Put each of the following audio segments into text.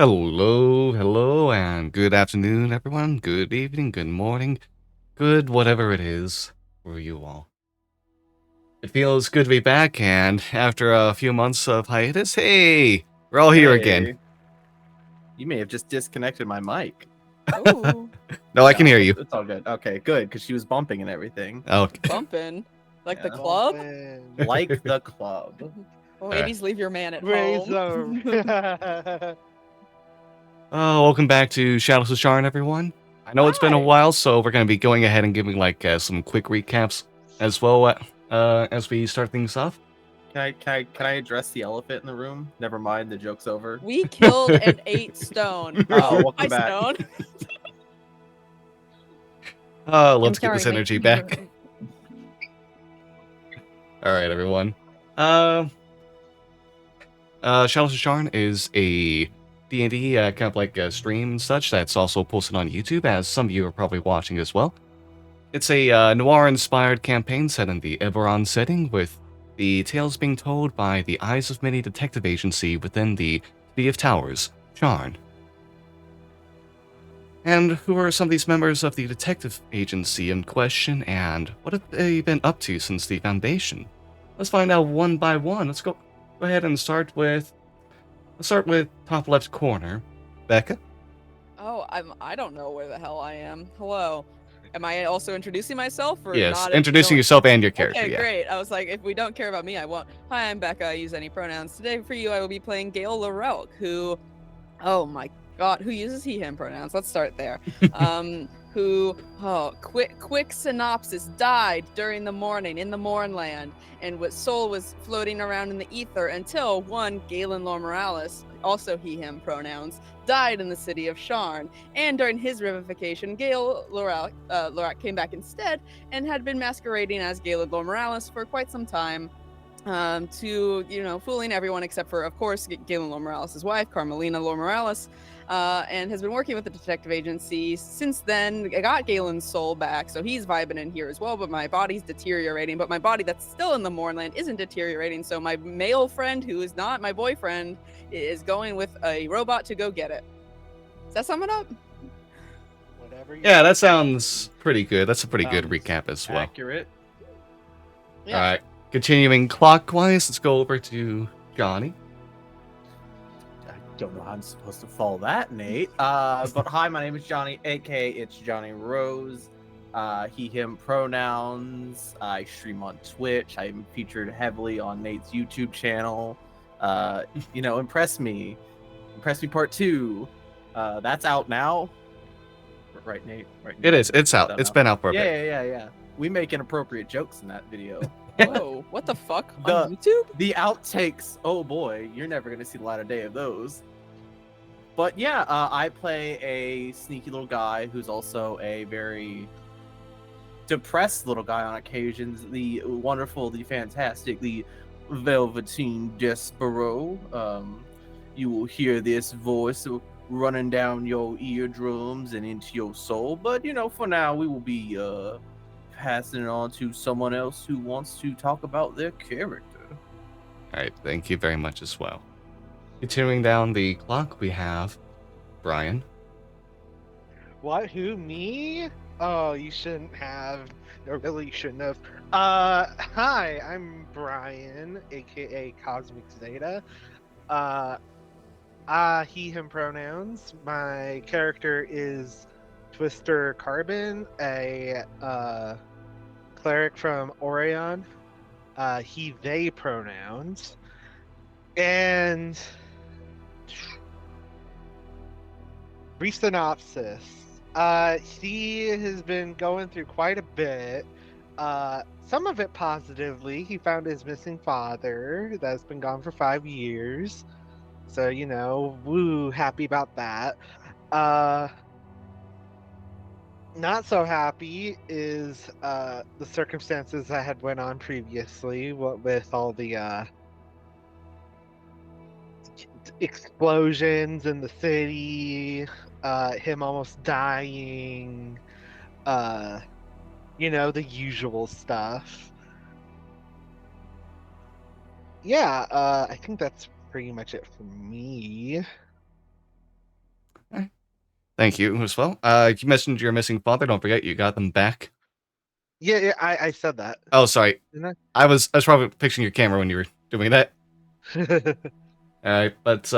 Hello, and good afternoon, everyone. Good evening, good morning, good whatever it is for you all. It feels good to be back, and after a few months of hiatus, hey, we're all here again. Hey, you may have just disconnected my mic. Oh, No, I can hear you. It's all good. Okay, good, because she was bumping and everything. Okay. bumping. Like the Yeah. club? Like the club. Well, ladies, leave your man at Raise home. Welcome back to Shadows of Sharn, everyone. I know it's been a Hi. while, so we're going to be going ahead and giving some quick recaps as well as we start things off. Can I address the elephant in the room? Never mind, the joke's over. We killed and ate Stone. Oh, welcome Hi, back. Stone. Let's get this energy back. All right, everyone. Shadows of Sharn is a D&D kind of like a stream and such that's also posted on YouTube, as some of you are probably watching as well. It's a noir-inspired campaign set in the Eberron setting, with the tales being told by the eyes of many detective agency within the City of Towers, Sharn. And who are some of these members of the detective agency in question, and what have they been up to since the foundation? Let's find out one by one. Let's go ahead and start with top left corner. Becca? Oh, I don't know where the hell I am. Hello. Am I also introducing myself or Yes, not? introducing yourself and your character, Okay, yeah. great. I was like, if we don't care about me, I won't. Hi, I'm Becca. I use any pronouns. Today for you, I will be playing Gale Lorelk, who, oh my god, who uses he, him pronouns. Let's start there. Quick synopsis, died during the morning in the Mornland, and what soul was floating around in the ether until one Galen Lor Morales, also he, him pronouns, died in the city of Sharn. And during his revivification, Gale Lorak came back instead and had been masquerading as Galen Lor Morales for quite some time. Fooling everyone except for, of course, Galen Lor Morales' wife, Carmelina Lor Morales, and has been working with the detective agency since then. I got Galen's soul back, so he's vibing in here as well, but my body's deteriorating. But my body that's still in the Mournland isn't deteriorating, so my male friend, who is not my boyfriend, is going with a robot to go get it. Does that sum it up? Whatever. Yeah, that sounds pretty good. That's a pretty good recap as well. Accurate. Yeah. Alright, continuing clockwise, let's go over to Johnny. I don't know how I'm supposed to follow that, Nate. But hi, my name is Johnny, aka it's Johnny Rose. He, him pronouns. I stream on Twitch. I'm featured heavily on Nate's YouTube channel. Impress Me Part 2. That's out now. Right, Nate? Right, Nate? It is. It's out. It's been out for a bit. Yeah. We make inappropriate jokes in that video. Whoa, what the fuck? On YouTube? The outtakes, oh boy, you're never going to see the light of day of those. But yeah, I play a sneaky little guy who's also a very depressed little guy on occasions. The wonderful, the fantastic, the Velveteen Despero. You will hear this voice running down your eardrums and into your soul. But, for now, we will be passing it on to someone else who wants to talk about their character. Alright, thank you very much as well. Continuing down the clock, we have Brian. What? Who? Me? Oh, you shouldn't have. Or really shouldn't have. Hi, I'm Brian, aka Cosmic Zeta. He, him pronouns. My character is Twister Carbon, a cleric from Orion. He, they pronouns. And brief synopsis. He has been going through quite a bit. Some of it positively. He found his missing father that's been gone for 5 years. So, woo, happy about that. Not so happy is the circumstances that had went on previously with all the explosions in the city, him almost dying, the usual stuff. Yeah, I think that's pretty much it for me. Thank you as well. You mentioned your missing father. Don't forget, you got them back. Yeah, I said that. Oh, sorry. Didn't I was probably fixing your camera when you were doing that. I? Alright, but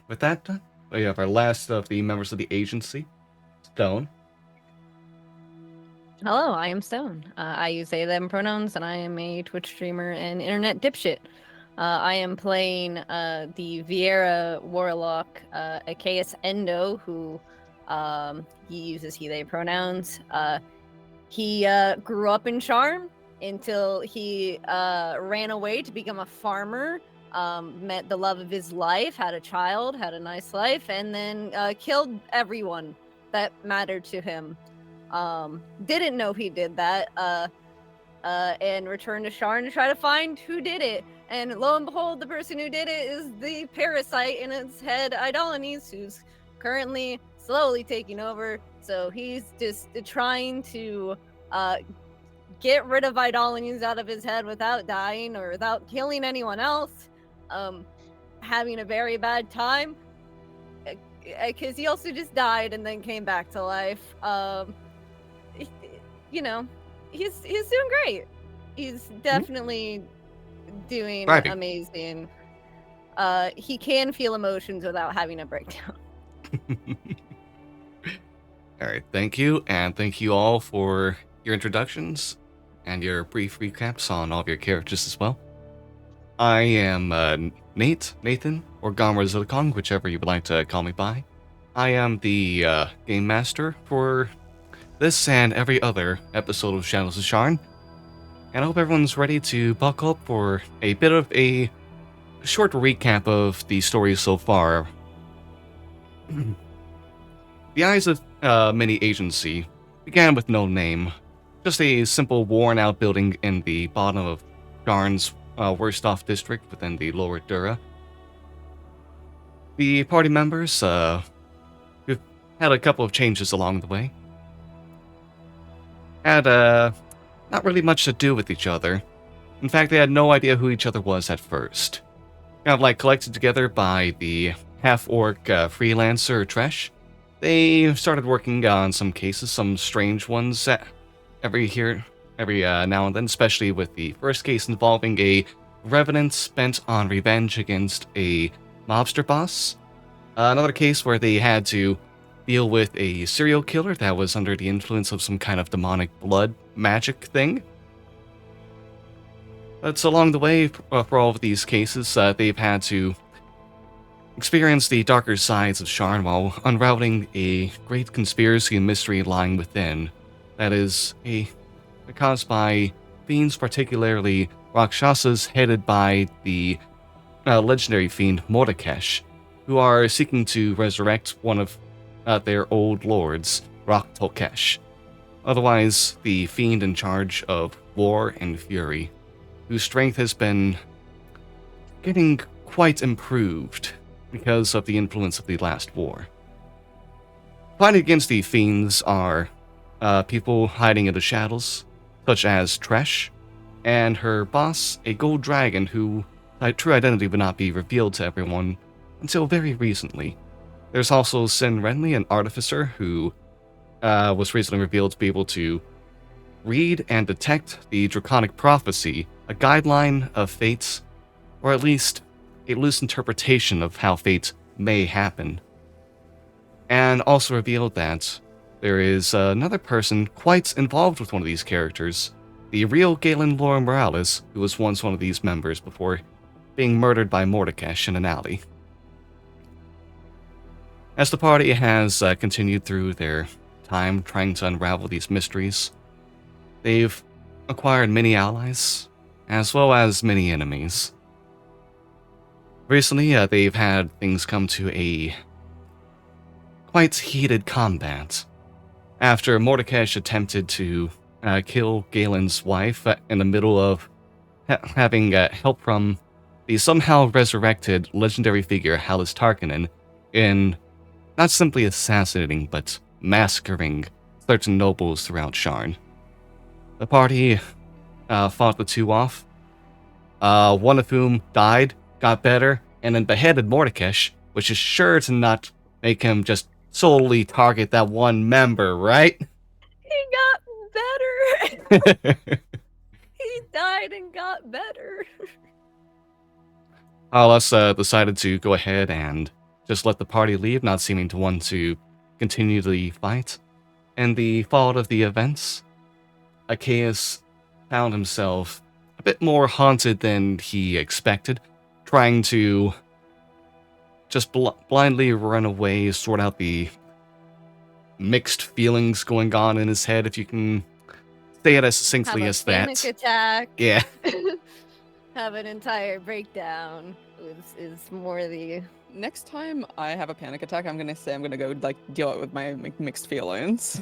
with that done, we have our last of the members of the agency, Stone. Hello, I am Stone. I use they, them pronouns, and I am a Twitch streamer and internet dipshit. I am playing the Vieira Warlock, Achaeus Endo, who he uses he, they pronouns. He grew up in Sharn until he ran away to become a farmer, met the love of his life, had a child, had a nice life, and then killed everyone that mattered to him. Didn't know he did that, and returned to Sharn to try to find who did it. And lo and behold, the person who did it is the parasite in its head, Idolanes, who's currently slowly taking over. So he's just trying to get rid of Idolanes out of his head without dying or without killing anyone else. Having a very bad time, because he also just died and then came back to life. You know, he's doing great. He's definitely doing Thriving. amazing. He can feel emotions without having a breakdown. Alright, thank you, and thank you all for your introductions and your brief recaps on all of your characters as well. I am Nathan, or Gamra Zilkong, whichever you would like to call me by. I am the game master for this and every other episode of Shadows of Sharn, and I hope everyone's ready to buckle up for a bit of a short recap of the story so far. The Eyes of Mini Agency began with no name, just a simple worn-out building in the bottom of Sharn's worst-off district within the Lower Dura. The party members who've had a couple of changes along the way had not really much to do with each other. In fact, they had no idea who each other was at first. Kind of like collected together by the half-orc freelancer Tresh. They started working on some cases, some strange ones every now and then, especially with the first case involving a revenant bent on revenge against a mobster boss. Another case where they had to deal with a serial killer that was under the influence of some kind of demonic blood magic thing. But along the way, for all of these cases, they've had to experience the darker sides of Sharn while unraveling a great conspiracy and mystery lying within. That is caused by fiends, particularly Rakshasas headed by the legendary fiend Mordekash, who are seeking to resurrect one of their old lords, Rak Tolkesh, otherwise the fiend in charge of war and fury, whose strength has been getting quite improved because of the influence of the last war. Fighting against the fiends are people hiding in the shadows, such as Tresh, and her boss, a gold dragon whose true identity would not be revealed to everyone until very recently. There's also Sin Renly, an artificer who was recently revealed to be able to read and detect the Draconic Prophecy, a guideline of fate, or at least a loose interpretation of how fate may happen. And also revealed that there is another person quite involved with one of these characters, the real Galen Laura Morales, who was once one of these members before being murdered by Mordekash in an alley. As the party has continued through their time trying to unravel these mysteries, they've acquired many allies, as well as many enemies. Recently, they've had things come to a quite heated combat after Mordekash attempted to kill Galen's wife in the middle of having help from the somehow resurrected legendary figure Hallis Tarkanen in not simply assassinating, but massacring certain nobles throughout Sharn. The party fought the two off, one of whom died, got better, and then beheaded Mordekash, which is sure to not make him just solely target that one member, right? He got better. He died and got better. Alice decided to go ahead and just let the party leave, not seeming to want to continue the fight. In the fallout of the events, Achaeus found himself a bit more haunted than he expected, trying to just blindly run away, sort out the mixed feelings going on in his head, if you can say it as succinctly Have a as panic that. attack. Yeah. Have an entire breakdown. Is more the Next time I have a panic attack, I'm gonna say I'm gonna go like deal with my mixed feelings.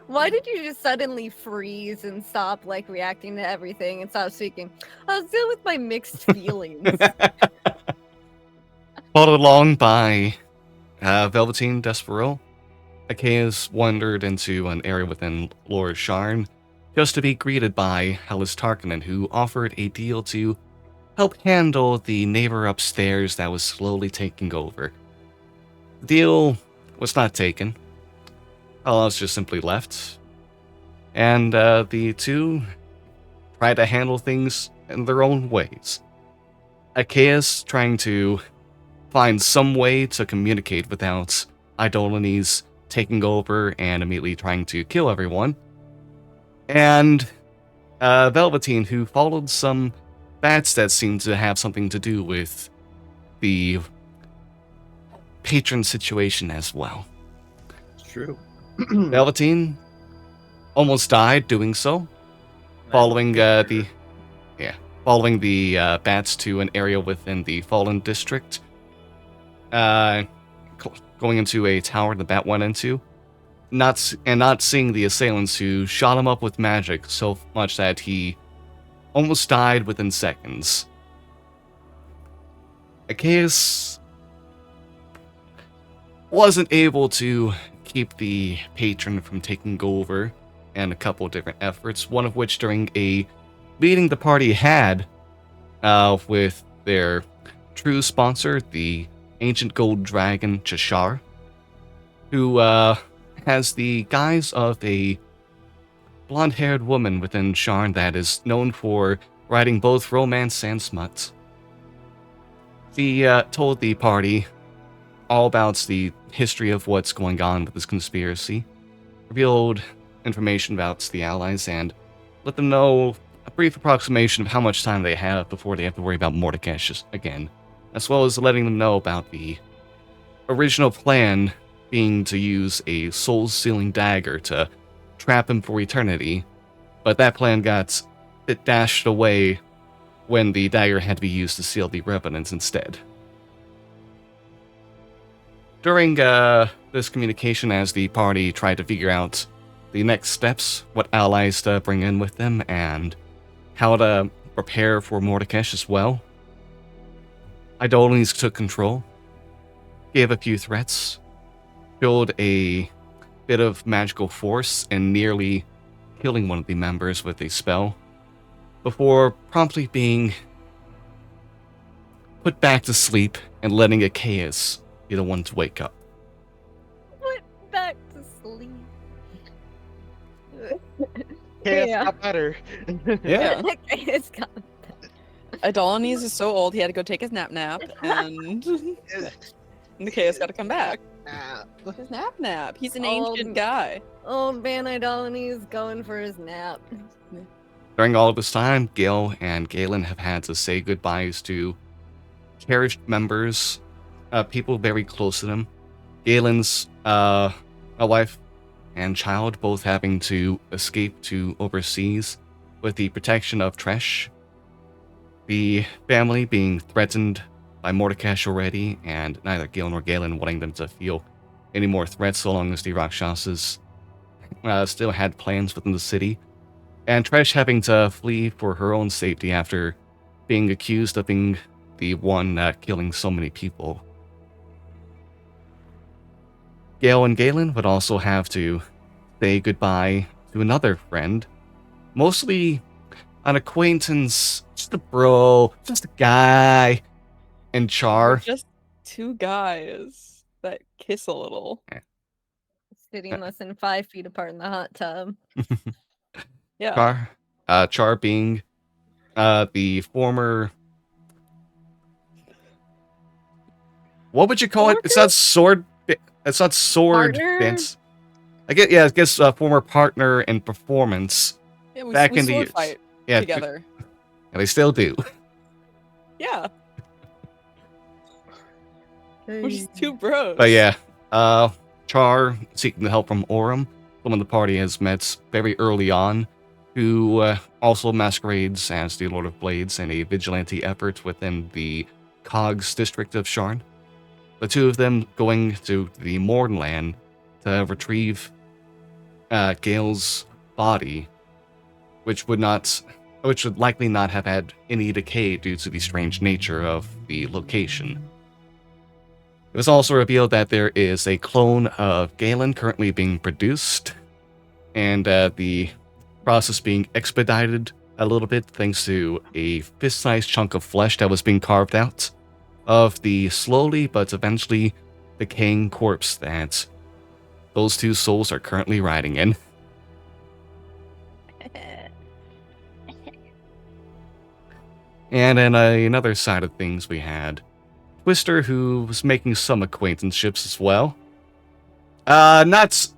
Why did you just suddenly freeze and stop like reacting to everything and stop speaking? I'll deal with my mixed feelings. Followed along by Velveteen Despereaux, Achaeus wandered into an area within Lord Sharn, just to be greeted by Hellas Tarkanen, who offered a deal to help handle the neighbor upstairs that was slowly taking over. The deal was not taken. Hellas just simply left, and the two tried to handle things in their own ways. Achaeus trying to find some way to communicate without Idolanes taking over and immediately trying to kill everyone. And Velveteen, who followed some bats that seemed to have something to do with the patron situation as well. True. Velveteen almost died doing so, following the bats to an area within the Fallen District, going into a tower the bat went into, not seeing the assailants who shot him up with magic so much that he almost died within seconds. Achaeus wasn't able to keep the patron from taking over, and a couple of different efforts, one of which during a meeting the party had with their true sponsor, the ancient gold dragon Cheshire, who has the guise of a blonde-haired woman within Sharn that is known for writing both romance and smut. She told the party all about the history of what's going on with this conspiracy, revealed information about the allies, and let them know a brief approximation of how much time they have before they have to worry about Mordekash again, as well as letting them know about the original plan being to use a soul-sealing dagger to trap him for eternity, but that plan got a bit dashed away when the dagger had to be used to seal the revenants instead. During this communication, as the party tried to figure out the next steps, what allies to bring in with them, and how to prepare for Mordekash as well, Idolanes took control, gave a few threats, showed a bit of magical force, and nearly killing one of the members with a spell, before promptly being put back to sleep and letting Achaeus be the one to wake up. Put back to sleep. Chaos Yeah. got better. Yeah. It's got Idolanes is so old he had to go take his nap, and the chaos got to come back. His nap. He's an ancient guy. old man Idolanes going for his nap. During all of this time, Gil and Galen have had to say goodbyes to cherished members, people very close to them. Galen's a wife and child, both having to escape to overseas with the protection of Tresh. The family being threatened by Mordekash already, and neither Gil nor Galen wanting them to feel any more threats so long as the Rakshasas still had plans within the city. And Tresh having to flee for her own safety after being accused of being the one killing so many people. Gale and Galen would also have to say goodbye to another friend, mostly an acquaintance, just a bro, just a guy, and Char. Just two guys that kiss a little. Sitting less than 5 feet apart in the hot tub. Yeah. Char being the former. What would you call it? It's not sword. It's not sword Partner? dance. I guess former partner in performance. Yeah, we Back in the sword years. fight Yeah, together. and they still do. Yeah. We're just two bros. But yeah, Char seeking the help from Orim, someone the party has met very early on, who also masquerades as the Lord of Blades in a vigilante effort within the Cogs district of Sharn. The two of them going to the Mornland to retrieve Gale's body, which would likely not have had any decay due to the strange nature of the location. It was also revealed that there is a clone of Galen currently being produced, and the process being expedited a little bit thanks to a fist-sized chunk of flesh that was being carved out of the slowly but eventually decaying corpse that those two souls are currently riding in. And on another side of things, we had Twister, who was making some acquaintanceships as well. Not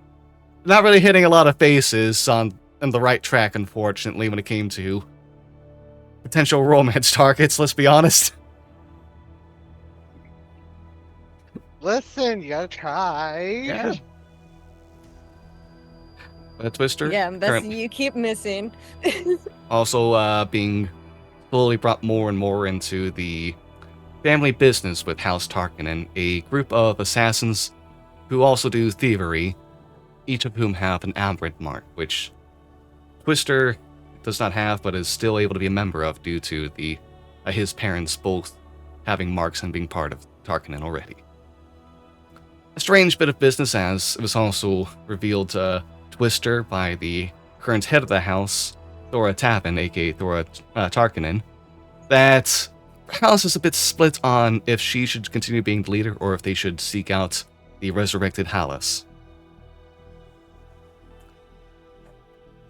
really hitting a lot of faces on the right track, unfortunately, when it came to potential romance targets, let's be honest. Listen, you gotta try. Twister, Yeah, that's you keep missing. also being slowly brought more and more into the family business with House Tarkanen, a group of assassins who also do thievery, each of whom have an aberrant mark, which Twister does not have, but is still able to be a member of due to his parents both having marks and being part of Tarkanen already. A strange bit of business, as it was also revealed to Twister by the current head of the house, Thora Tavin, aka Thora Tarkanen, that the house is a bit split on if she should continue being the leader or if they should seek out the resurrected Hallis.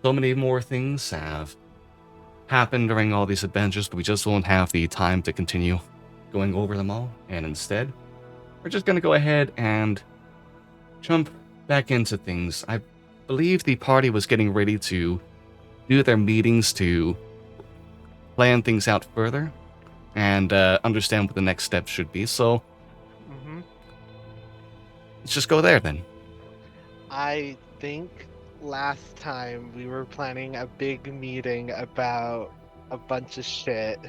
So many more things have happened during all these adventures, but we just don't have the time to continue going over them all, and instead, we're just going to go ahead and jump back into things. I believe the party was getting ready to do their meetings to plan things out further and understand what the next steps should be, so let's just go there then. I think last time we were planning a big meeting about a bunch of shit.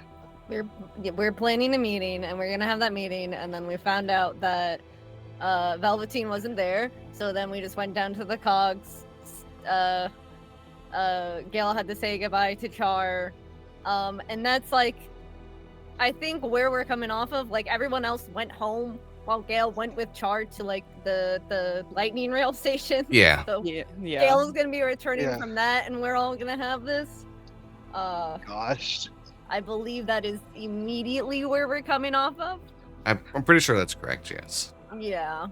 We're planning a meeting, and we're gonna have that meeting, and then we found out that Velveteen wasn't there, so then we just went down to the Cogs. Gale had to say goodbye to Char, and that's like, I think where we're coming off of, like everyone else went home while Gale went with Char to like the lightning rail station. Yeah. So Yeah. Gale's gonna be returning Yeah. from that, and we're all gonna have this. Gosh. I believe that is immediately where we're coming off of. I'm pretty sure that's correct, yes. Yeah,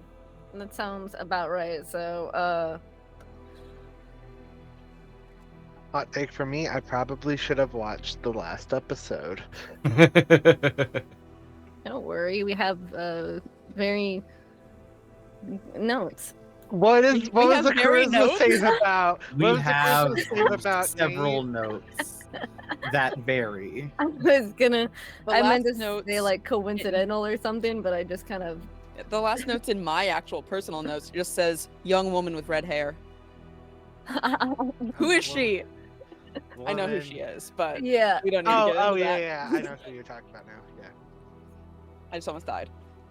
that sounds about right. So, Hot take from me, I probably should have watched the last episode. don't worry, we have very notes. What We was have the very charisma notes? save about? We What was have the charisma save about several Nate? notes that vary. I was gonna, The I meant to last notes say like coincidental or something, but I just kind of. The last notes in my actual personal notes just says young woman with red hair. Who is she? I know who she is, but Yeah. we don't need to get into Oh yeah, that. yeah. I know who you're talking about now. I just almost died.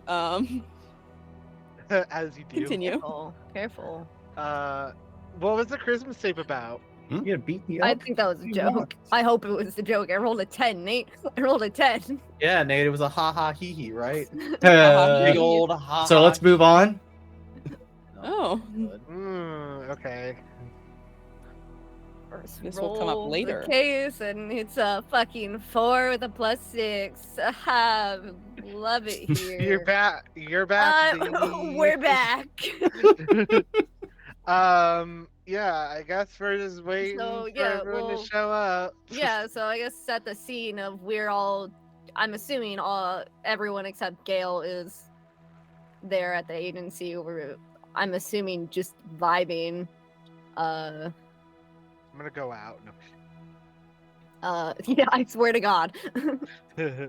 Yeah. As you do. Continue. Careful. What was the Christmas tape about? You gonna beat me I up? think that was a You joke. want? I hope it was a joke. I rolled a 10, Nate. I rolled a 10. Yeah, Nate, it was a ha ha hee hee, right? Uh, Big old ha. so let's move on. Oh. Okay. course. This will come up Roll later. The case, and it's a fucking 4 with a +6. Aha, love it here. You're back. You're back, baby. We're back. Yeah, I guess we're just waiting So, for yeah, everyone well, to show up. Yeah, so I guess set the scene of we're all. I'm assuming everyone except Gail is there at the agency. I'm assuming just vibing. I'm gonna go out. Yeah, I swear to God. No.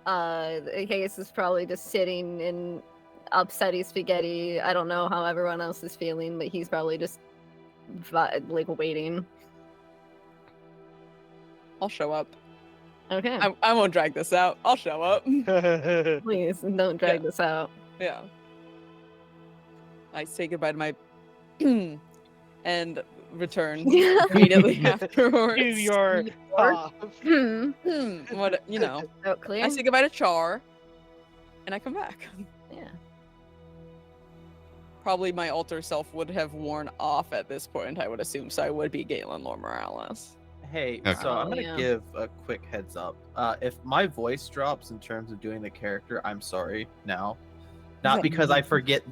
The case is probably just sitting in upsetty spaghetti. I don't know how everyone else is feeling, but he's probably just like waiting. I'll show up. Okay, I won't drag this out. I'll show up. please don't drag this out. Yeah. I say goodbye to my and return immediately afterwards. To your cough. What you know? Out clear. I say goodbye to Char, and I come back. Yeah. Probably my alter self would have worn off at this point, I would assume, so I would be Galen Lore Morales. Hey, Okay. so I'm gonna Yeah. give a quick heads up. If my voice drops in terms of doing the character, I'm sorry now. Not because I forget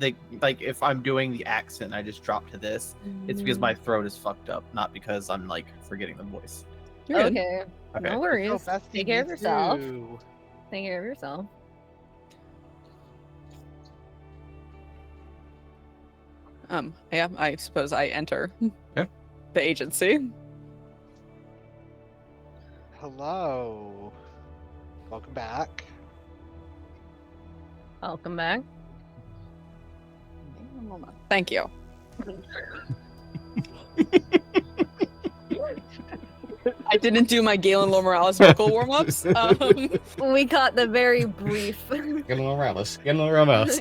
like if I'm doing the accent, I just drop to this. It's because my throat is fucked up, not because I'm like forgetting the voice. You're good. Okay. Okay. No worries. So bestie, Take care of me yourself. too. Take care of yourself. Yeah, I suppose I enter Yeah. the agency. Hello. Welcome back. Welcome back. Thank you. I didn't do my Galen Lore Morales vocal warm-ups. We caught the very brief. Get a little Morales. Get a little Morales.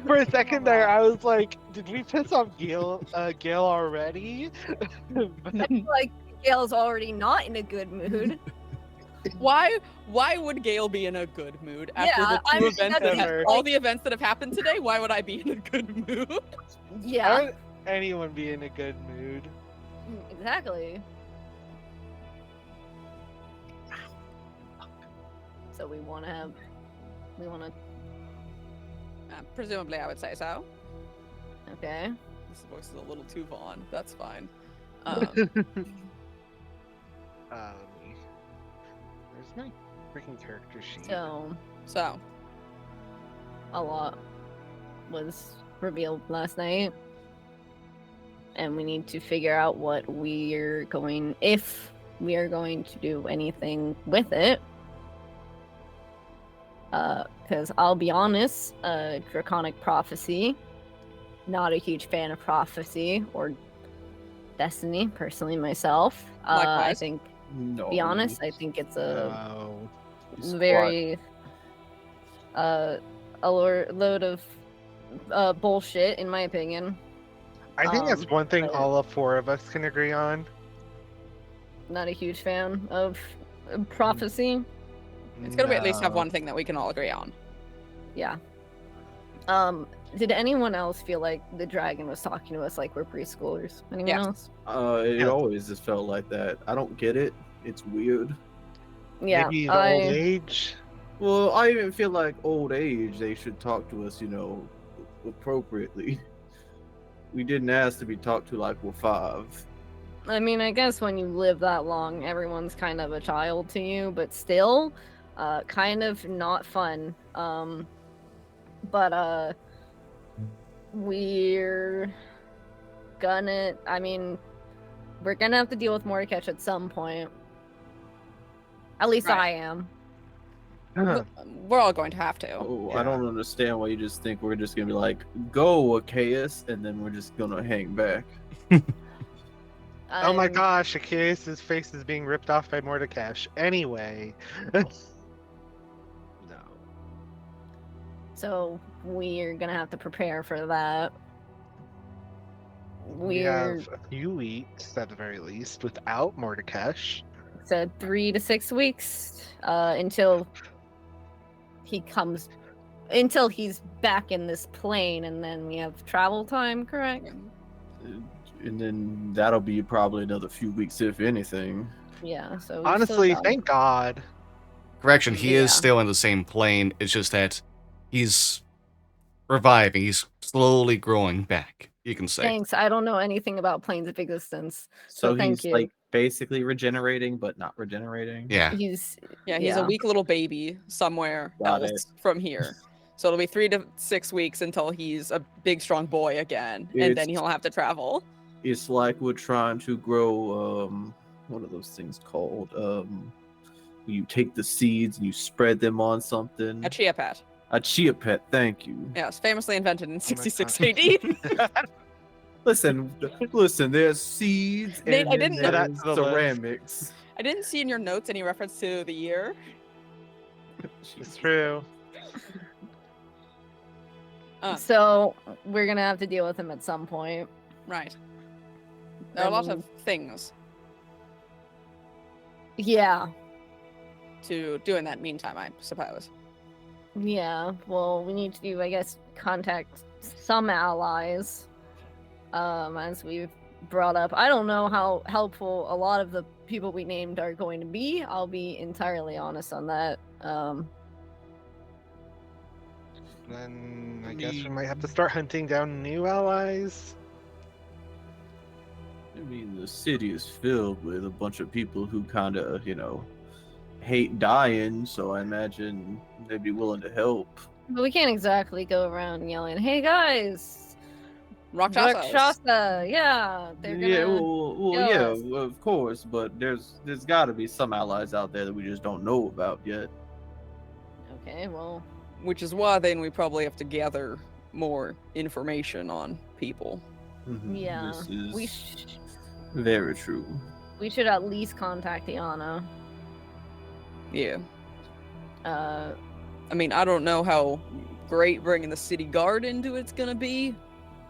For a second there, I was like, did we piss off Gail already? Like Gail's already not in a good mood. Why would Gale be in a good mood after Yeah, the two events that's like- all the events that have happened today? Why would I be in a good mood? Why Yeah, would anyone be in a good mood? exactly. So we want to. Presumably, I would say so. Okay. This voice is a little too Vaughn. That's fine. Where's my freaking character sheet? So a lot was revealed last night, and we need to figure out what if we are going to do anything with it. Because I'll be honest, Draconic Prophecy, not a huge fan of Prophecy or Destiny, personally, myself. I Likewise. think, No. be honest, I think it's a No. very a load of bullshit, in my opinion. I think that's one thing but- all of four of us can agree on. Not a huge fan of Prophecy. It's gonna be at least have No. one thing that we can all agree on. Yeah. Did anyone else feel like the dragon was talking to us like we're preschoolers? Anyone Yeah. else? It Yeah. always just felt like that. I don't get it. It's weird. Yeah. Maybe the old age. Well, I even feel like old age, they should talk to us, appropriately. We didn't ask to be talked to like we're 5. I mean, I guess when you live that long, everyone's kind of a child to you, but still, kind of not fun. But we're gonna have to deal with Mordecai at some point. At least Right. I am. We're all going to have to. Oh, Yeah. I don't understand why you just think we're just gonna be like, go, Achaeus, and then we're just gonna hang back. Oh my I'm- gosh, Achaeus' face is being ripped off by Mordecai. Anyway. No. So we're gonna have to prepare for that. We have a few weeks, at the very least, without Mordecai. Said 3 to 6 weeks until he's back in this plane, and then we have travel time. Correct? And then that'll be probably another few weeks, if anything. Yeah, so we've still Honestly, got- thank God. Correction, he is Yeah. still in the same plane. It's just that he's reviving. He's slowly growing back, you can say. Thanks. I don't know anything about planes of existence. So thank he's you. like basically regenerating, but not regenerating. Yeah. He's He's a weak little baby somewhere Got else from here. So it'll be 3 to 6 weeks until he's a big, strong boy again, and then It's- he'll have to travel. It's like we're trying to grow what are those things called? You take the seeds and you spread them on something. A chia pet. A chia pet, thank you. Yes, famously invented in 66 God. AD. Listen, there's seeds Nate, and I then didn't know- Add that there's to the list. ceramics. I didn't see in your notes any reference to the year. It's true. So we're gonna have to deal with him at some point. Right. There are a lot of things Yeah. to do in that meantime, I suppose. Yeah. Well, we need to, I guess, contact some allies. As we've brought up. I don't know how helpful a lot of the people we named are going to be. I'll be entirely honest on that. Then I guess we might have to start hunting down new allies. I mean, the city is filled with a bunch of people who kind of, hate dying, so I imagine they'd be willing to help. But we can't exactly go around yelling, "Hey guys, Rakshasas. Rakshasa!" Yeah, they're gonna. Yeah, well, kill yeah, us. of course, but there's got to be some allies out there that we just don't know about yet. Okay, well, Which is why then we probably have to gather more information on people. yeah, This is we very true. we should at least contact Iana. Yeah. Uh, I mean, I don't know how great bringing the city guard into it's gonna be.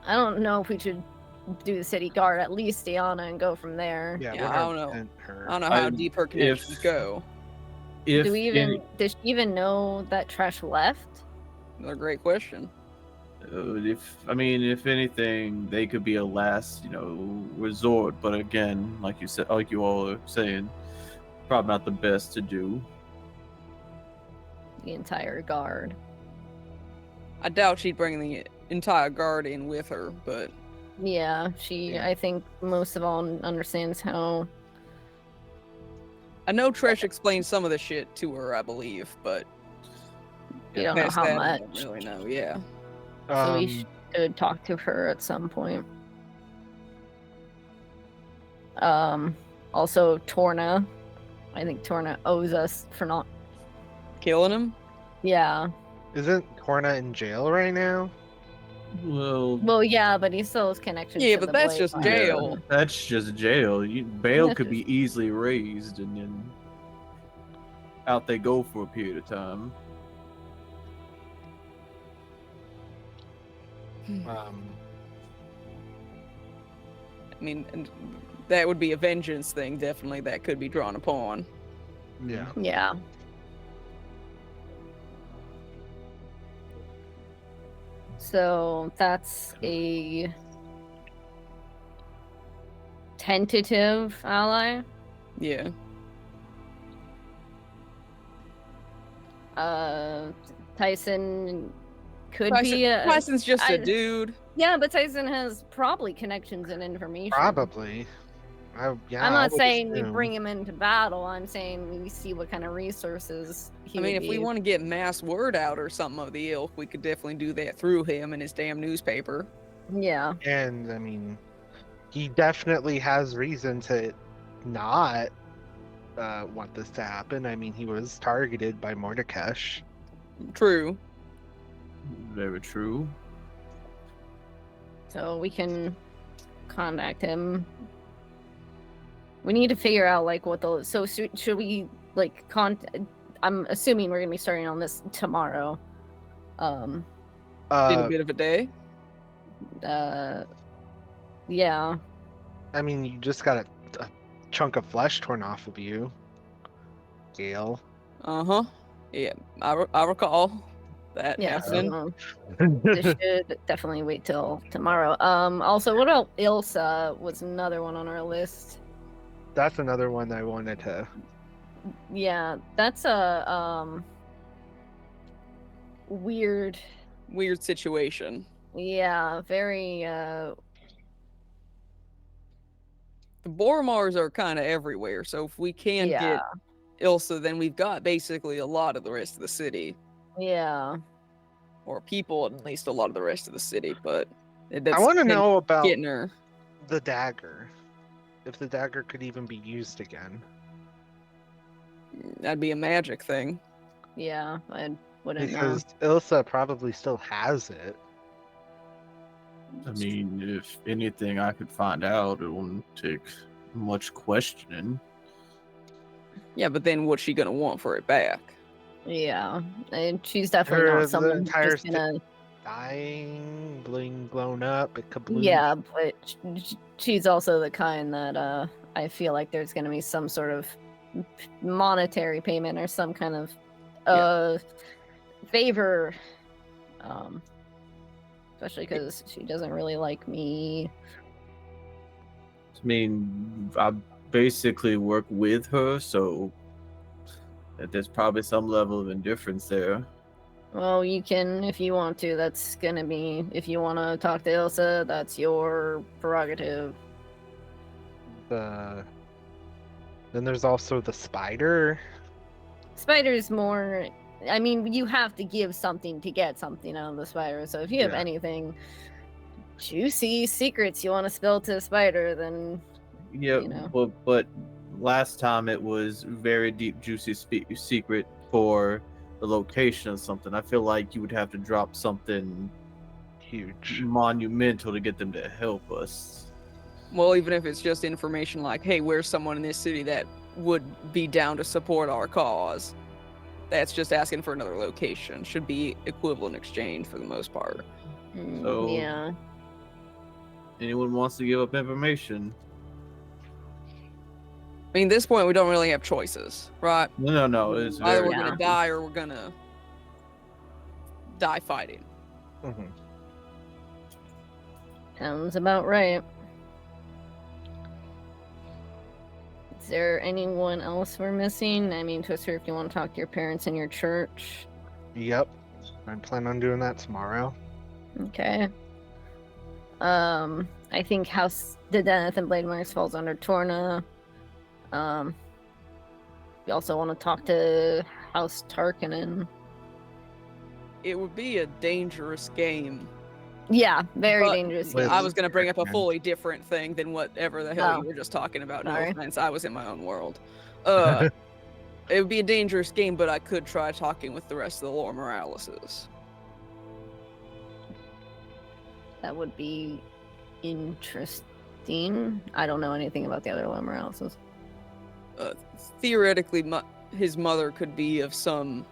I don't know if we should do the city guard, at least Iana, and go from there. Yeah, I don't know. 100% her. I don't know how I- deep her connections go. If Do we even? Does she even know that Tresh left? Another great question. if anything, they could be a last, resort. But again, like you said, like you all are saying, probably not the best to do. The entire guard. I doubt she'd bring the entire guard in with her, but Yeah, she. Yeah. I think most of all understands how. I know Trish explained some of the shit to her, I believe, but You don't know past how that, I much. don't really know. Yeah. So we should talk to her at some point. Also Torna. I think Torna owes us for not. Killing him? Yeah. Isn't Corna in jail right now? Well, yeah, but he still has connections. Yeah, to but the that's Blade just Line. jail. That's just jail. Bail That's could be easily raised, and then out they go for a period of time. Um, I mean, and that would be a vengeance thing, definitely, that could be drawn upon. yeah. Yeah. So that's a tentative ally. Yeah. Tyson could be a Tyson's just I- a dude. yeah, but Tyson has probably connections and information. Probably. Yeah, I'm I not would saying we assume. bring him into battle. I'm saying we see what kind of resources he I mean, would if we be. want to get mass word out or something of the ilk, we could definitely do that through him and his damn newspaper. Yeah. And I mean, he definitely has reason to not want this to happen. I mean, he was targeted by Mordekash. True. Very true. So we can contact him. We need to figure out like what the should we like I'm assuming we're gonna be starting on this tomorrow. In a bit of a day. Yeah. I mean, you just got a chunk of flesh torn off of you, Gale. Uh huh. Yeah, I recall. that Yeah, happening. so this should definitely wait till tomorrow. Also, what about Ilsa was another one on our list. That's another one I wanted to. Yeah, that's a weird. Weird situation. Yeah, very The Boromars are kind of everywhere, so if we can yeah, get Ilsa, then we've got basically a lot of the rest of the city, yeah. or people at least a lot of the rest of the city. But I that's want to him know about getting her. the dagger. If the dagger could even be used again. That'd be a magic thing. Yeah, I wouldn't know. Because Ilsa probably still has it. I mean, if anything I could find out, it wouldn't take much questioning. Yeah, but then what's she gonna want for it back? Yeah, and she's definitely Her not the someone who's entire just gonna. Dying, being blown up, it kablooey. Yeah, but she's also the kind that I feel like there's gonna be some sort of monetary payment or some kind of favor, especially because she doesn't really like me. I mean, I basically work with her, so there's probably some level of indifference there. Well, you can if you want to. That's gonna be if you want to talk to Ilsa. That's your prerogative. Then there's also the spider. Spider's more. I mean, you have to give something to get something out of the spider. So if you have Yeah. anything juicy secrets you want to spill to the spider, then Yeah, you know. but last time it was very deep, juicy secret for the location of something. I feel like you would have to drop something Huge. monumental to get them to help us. Well, even if it's just information like, hey, where's someone in this city that would be down to support our cause? That's just asking for another location. Should be equivalent exchange for the most part. So- Yeah. Anyone wants to give up information? I mean, at this point, we don't really have choices, right? No. It's Either very we're gonna Yeah. die or we're gonna die fighting. Mhm. Sounds about right. Is there anyone else we're missing? I mean, Twister, if you want to talk to your parents in your church. Yep. I plan on doing that tomorrow. Okay. I think House the Deneth and Blade Marks falls under Torna. We also want to talk to House Tarkanen. It would be a dangerous game. Yeah, very But dangerous. with- game. I was gonna bring up a Yeah. fully different thing than whatever the hell Oh. you were just talking about. No Sorry. offense, I was in my own world. It would be a dangerous game, but I could try talking with the rest of the Lore Moraleses. That would be interesting. I don't know anything about the other Lore Moraleses. Theoretically, his mother could be of some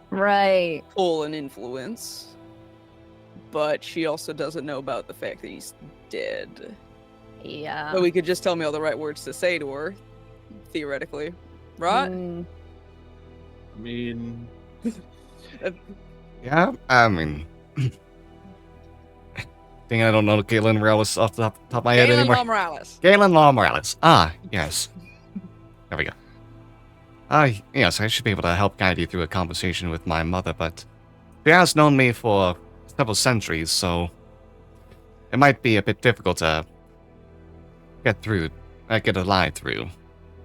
Right. pull and influence, but she also doesn't know about the fact that he's dead. Yeah. So we could just tell me all the right words to say to her, theoretically, right? Mm, I mean, Yeah, I mean, thing I don't know Galen Morales off the top of my head Galen anymore. Law Morales. Galen Law Morales. Ah, yes. There we go. Yes, I should be able to help guide you through a conversation with my mother, but she has known me for several centuries, so it might be a bit difficult to get a lie through.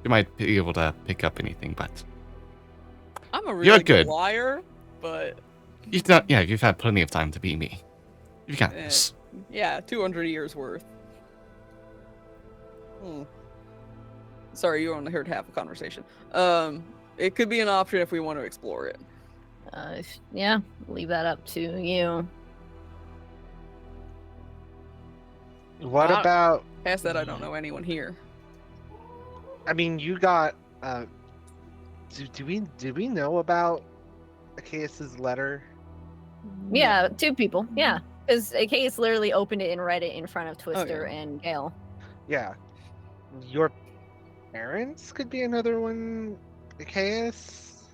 You might be able to pick up anything, but I'm a You're really good good. liar, but you've had plenty of time to beat me. You got Eh. this. yeah, 200 years worth. Sorry, you only heard half the conversation. It could be an option if we want to explore it. yeah, leave that up to you. What Ah. about? Past that, I don't know anyone here. I mean, you got. Do we know about Achaeus's letter? Yeah, two people. Yeah, because Case literally opened it and read it in front of Twister and Gale. Yeah. Your parents could be another one. Achaeus.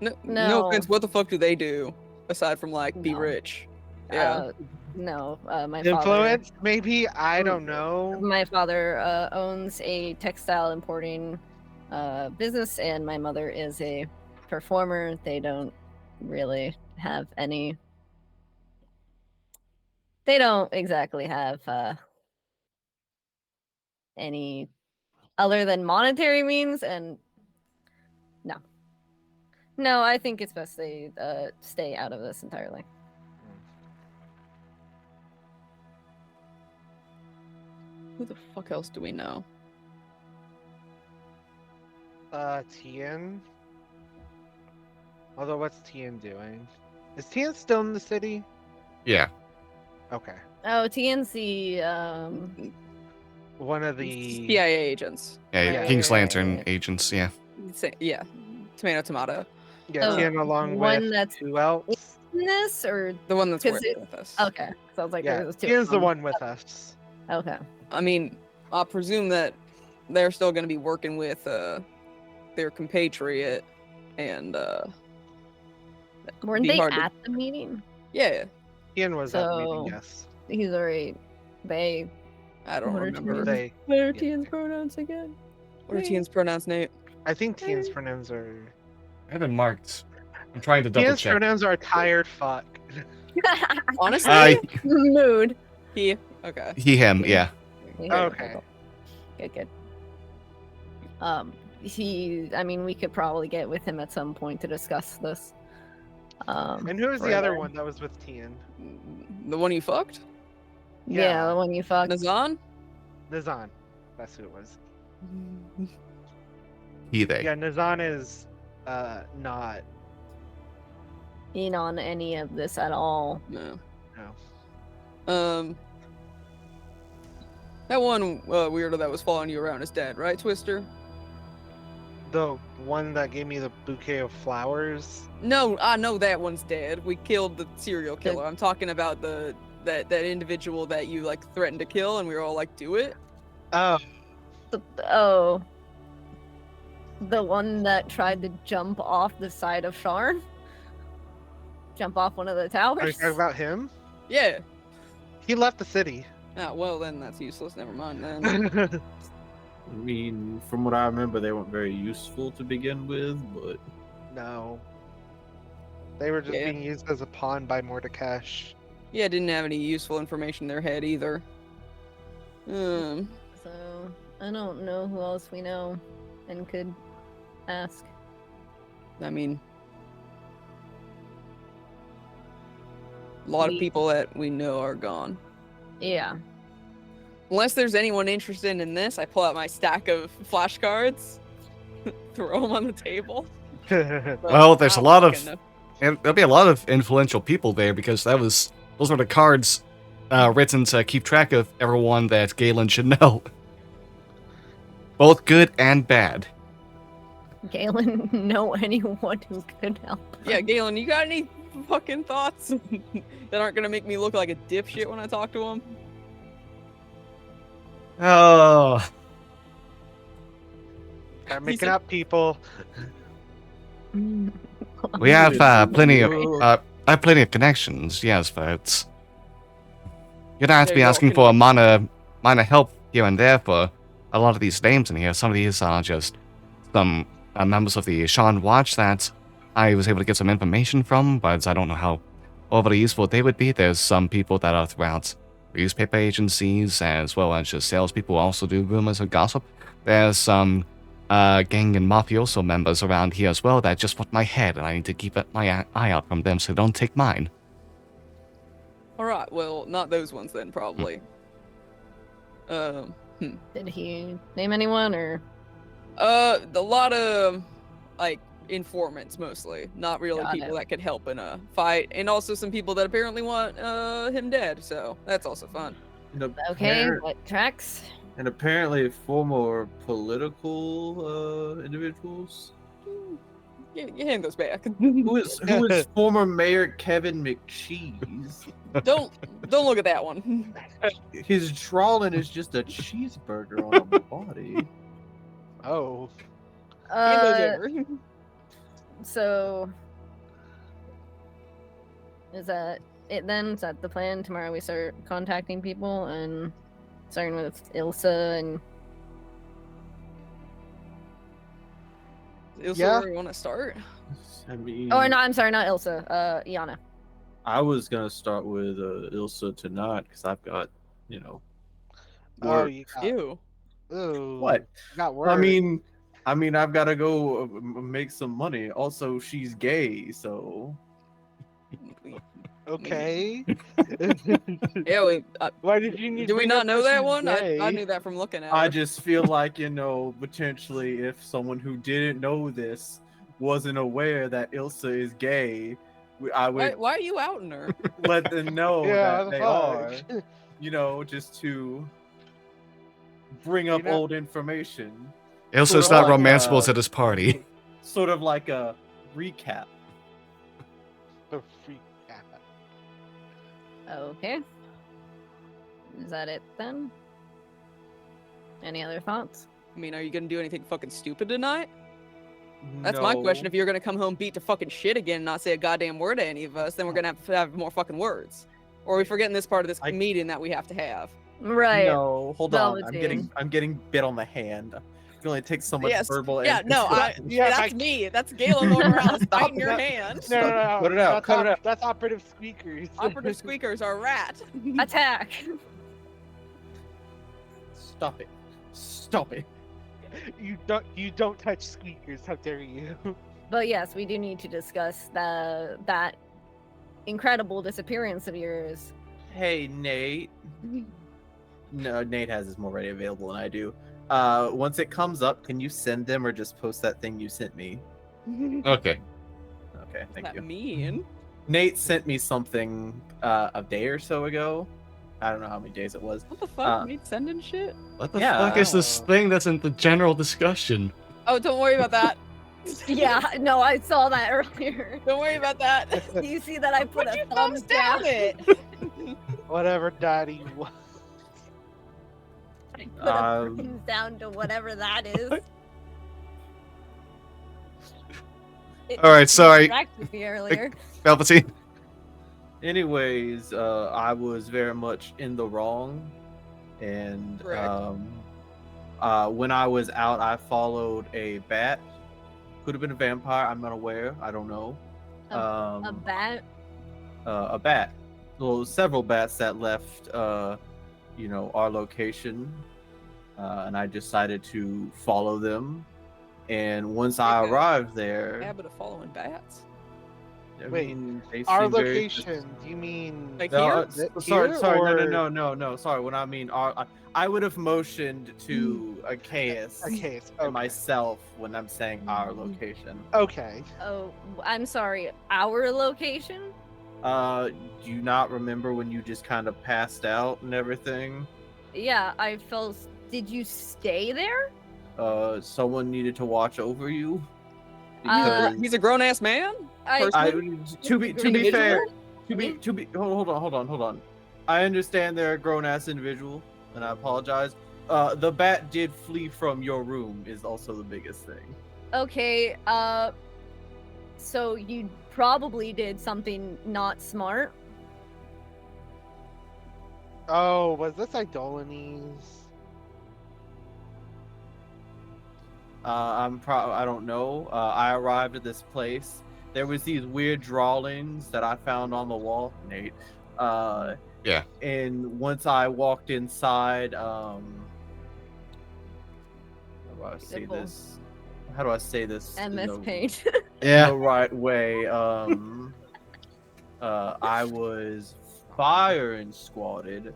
No No. offense. What the fuck do they do aside from like be No. rich? Yeah. No, my Influence? Maybe? I Mm, don't know. my father owns a textile importing business, and my mother is a performer. They don't really have any. They don't exactly have any other than monetary means, and no, I think it's best they stay out of this entirely. Who the fuck else do we know? Tien. Although, what's Tien doing? Is Tien still in the city? Yeah. Okay. Oh, TNC. One of the. CIA agents. Yeah, Yeah. King's Right, Lantern right. agents, yeah. Yeah. Tomato. Yeah, Oh, Tien along one with that's who else? this or The one that's 'Cause working it- with us. okay. So I was like, Yeah, there was two. Tien's the one with us. Okay. I mean, I presume that they're still going to be working with their compatriot, and Weren't be they hard to- at the meeting? yeah. Tien was at the meeting, So- yes. He's already. They. I don't What are remember. Tien's- They. What are yeah. Tien's pronouns again? What are Tien's pronouns, Nate? I think Tien's pronouns are. I haven't marked. I'm trying to double Tien's check. pronouns are tired fuck. Honestly, Mood. he. Okay. He, him, yeah. Okay. Good. I mean, we could probably get with him at some point to discuss this. And who was the other further. one that was with Tien? The one you fucked? Yeah, Yeah. the one you fucked. Nazan? Nazan. That's who it was. He, they. Yeah, Nazan is not. In on any of this at all. No. No. That one weirdo that was following you around is dead, right, Twister? The one that gave me the bouquet of flowers. No, I know that one's dead. We killed the serial killer. I'm talking about that individual that you like threatened to kill, and we were all like, "Do it." Oh, Oh. The one that tried to jump off the side of Sharn? Jump off one of the are you towers? talking about him? Yeah. He left the city. Ah, well then that's useless. Never mind then. I mean, from what I remember, they weren't very useful to begin with, but No. They were just Yeah. being used as a pawn by Mordekash. Yeah, didn't have any useful information in their head either. So, I don't know who else we know and could ask. I mean, a lot of people that we know are gone. Yeah. Unless there's anyone interested in this, I pull out my stack of flashcards, throw them on the table. But Well, there's I a don't lot of- fucking know. And there'll be a lot of influential people there because those were the cards written to keep track of everyone that Galen should know. Both good and bad. Galen, know anyone who could help. Yeah, Galen, you got any fucking thoughts that aren't gonna make me look like a dipshit when I talk to him? Oh, Start He's making a- up people. we have plenty of Well, I have plenty of connections. Yes, but you'd have to There be you go, asking for a minor help here and there for a lot of these names in here. Some of these are just some members of the Sharn Watch that I was able to get some information from, but I don't know how overly useful they would be. There's some people that are throughout newspaper agencies as well as just salespeople who also do rumors and gossip. There's some gang and mafioso members around here as well that just want my head, and I need to keep my eye out from them so they don't take mine. All right, well, not those ones then, probably. Did he name anyone or? A lot of like informants mostly, not really Got people it. that could help in a fight, and also some people that apparently want him dead. So that's also fun. and Okay, appar- what tracks? and apparently former political individuals. You hand those back. Who is former Mayor Kevin McCheese? don't look at that one. His drawing is just a cheeseburger on a body. Oh. Hand those over. So is that it then? Is that the plan? Tomorrow we start contacting people and starting with Ilsa and Ilsa, Yeah. where we want to start? I mean, oh no, I'm sorry, not Ilsa. Iana. I was gonna start with Ilsa tonight because I've got, Oh, work. you got. Ew. Ooh. What? You got work. I mean, I've got to go make some money. Also, she's gay, so Okay. Yeah, Why did you need? do to we bring not up know that she's one? I gay? knew that from looking at I her. just feel like, potentially if someone who didn't know this wasn't aware that Ilsa is gay, I would Why are you outing her? let them know Yeah, that the they fuck? are, just to bring You're up not- old information. Ilsa's Sort not of like, romanceable to this party. Sort of like a recap. The freak cat. Okay. Is that it then? Any other thoughts? I mean, are you gonna do anything fucking stupid tonight? That's my question. No. If you're gonna come home, beat to fucking shit again, and not say a goddamn word to any of us, then we're gonna have to have more fucking words. Or are we forgetting this part of this I- meeting that we have to have? Right. No, hold on. Velveteen. I'm getting bit on the hand. It can only take so much Yes. verbal. Yeah, no, Yeah, that's my- me. That's Galen Lord Morales Stop biting your that. hand. No. Cut it out, That's cut it out. That's operative squeakers. Operative squeakers are rat. Attack. Stop it. Stop it. You don't touch squeakers. How dare you? But yes, we do need to discuss that incredible disappearance of yours. Hey, Nate. No, Nate has his more ready available than I do. Once it comes up, can you send them or just post that thing you sent me? Okay. Okay, thank that you. mean? Nate sent me something a day or so ago. I don't know how many days it was. What the fuck? Me sending shit? What the Yeah. fuck is this thing that's in the general discussion? Oh, don't worry about that. Yeah, no, I saw that earlier. Don't worry about that. Do you see that I put What'd a you thumbs thumbs down? down it? Whatever, Daddy. I put a Um, thumbs down to whatever that is. All right, sorry. Distracted me earlier. Velveteen. Anyways, I was very much in the wrong, and Correct. when I was out, I followed a bat. Could have been a vampire. I'm not aware. I don't know. A bat. A bat. Well, several bats that left, our location, and I decided to follow them. And once I Okay. arrived there, Habit of following bats. I Wait, mean, they Our seemed very- location. Do you mean Like No, here? sorry, Here, sorry, or- no. Sorry, when I mean I would have motioned to a case a case? and Okay. myself when I'm saying our location. Okay. Oh, I'm sorry. Our location? Do you not remember when you just kind of passed out and everything? Yeah, I felt. Did you stay there? Someone needed to watch over you. Uh, Because He's a grown ass man. I. I, person? to be Individual? fair, hold on. I understand they're a grown ass individual, and I apologize. The bat did flee from your room is also the biggest thing. Okay. So you probably did something not smart. Oh, was this Idolines? I don't know. I arrived at this place. There was these weird drawings that I found on the wall, Nate. Yeah. And once I walked inside, how do I say Beautiful. this? How do I say this? in MS the- Paint. Yeah. the right way. I was fire and squatted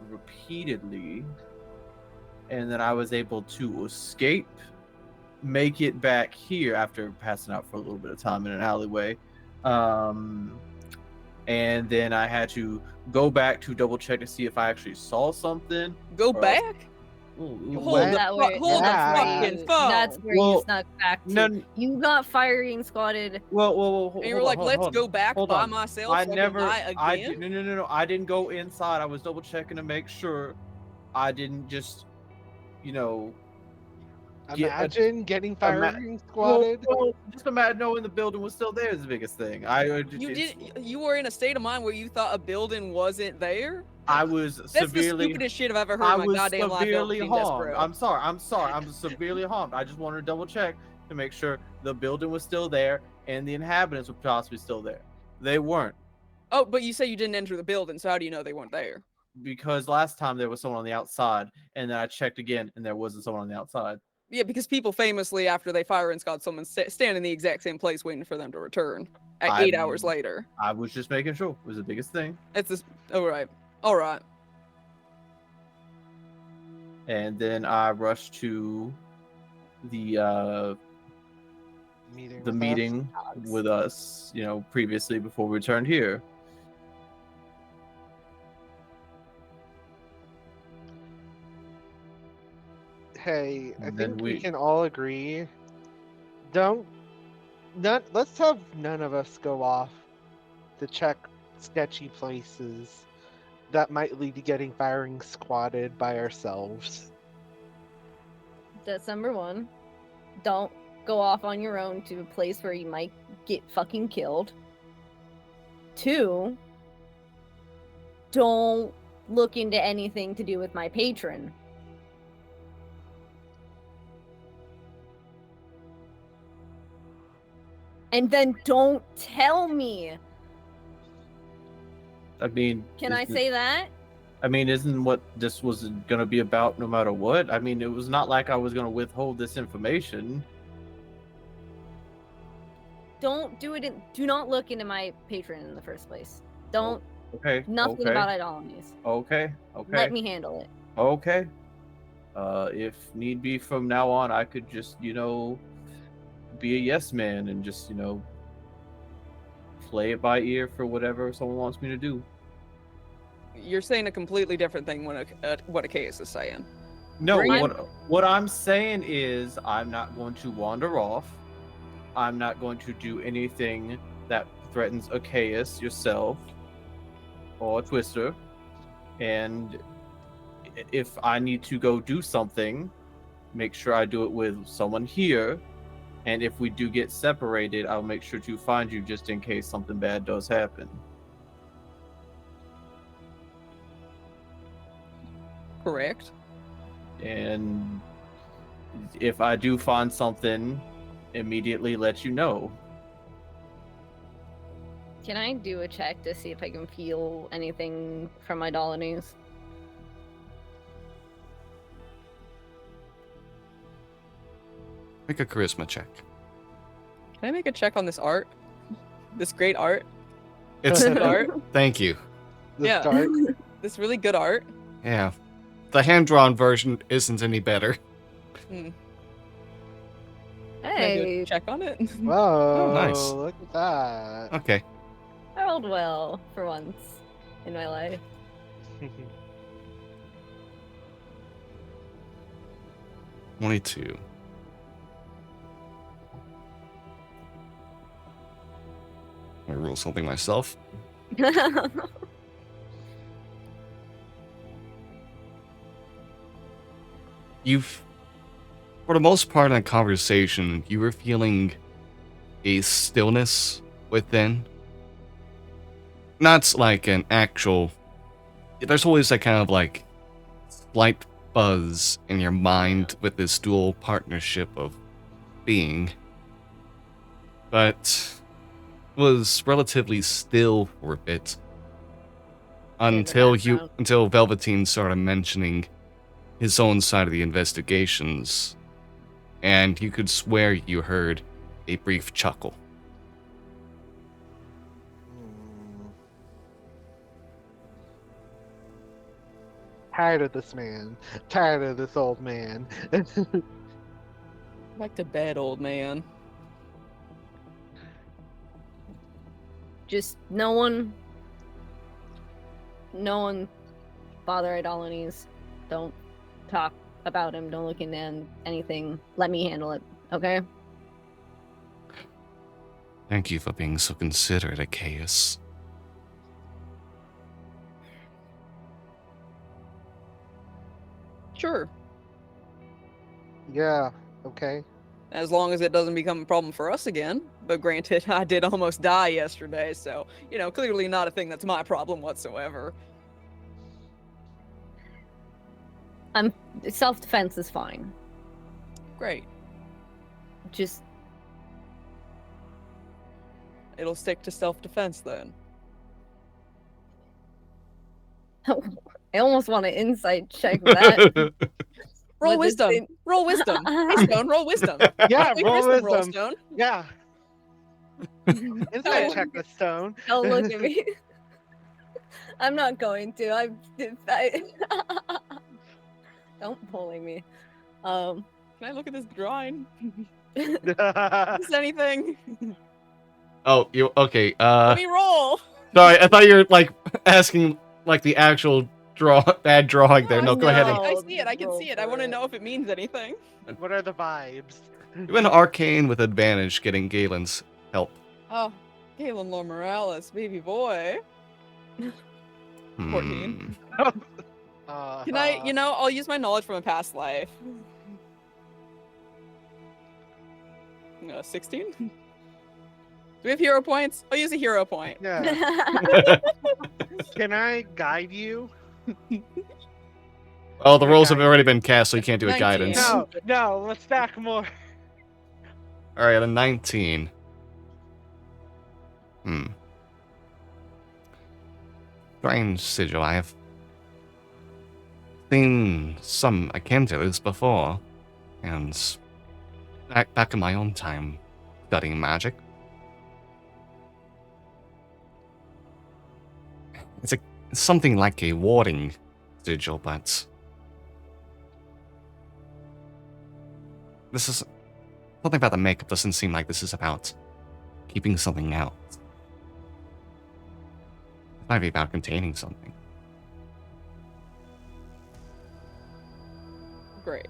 repeatedly, and then I was able to escape, make it back here after passing out for a little bit of time in an alleyway. And then I had to go back to double check to see if I actually saw something. Go Or- back. Well, That way- hold the Yeah. fucking phone. That's where you Well, snuck back to. no, You got firing squatted. well, And you were like, let's go back hold by on. myself. I so never. can die I again. no. I didn't go inside. I was double checking to make sure I didn't just, Imagine getting firing Well, squatted. just imagine knowing the building was still there is the biggest thing. You were in a state of mind where you thought a building wasn't there? I was That's the severely. stupidest shit I've ever heard I in my was goddamn life. severely Velveteen harmed. Despero. I'm sorry. I'm severely harmed. I just wanted to double check to make sure the building was still there and the inhabitants were possibly still there. They weren't, Oh, but you say you didn't enter the building, so how do you know they weren't there? because last time there was someone on the outside, and then I checked again, and there wasn't someone on the outside. Yeah, because people famously, after they fire and squad someone, stand in the exact same place waiting for them to return at 8 hours later. I was just making sure. It was the biggest thing. It's this. All right. All right. And then I rushed to the meeting with us, previously before we returned here. Hey, I And then think we can all agree. Let's have none of us go off to check sketchy places that might lead to getting firing squatted by ourselves. That's number one. Don't go off on your own to a place where you might get fucking killed. 2, don't look into anything to do with my patron. And then don't tell me. I mean, Can I say that? I mean, isn't what this was going to be about no matter what? I mean, it was not like I was going to withhold this information. Don't do it. Do not look into my patron in the first place. Don't. Okay. Nothing okay. about idolamies. Okay. Let me handle it. Okay. If need be, from now on, I could just, be a yes man and just, play it by ear for whatever someone wants me to do. You're saying a completely different thing when what a case is saying. No, I'm- what I'm saying is I'm not going to wander off. I'm not going to do anything that threatens Achaeus, yourself, or Twister. And if I need to go do something, make sure I do it with someone here. And if we do get separated, I'll make sure to find you just in case something bad does happen. Correct. And if I do find something, immediately let you know. Can I do a check to see if I can feel anything from idolamies? Make a charisma check. Can I make a check on this art? This great art? It's Good art? thank you. The Yeah. start. This really good art? Yeah. The hand-drawn version isn't any better. Can I do Hey, a check on it? Whoa, nice. look at that. Okay. I rolled well for once in my life. 22. I roll something myself. You've, for the most part in the conversation, you were feeling a stillness within. Not like an actual. There's always that kind of like slight buzz in your mind with this dual partnership of being. But was relatively still for a bit. Until Velveteen started mentioning his own side of the investigations, and you could swear you heard a brief chuckle. Tired of this man. Tired of this old man. Back to bed, old man. Just no one bother idolamies. Don't talk about him. Don't look into anything. Let me handle it. Okay? Thank you for being so considerate, Achaeus. Sure. Yeah, Okay. As long as it doesn't become a problem for us again. But granted, I did almost die yesterday, so, clearly not a thing that's my problem whatsoever. Self-defense is fine. Great. Just It'll stick to self-defense then. I almost want an insight check for that. Roll But this wisdom. thing- Roll wisdom. Hey, Stone, roll wisdom. Yeah, Make roll wisdom roll, wisdom. Stone. Yeah. Do Insight it. check with Stone. Don't look at me. I'm not going to. I don't bully me. Can I look at this drawing? Is Yeah, this anything? Oh, you okay? Let me roll. Sorry, I thought you were like asking like the actual bad drawing there. I No, see go ahead. it. And, I see it. I can Roll see it. I for want to it. know if it means anything. what are the vibes? you went arcane with advantage, getting Galen's help. Oh, Galen Lore Morales, baby boy. 14. Can I, I'll use my knowledge from a past life. 16? Do we have hero points? I'll use a hero point. Yeah. Can I guide you? Oh, the rolls have already been cast, so you can't do a 19. guidance. No, let's stack more. All right, a 19. Strange sigil. I have seen some akin to this before, and back in my own time studying magic. It's something like a warding sigil, but this is something about the makeup. Doesn't seem like this is about keeping something out. It might be about containing something. Great.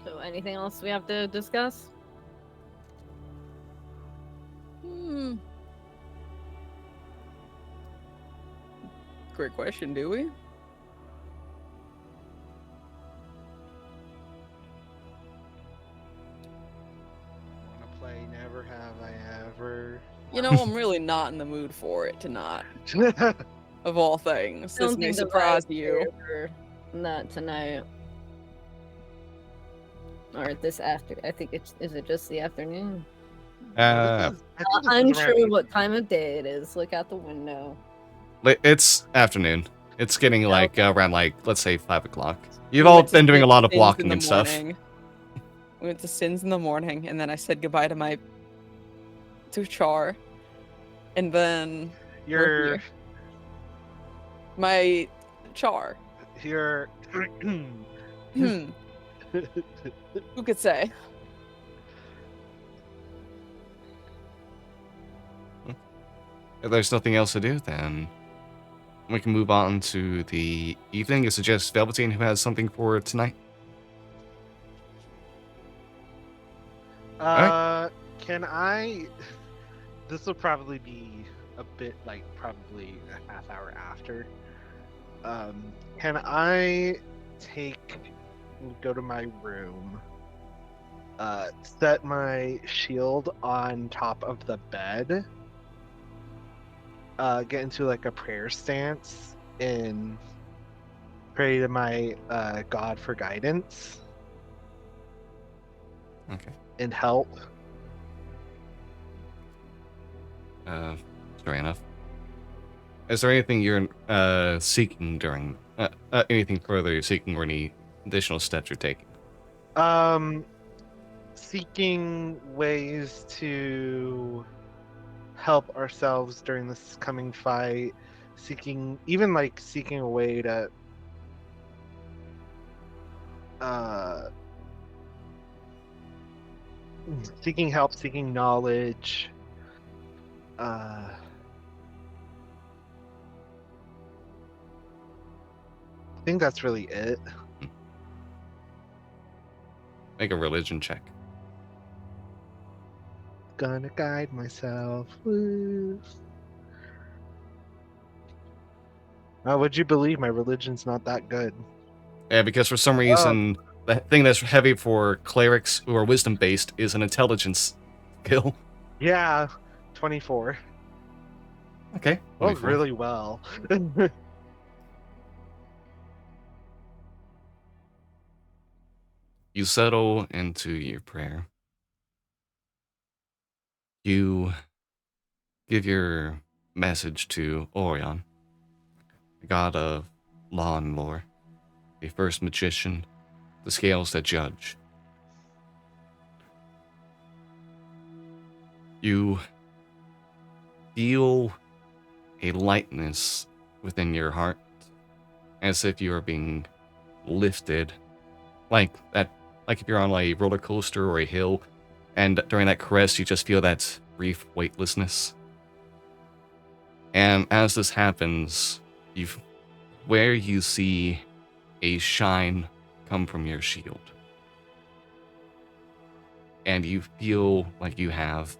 So, anything else we have to discuss? Great question, do we? Wanna play Never Have I Ever? I'm really not in the mood for it tonight. Of all things, this may the surprise vibes you. are not tonight. Or this after. I think is it just the afternoon? Unsure what time of day it is. Look out the window. It's afternoon. It's getting like around like let's say 5 o'clock. You've We all went to been doing a lot of Sins in walking the and stuff. morning. We went to Sins in the morning, and then I said goodbye to Char, and then You're my Char. you're Who could say? If there's nothing else to do, then we can move on to the evening. I suggest Velveteen, who has something for tonight. Can I? This will probably be a bit like probably a half hour after. Can I go to my room, set my shield on top of the bed, get into like a prayer stance and pray to my God for guidance Okay. and help? Fair enough. Is there anything you're seeking during anything further you're seeking, or any additional steps you're taking? Seeking ways to help ourselves during this coming fight, seeking a way to seeking help, seeking knowledge. I think that's really it. Make a religion check. gonna guide myself. Woo. Would you believe my religion's not that good? Yeah, because for some reason, the thing that's heavy for clerics who are wisdom-based is an intelligence skill. Yeah, 24. Okay. Well, 24. really well. You settle into your prayer. You give your message to Orion, the god of law and lore, the first magician, the scales that judge. You feel a lightness within your heart, as if you are being lifted, like that, like if you're on a roller coaster or a hill, and during that caress, you just feel that brief weightlessness. And as this happens, where you see a shine come from your shield, and you feel like you have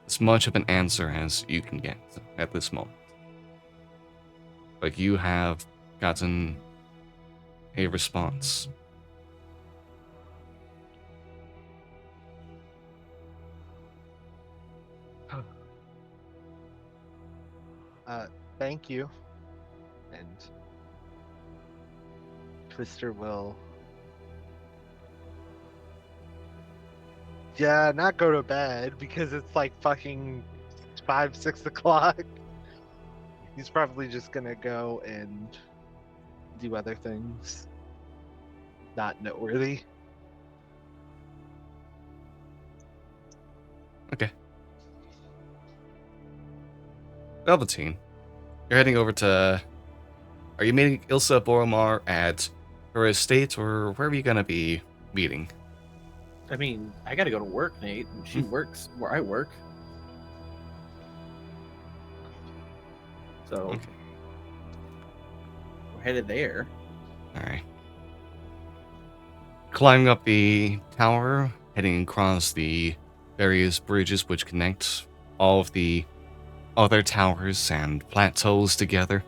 as much of an answer as you can get at this moment. Like you have gotten a response. Thank you. And Twister will. Yeah, not go to bed because it's like fucking 5, 6 o'clock. He's probably just gonna go and do other things. Not noteworthy. Okay. Velveteen, you're heading over to. Are you meeting Ilsa Boromar at her estate, or where are you gonna be meeting? I mean, I gotta go to work, Nate. And she works where I work. So Okay. we're headed there. Alright. Climbing up the tower, heading across the various bridges which connect all of the other towers and plateaus together.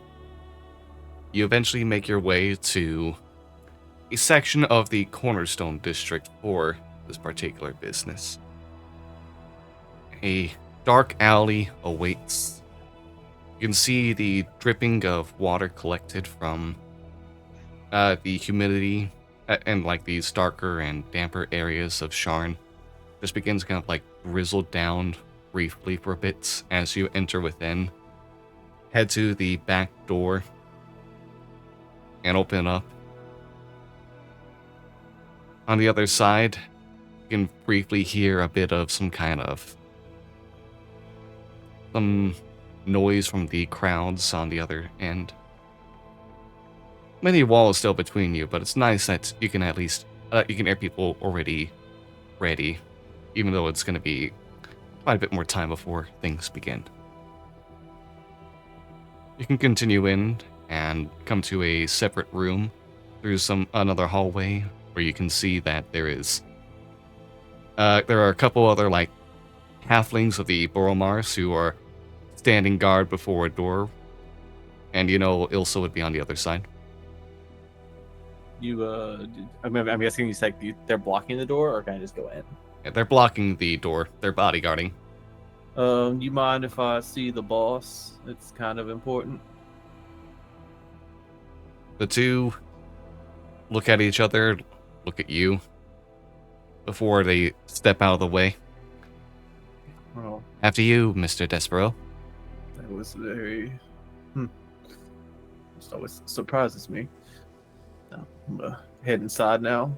You eventually make your way to a section of the Cornerstone District for this particular business. A dark alley awaits. You can see the dripping of water collected from the humidity and like these darker and damper areas of Sharn. Just begins to kind of like drizzle down briefly for a bit as you enter within. Head to the back door and open up. On the other side, you can briefly hear a bit of some noise from the crowds on the other end. Many walls still between you, but it's nice that you can at least you can hear people already ready, even though it's going to be quite a bit more time before things begin. You can continue in and come to a separate room through another hallway where you can see that there are a couple other like halflings of the Boromars who are standing guard before a door, and Ilsa would be on the other side. I'm guessing you said they're blocking the door, or can I just go in? Yeah, they're blocking the door. They're bodyguarding. You mind if I see the boss? It's kind of important. The two look at each other, look at you, before they step out of the way. Well, After you, Mr. Despero. that was very. Just always surprises me. I'm head inside now.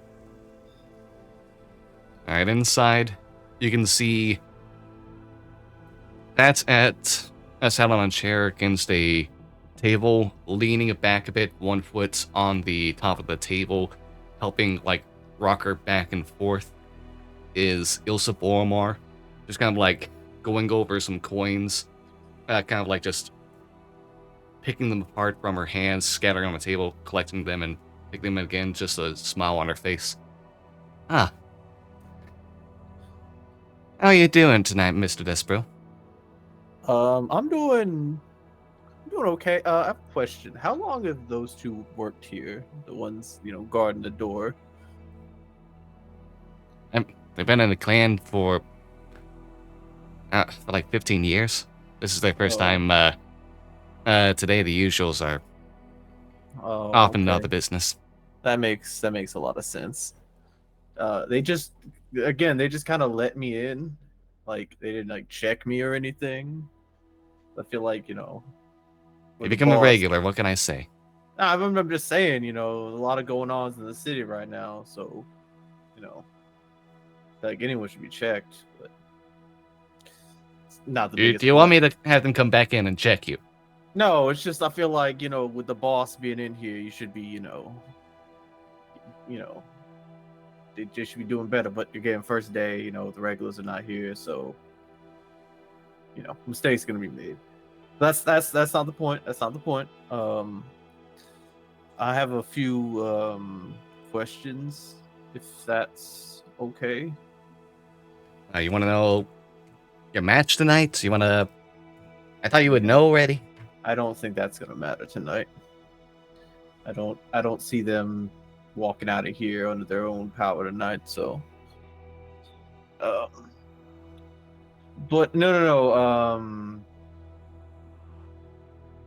Alright, inside, you can see that's sat on a chair against a table, leaning it back a bit, one foot on the top of the table, helping like rock her back and forth, is Ilsa Boromar, just kind of like going over some coins, kind of like just picking them apart from her hands, scattering on the table, collecting them, and picking them again, just a smile on her face. Ah. How you doing tonight, Mr. Despero? I'm doing okay. I have a question. How long have those two worked here? The ones, guarding the door. They've been in the clan for like 15 years. This is their first Oh. time. Today the usuals are Oh, off in okay. another business. That makes a lot of sense. They just kind of let me in, like they didn't like check me or anything. I feel like You with the become a boss. regular. What can I say? I'm just saying, a lot of going on in the city right now, so like anyone should be checked, but it's not the Do biggest you want point. me to have them come back in and check you? No, it's just I feel like with the boss being in here, you should be they just should be doing better. But you're getting first day, the regulars are not here, so mistakes gonna be made. That's not the point. That's not the point. I have a few questions, if that's okay. You want to know your match tonight? You want to? I thought you would Yeah. know already. I don't think that's gonna matter tonight. I don't see them walking out of here under their own power tonight. So, but no.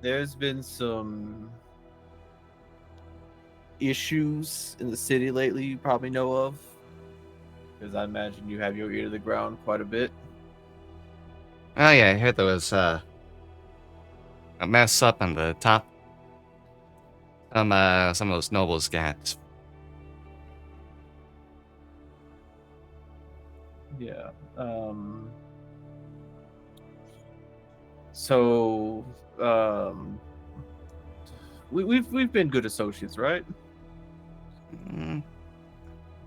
There's been some issues in the city lately. You probably know of, because I imagine you have your ear to the ground quite a bit. Oh yeah, I heard there was a mess up on the top. Some of those nobles got. Yeah. So, we've been good associates, right? Mm,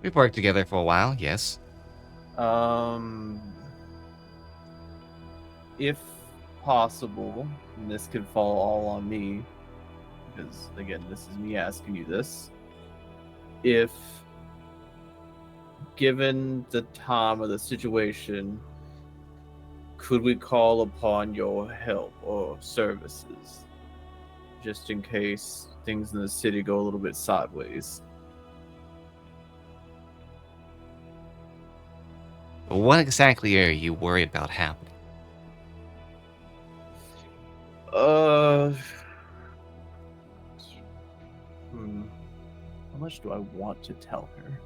we've worked together for a while. Yes. If possible, and this could fall all on me, because again, this is me asking you this. If given the time or the situation, could we call upon your help or services, just in case things in the city go a little bit sideways? What exactly are you worried about happening? How much do I want to tell her?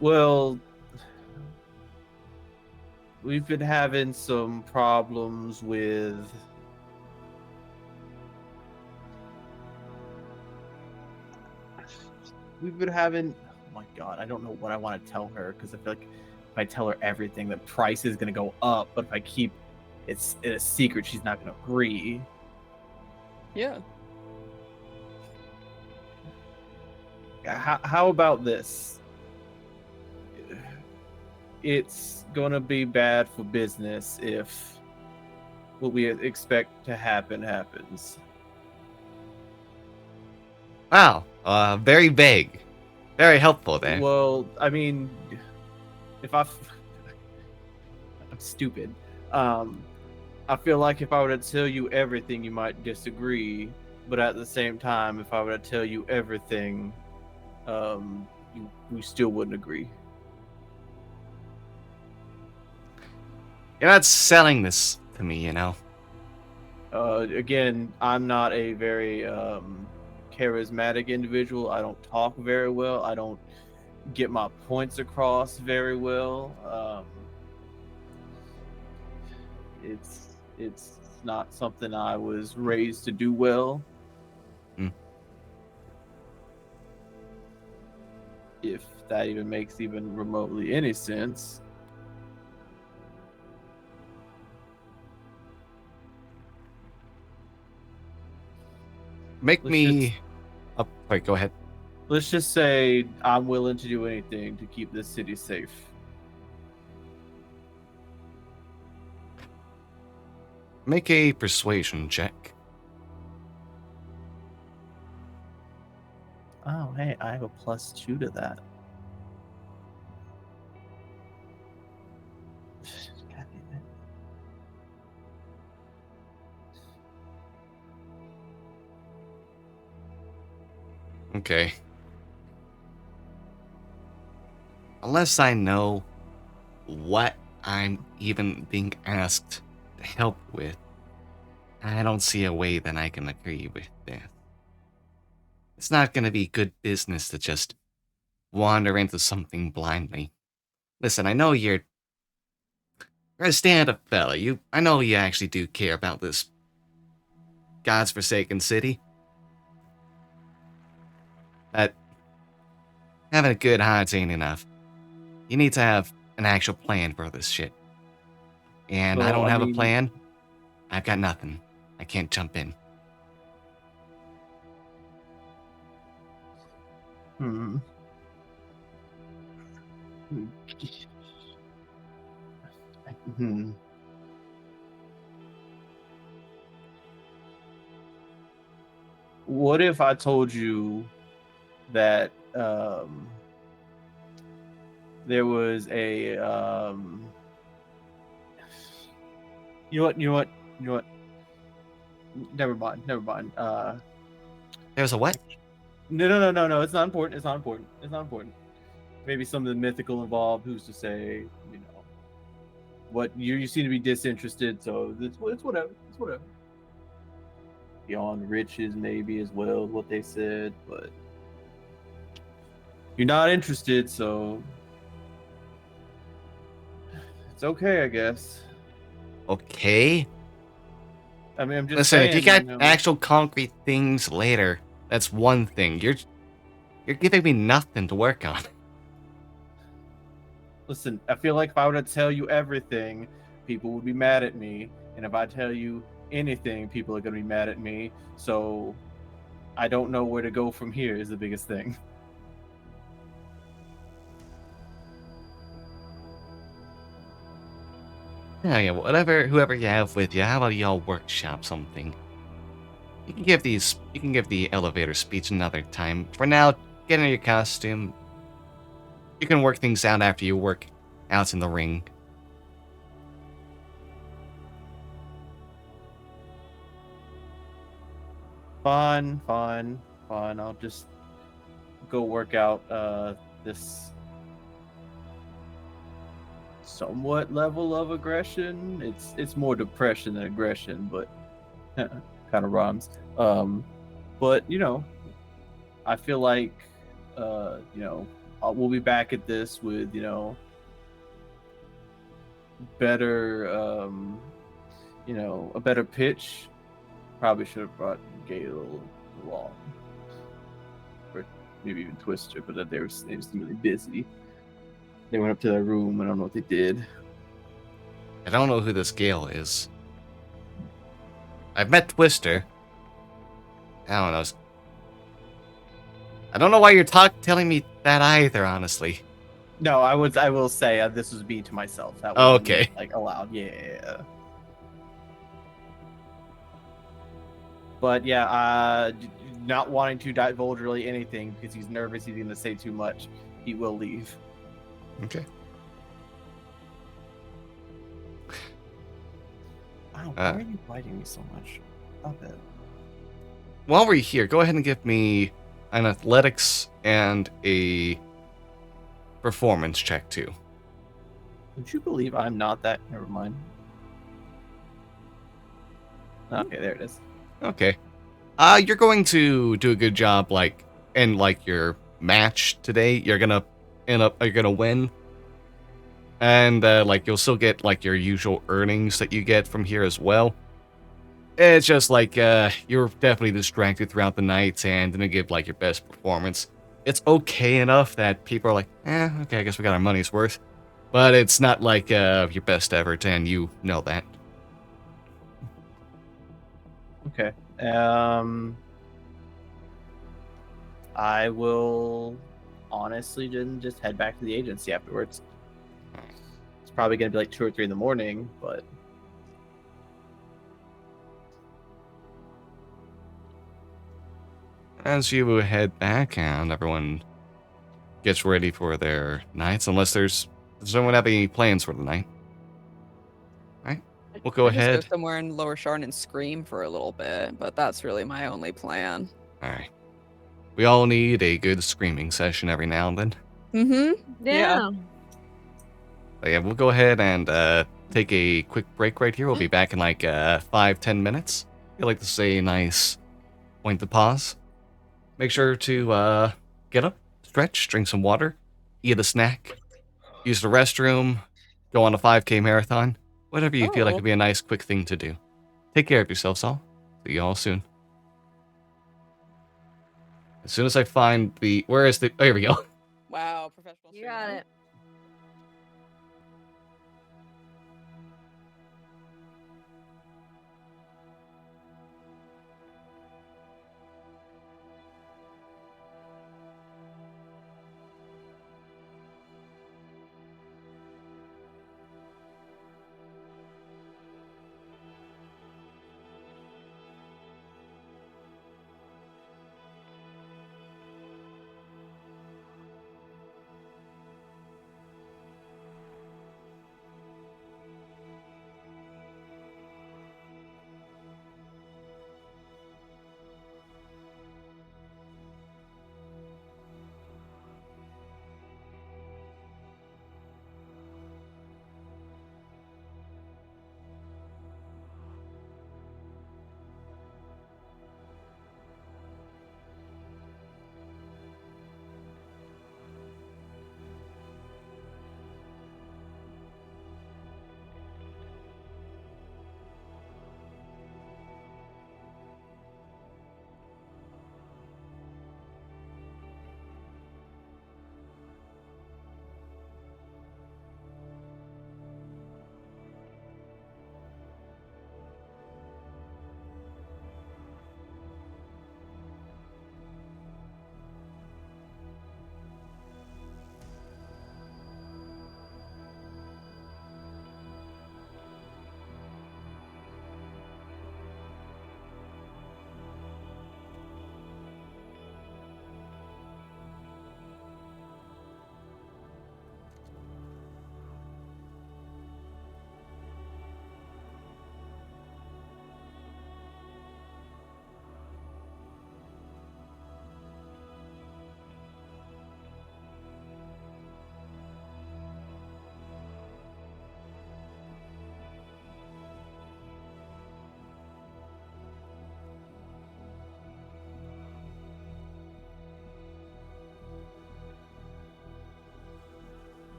Well, we've been having some problems with oh my god, I don't know what I want to tell her, because I feel like if I tell her everything, the price is going to go up, but if I keep it a secret, she's not going to agree. Yeah. How about this? It's going to be bad for business if what we expect to happen happens. Wow. Very vague. Very helpful there. Well, I mean, if I'm stupid. I feel like if I were to tell you everything, you might disagree, but at the same time, if I were to tell you everything, we still wouldn't agree. You're not selling this to me, you know. Again, I'm not a very charismatic individual. I don't talk very well. I don't get my points across very well. It's not something I was raised to do well. If that even makes even remotely any sense. Make me. Oh, wait, go ahead. Let's just say I'm willing to do anything to keep this city safe. Make a persuasion check. Oh, hey, I have a +2 to that. Okay. Unless I know what I'm even being asked to help with, I don't see a way that I can agree with this. It's not gonna be good business to just wander into something blindly. Listen, I know you're a stand-up fella. I know you actually do care about this God's forsaken city. But having a good heart ain't enough. You need to have an actual plan for this shit. And I Well, don't I have a mean, plan. I've got nothing. I can't jump in. hmm. Hmm. What if I told you that there was a you know what you know what you know what never mind There's a what? no, it's not important, it's not important. Maybe something mythical involved, who's to say, you know, what you seem to be disinterested, so it's whatever, it's whatever. Beyond riches maybe as well, what they said, but you're not interested, so it's okay, I guess. Okay. I mean, I'm just Listen, if you saying, got you know. actual concrete things later, that's one thing. You're giving me nothing to work on. Listen, I feel like if I were to tell you everything, people would be mad at me, and if I tell you anything, people are gonna be mad at me. So I don't know where to go from here. Is the biggest thing. Yeah, whoever you have with you, how about y'all workshop something? You can give the elevator speech another time. For now, get into your costume. You can work things out after you work out in the ring. Fine. I'll just go work out this somewhat level of aggression. It's more depression than aggression, but kind of rhymes. But you know, I feel like you know, we'll be back at this with, you know, better you know, a better pitch. Probably should have brought Gale along, or maybe even Twister, but they were really busy. They went up to their room. I don't know what they did. I don't know who this Gale is. I've met Twister. I don't know. I don't know why you're telling me that either, honestly. No, I will say this was me to myself. That Oh, wasn't okay. like aloud. Yeah. But yeah, not wanting to divulge really anything because he's nervous. He's going to say too much. He will leave. Okay. Wow, why are you biting me so much? Stop it. While we're here, go ahead and give me an athletics and a performance check, too. Would you believe I'm not that? Never mind. Okay, there it is. Okay. You're going to do a good job, in your match today. You're gonna win. And, you'll still get, your usual earnings that you get from here as well. It's just, you're definitely distracted throughout the night and didn't give, your best performance. It's okay enough that people are like, okay, I guess we got our money's worth. But it's not, your best effort, and you know that. Okay. I will honestly just head back to the agency afterwards. It's probably gonna be like 2 or 3 in the morning, but As you head back and everyone gets ready for their nights, does someone have any plans for the night? Alright, we'll go I just ahead. go somewhere in Lower Sharn and scream for a little bit, but that's really my only plan. Alright. We all need a good screaming session every now and then. Mm-hmm. Yeah. But yeah, we'll go ahead and take a quick break right here. We'll be back in like 5-10 minutes. I like to say a nice point to pause. Make sure to get up, stretch, drink some water, eat a snack, use the restroom, go on a 5K marathon, whatever you feel like Oh. would be a nice quick thing to do. Take care of yourselves all. See you all soon. As soon as I find the... Where is the... Oh, here we go. Wow, professional. You got streamer. it.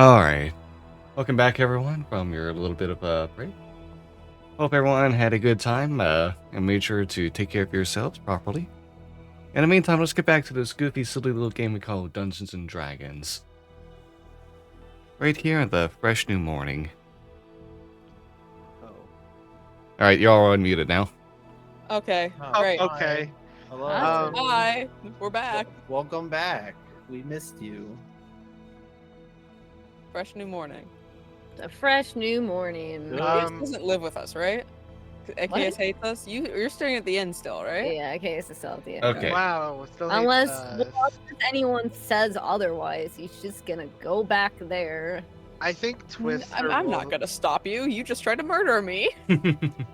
Alright. Welcome back, everyone, from your little bit of a break. Hope everyone had a good time and made sure to take care of yourselves properly. In the meantime, let's get back to this goofy, silly little game we call Dungeons and Dragons. Right here in the fresh new morning. Oh. Alright, you're all unmuted now. Okay, Oh, Oh, great. okay. Hello. Hi, we're back. Welcome back. We missed you. Fresh new morning. A fresh new morning. Good. Achaeus doesn't live with us, right? Achaeus What? hates us. You're staying at the inn still, right? Yeah, okay, it's a stealth, yeah. Okay. Wow. Still hates Unless, us. well, unless anyone says otherwise, he's just gonna go back there. I think Twister. I'm will- not gonna stop you. You just tried to murder me.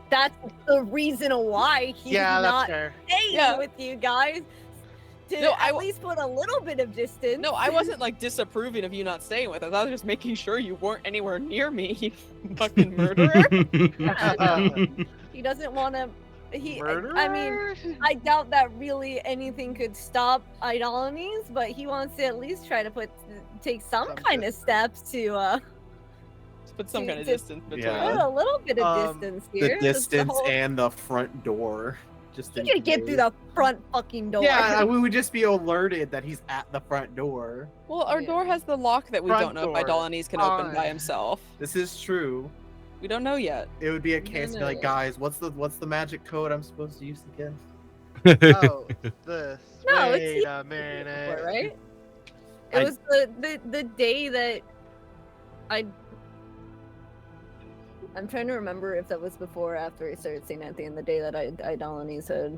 That's the reason why he's Yeah, that's not fair. staying Yeah. with you guys. To No, at least put a little bit of distance. No, I wasn't like disapproving of you not staying with us. I was just making sure you weren't anywhere near me, you fucking murderer. He doesn't want to. Murderer? I mean, I doubt that really anything could stop Idolines, but he wants to at least try to take some Some kind of steps to Just put some kind of To- distance between Yeah. put us. a little bit of distance here. The That's distance whole- and the front door. Just He in could get through case. the front fucking door. Yeah, we would just be alerted that he's at the front door. Well, our Yeah. door has the lock that we Front don't know if door. Idolines can open by Fine. himself. This is true. We don't know yet. It would be a case of like, No. guys, what's the magic code I'm supposed to use again? Oh, this. No, it's Wait a before, minute. right? I- It was the day that I'm trying to remember if that was before or after he started seeing at the end the day that Idolines had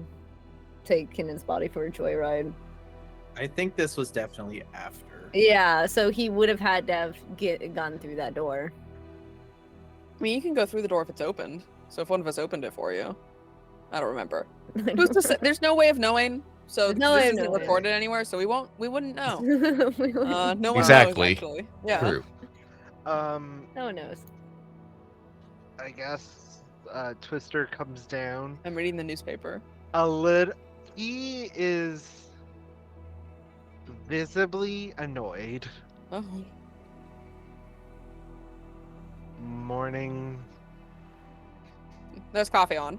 taken his body for a joyride. I think this was definitely after. Yeah, so he would have had to have gone through that door. I mean, you can go through the door if it's opened. So if one of us opened it for you, I don't remember. I Who's to don't say? There's no way of knowing. So There's no this way of isn't knowing. recorded anywhere, so we wouldn't know. remember. No one Exactly. knows actually. Yeah. True. No one knows. I guess Twister comes down I'm reading the newspaper. a little. He is visibly annoyed. Oh. Morning. There's coffee on.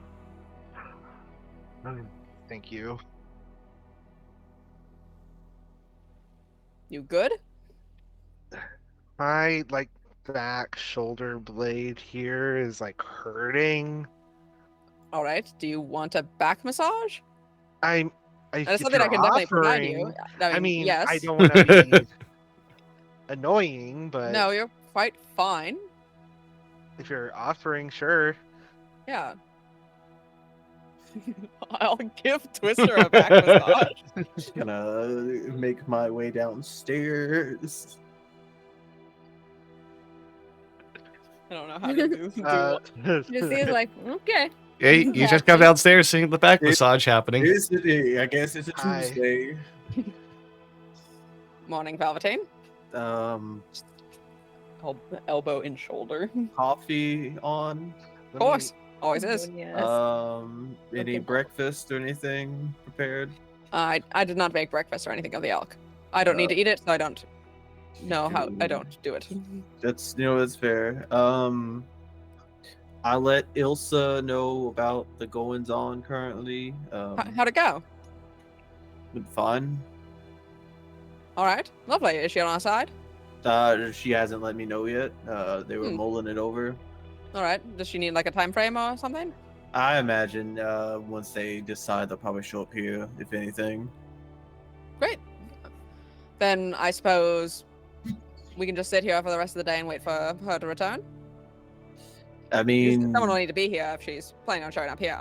Thank you. You good? My back shoulder blade here is hurting. All right. Do you want a back massage? That's That's something I can definitely provide you. I mean, yes. I don't want to be annoying, but No, you're quite fine. if you're offering, sure. Yeah. I'll give Twister a back massage. Just gonna make my way downstairs. I don't know how to do Just he's like, okay. Hey, you just come downstairs seeing the back massage happening. It's a day. I guess it's a Hi. Tuesday. Morning, Palpatine. Elbow and shoulder. Coffee on. Of course. Always is. Yes. Any Okay. breakfast or anything prepared? I did not make breakfast or anything of the ilk. I don't need to eat it, so I don't know how. I don't do it. That's that's fair. I let Ilsa know about the goings on currently. How'd it go? Been fine. All right, lovely. Is she on our side? She hasn't let me know yet. They were mulling it over. All right. Does she need like a time frame or something? I imagine once they decide, they'll probably show up here, if anything. Great. Then I suppose we can just sit here for the rest of the day and wait for her to return. I 'Cause mean, someone will need to be here if she's planning on showing up here.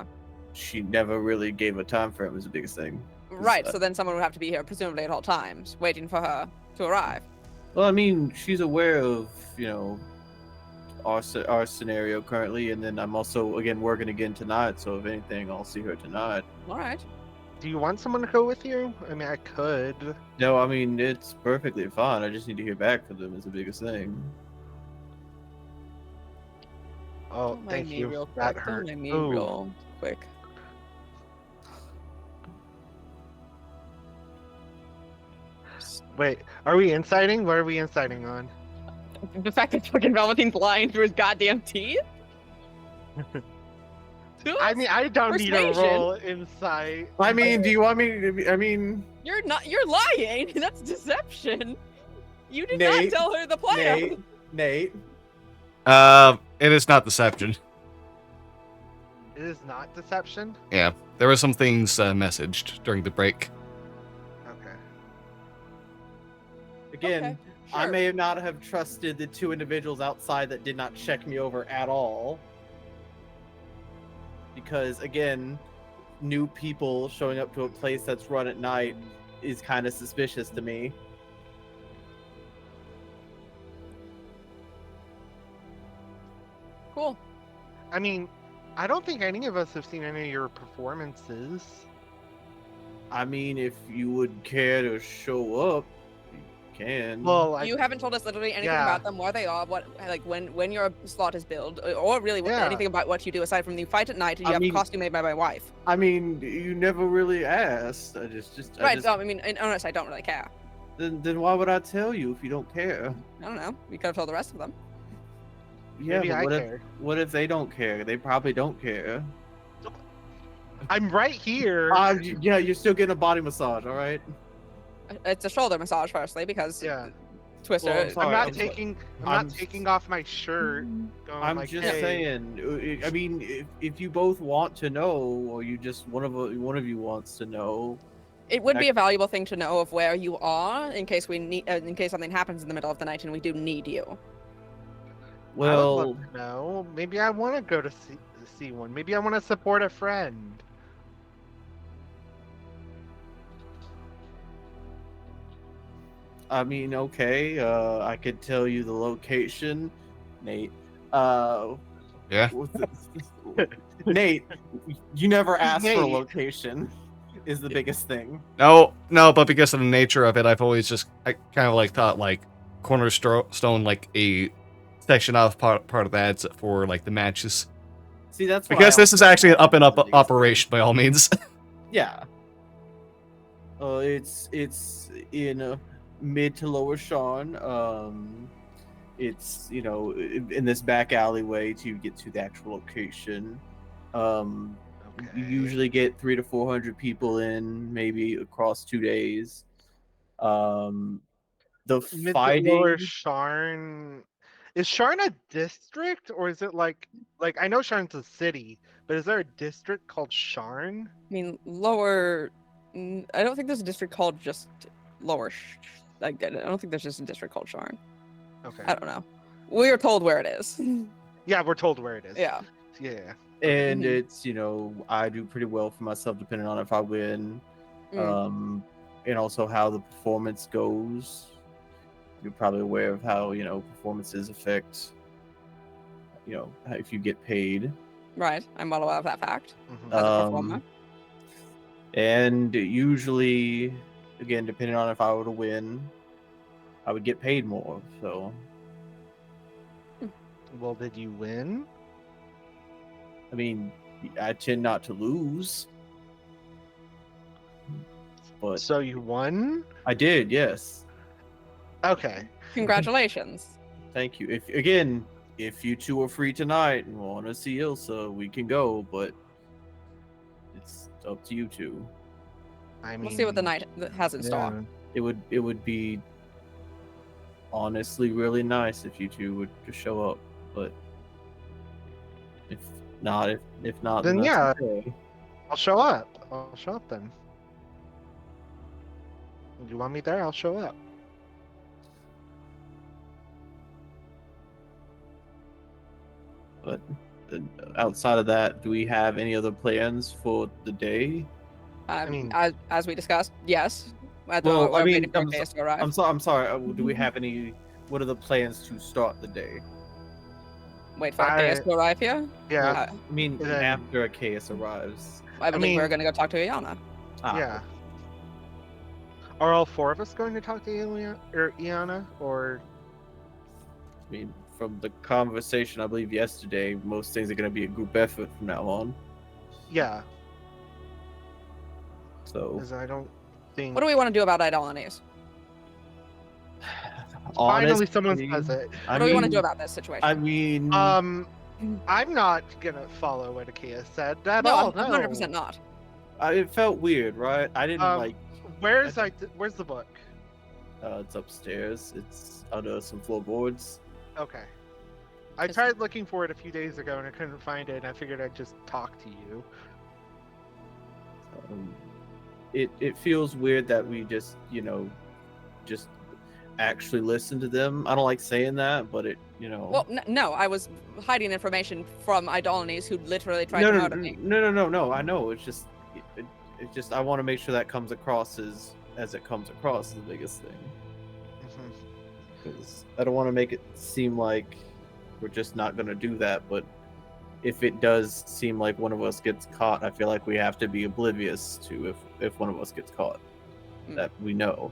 she never really gave a time frame, was the biggest thing. Right. So then someone would have to be here, presumably at all times, waiting for her to arrive. Well, I mean, she's aware of, our scenario currently, and then I'm also, again, working again tonight, so if anything, I'll see her tonight. All right. Do you want someone to go with you? I mean, I could. No, I mean, it's perfectly fine. I just need to hear back from them is the biggest thing. Oh, Don't mind thank me you. real That quick. Don't hurt. mind me Ooh. real quick. Wait, are we inciting? What are we inciting on? The fact that fucking Velveteen's lying through his goddamn teeth? I mean, I don't need a Persuasion. roll insight. I mean, do you want me to? I mean, You're lying. That's deception. You did Nate, not tell her the plan. Nate. It is not deception. It is not deception. Yeah, there were some things messaged during the break. Okay. Again, Okay, I sure. may not have trusted the two individuals outside that did not check me over at all. Because again, new people showing up to a place that's run at night is kind of suspicious to me. Cool. I mean, I don't think any of us have seen any of your performances. I mean, if you would care to show up, you can. Well, You haven't told us literally anything yeah. about them, where they are, what, like when your slot is billed, or really Yeah. anything about what you do aside from you fight at night and you I have mean- a costume made by my wife. I mean, you never really asked. I Right. just- So I mean, in honest, I don't really care. Then why would I tell you if you don't care? I don't know. You could have told the rest of them. Yeah, Maybe but I what care. what if they don't care? They probably don't care. I'm right here. Yeah, you're still getting a body massage, all right? It's a shoulder massage, firstly, because Yeah. Twister. Well, I'm sorry, I'm not I'm so- taking. I'm I'm- not taking off my shirt. Going I'm like, just hey. saying. I mean, if you both want to know, or you just one of you wants to know, It would be a valuable thing to know of where you are in case we need, in case something happens in the middle of the night and we do need you. I would well, love to know. Maybe I want to go to see one. Maybe I want to support a friend. I mean, okay. I could tell you the location, Nate. Yeah. Nate, you never asked for a Nate. location. Is the biggest thing. No, but because of the nature of it, I've always just kind of like thought like cornerstone, like a section of part of that for like the matches. See, that's why Because I this is also actually an thought up and it up was the biggest operation by all means. Yeah. It's in mid to lower Sharn. It's in this back alleyway to get to the actual location. You usually get 300 to 400 people in, maybe across 2 days. The Mid to fighting. lower Sharn. Is Sharn a district or is it like I know Sharn's a city, but is there a district called Sharn? I mean, lower. I don't think there's a district called just lower. I don't think there's just a district called Sharn. Okay. I don't know. We are told where it is. Yeah, we're told where it is. Yeah. Yeah. And Mhm. it's I do pretty well for myself depending on if I win. And also how the performance goes. You're probably aware of how performances affect if you get paid. Right. I'm well aware of that fact. Mhm. As a performer. And usually, again, depending on if I were to win, I would get paid more. So Well, did you win? I mean, I tend not to lose, but So you won? I did, yes. Okay. Congratulations. Thank you. If you two are free tonight and want to see Ilsa, we can go, but it's up to you two. I mean, We'll see what the night has in store. It would be honestly really nice if you two would just show up, but if not, Then that's yeah. okay. I'll show up. I'll show up then. You want me there? I'll show up. But outside of that, do we have any other plans for the day? mean- as we discussed, yes. Well, We're I mean, waiting for Chaos to arrive. I'm sorry. Do we have any? What are the plans to start the day? Wait for Chaos to arrive here. Yeah. I mean, Then- after Chaos arrives. I believe mean- we're going to go talk to Iana. Yeah. Are all four of us going to talk to Iana? Or I mean, from the conversation I believe yesterday, most things are going to be a group effort from now on. yeah? So Because I don't think. What do we want to do about Idolanes? Finally, someone honestly, says it. What do we want to do about this situation? I mean, I'm not gonna follow what Akia said at no, all. I'm No, 100% not. it felt weird, right? I didn't like. Where's where's the book? It's upstairs. It's under some floorboards. Okay. I tried looking for it a few days ago and I couldn't find it, and I figured I'd just talk to you. It feels weird that we just just actually listen to them. I don't like saying that, but it Well, no, I was hiding information from Idolanes who literally tried no, to no, murder me. no. I know. It's just I want to make sure that comes across as it comes across is the biggest thing. Because I don't want to make it seem like we're just not going to do that, but if it does seem like one of us gets caught, I feel like we have to be oblivious to if one of us gets caught, that we know.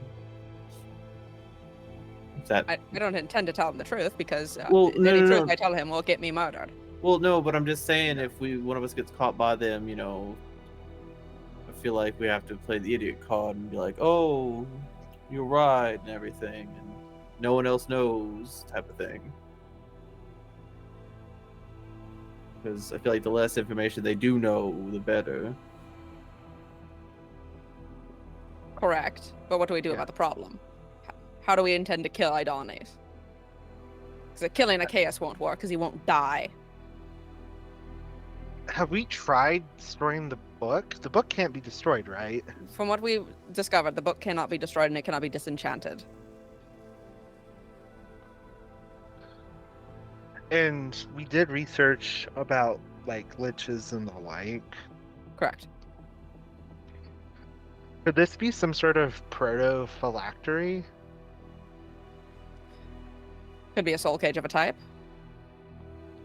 I don't intend to tell him the truth because Well, any no. truth I tell him will get me murdered. Well, no, but I'm just saying if one of us gets caught by them, I feel like we have to play the idiot card and be like, oh, you're right and everything, and no one else knows type of thing. Because I feel like the less information they do know, the better. Correct. But what do we do about the problem? How do we intend to kill Idolanes? Because killing Achaeus won't work because he won't die. Have we tried destroying the book? The book can't be destroyed, right? From what we discovered, the book cannot be destroyed and it cannot be disenchanted. And we did research about like liches and the like. Correct. Could this be some sort of proto-phylactery? Could be a soul cage of a type.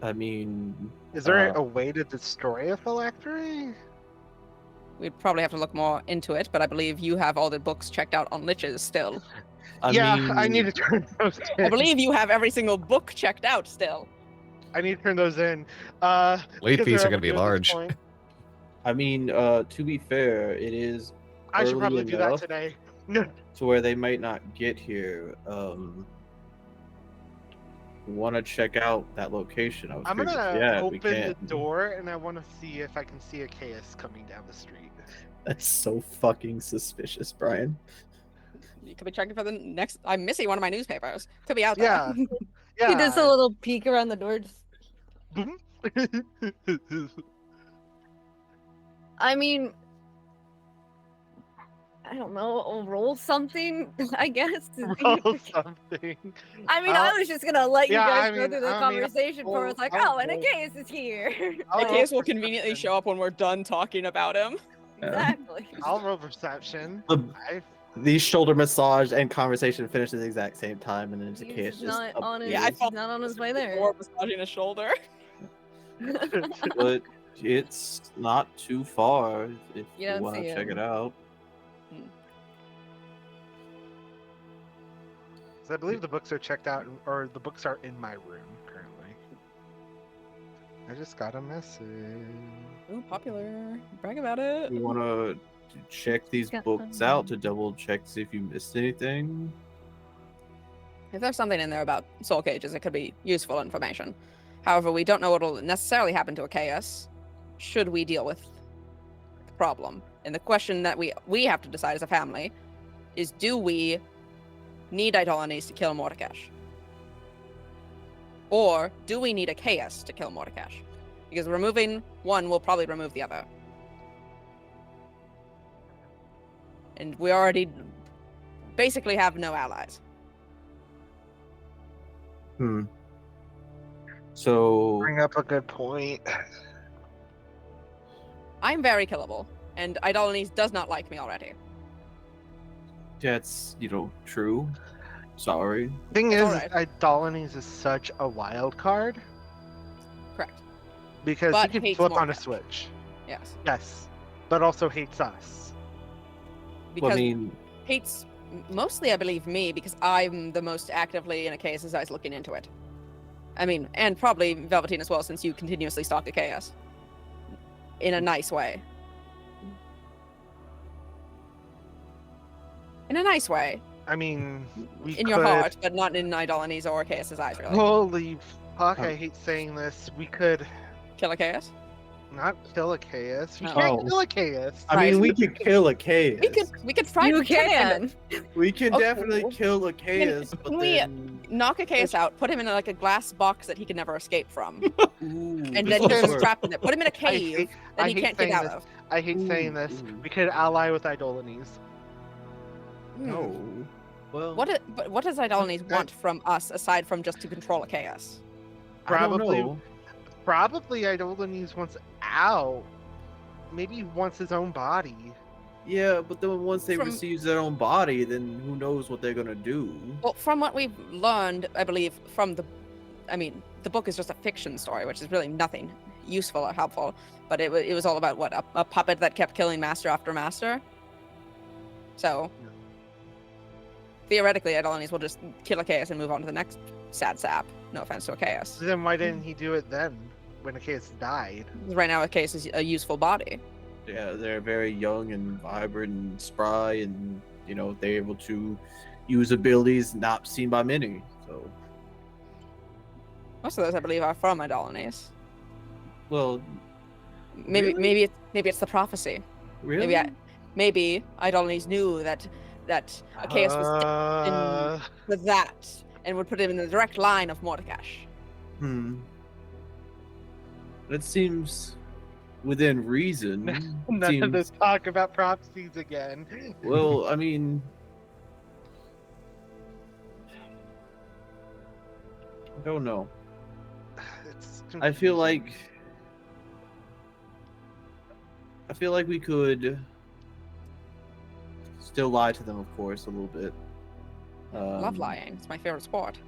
I mean, Is there a way to destroy a phylactery? We'd probably have to look more into it, but I believe you have all the books checked out on liches still. I need to turn those in. I believe you have every single book checked out still. I need to turn those in. Late because fees they're are going to be overdue at this large. point. I mean, to be fair, it is I should early probably do that enough today. to where they might not get here. Want to check out that location? I'm gonna we open can. the door and I want to see if I can see a chaos coming down the street. That's so fucking suspicious, Brian. You could be checking for the next. I'm missing one of my newspapers. Could be out there. Yeah, yeah. He does a little peek around the door. Just... Boom. I mean, I don't know. Roll something, I guess. Roll something. I mean, I was just gonna let you yeah, guys I go mean- through the I mean, conversation for us, like, I'll oh, and roll. Achaeus is here. I'll Achaeus roll will conveniently perception. show up when we're done talking about him. Exactly. I'll roll perception. These shoulder massage and conversation finish at the exact same time, and then He's Zacchaeus just not on his, Yeah, I appears. he's not on his way there. Or massaging his shoulder. But it's not too far if You you don't want see to check him. it out. So I believe the books are checked out, or the books are in my room currently. I just got a message. Ooh, popular. Brag about it. We want to check these Got books them. out to double check see if you missed anything. If there's something in there about soul cages, it could be useful information. However, we don't know what will necessarily happen to Achaeus should we deal with the problem. And the question that we have to decide as a family is, do we need Idolanes to kill Mordekash? Or do we need Achaeus to kill Mordekash? Because removing one will probably remove the other. And we already basically have no allies. So Bring up a good point. I'm very killable, and Idolanes does not like me already. that's true. Sorry. Thing It's is, alright. Idolanes is such a wild card Correct. because But he can hates flip on a Mordecai. switch. Yes. Yes, but also hates us. Because Well, I mean, hates mostly, I believe, me, because I'm the most actively in Achaeus' eyes looking into it. I mean, and probably Velveteen as well, since you continuously stalk Achaeus. In a nice way. In a nice way. I mean, we in could. your heart, but not in Idolines or Chaos's eyes, really. Holy fuck! Oh. I hate saying this. We could Kill a Chaos? not kill a Chaos. We Oh. can't Oh. kill a Chaos. I mean, Right. we could kill a chaos. We could try You try to find can. We can Okay, definitely well, kill a chaos, but can we- then knock a Chaos out, put him in like a glass box that he can never escape from, ooh, and this then he's would just work. trapped in it. Put him in a I cave hate- that I he hate can't get saying out this. of. I hate saying Ooh, this. ooh. We could ally with Idolines. Hmm. No. Well, But what does Idolines Okay. want from us aside from just to control a Chaos? I don't Probably- know. Probably Idolines wants out. Maybe he wants his own body. Yeah, but then once they From- receive their own body, then who knows what they're gonna do? Well, from what we've learned, I believe, from the book is just a fiction story, which is really nothing useful or helpful. But it was all about what a puppet that kept killing master after master. So theoretically, Idolines will just kill a Chaos and move on to the next sad sap. No offense to a Chaos. Then why didn't he do it then, when a Chaos died? Right now, a Chaos is a useful body. Yeah, they're very young and vibrant and spry, and they're able to use abilities not seen by many. So, Most of those, I believe, are from Idolines. well, Maybe Really? maybe it's the prophecy. really, Maybe Idolines knew that a Chaos was for that and would put him in the direct line of Mordekash. That seems within reason. None of Seems- this talk about prophecies again. Well, I mean, I don't know. It's I feel like we could still lie to them, of course, a little bit. Love lying. It's my favorite sport.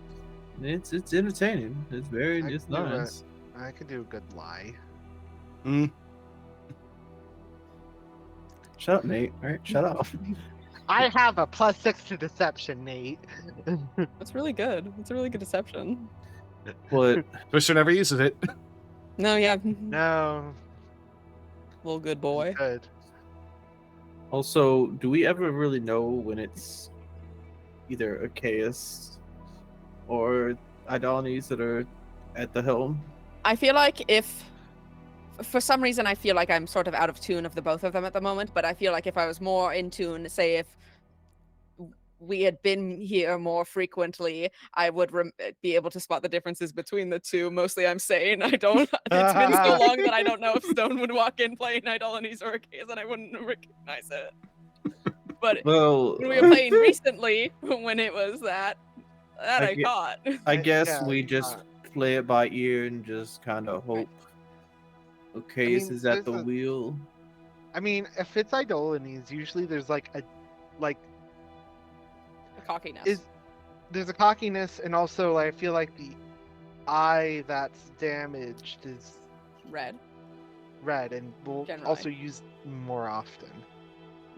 It's entertaining. It's very I it's can do it. nice. I could do a good lie. Shut up, Nate. All right, shut up. I have a +6 to deception, Nate. It's really good. It's a really good deception. But Twister never uses it. No, yeah. No, Little good boy. good. also, do we ever really know when it's either a Chaos or Idolines that are at the helm? I feel like if, for some reason, I feel like I'm sort of out of tune of the both of them at the moment, but I feel like if I was more in tune, say if we had been here more frequently, I would be able to spot the differences between the two. Mostly I'm saying I don't. It's been so long that I don't know if Stone would walk in playing Idolines or a Chaos and I wouldn't recognize it. But Well, when we were playing recently, when it was that I I get- caught. I guess Yeah, we just play it by ear and just kind of hope. Okay, mean, this is at the there's a- wheel. I mean, if it's Idolines, usually there's like Cockiness. there's a cockiness, and also I feel like the eye that's damaged is Red. red and will Generally. also used more often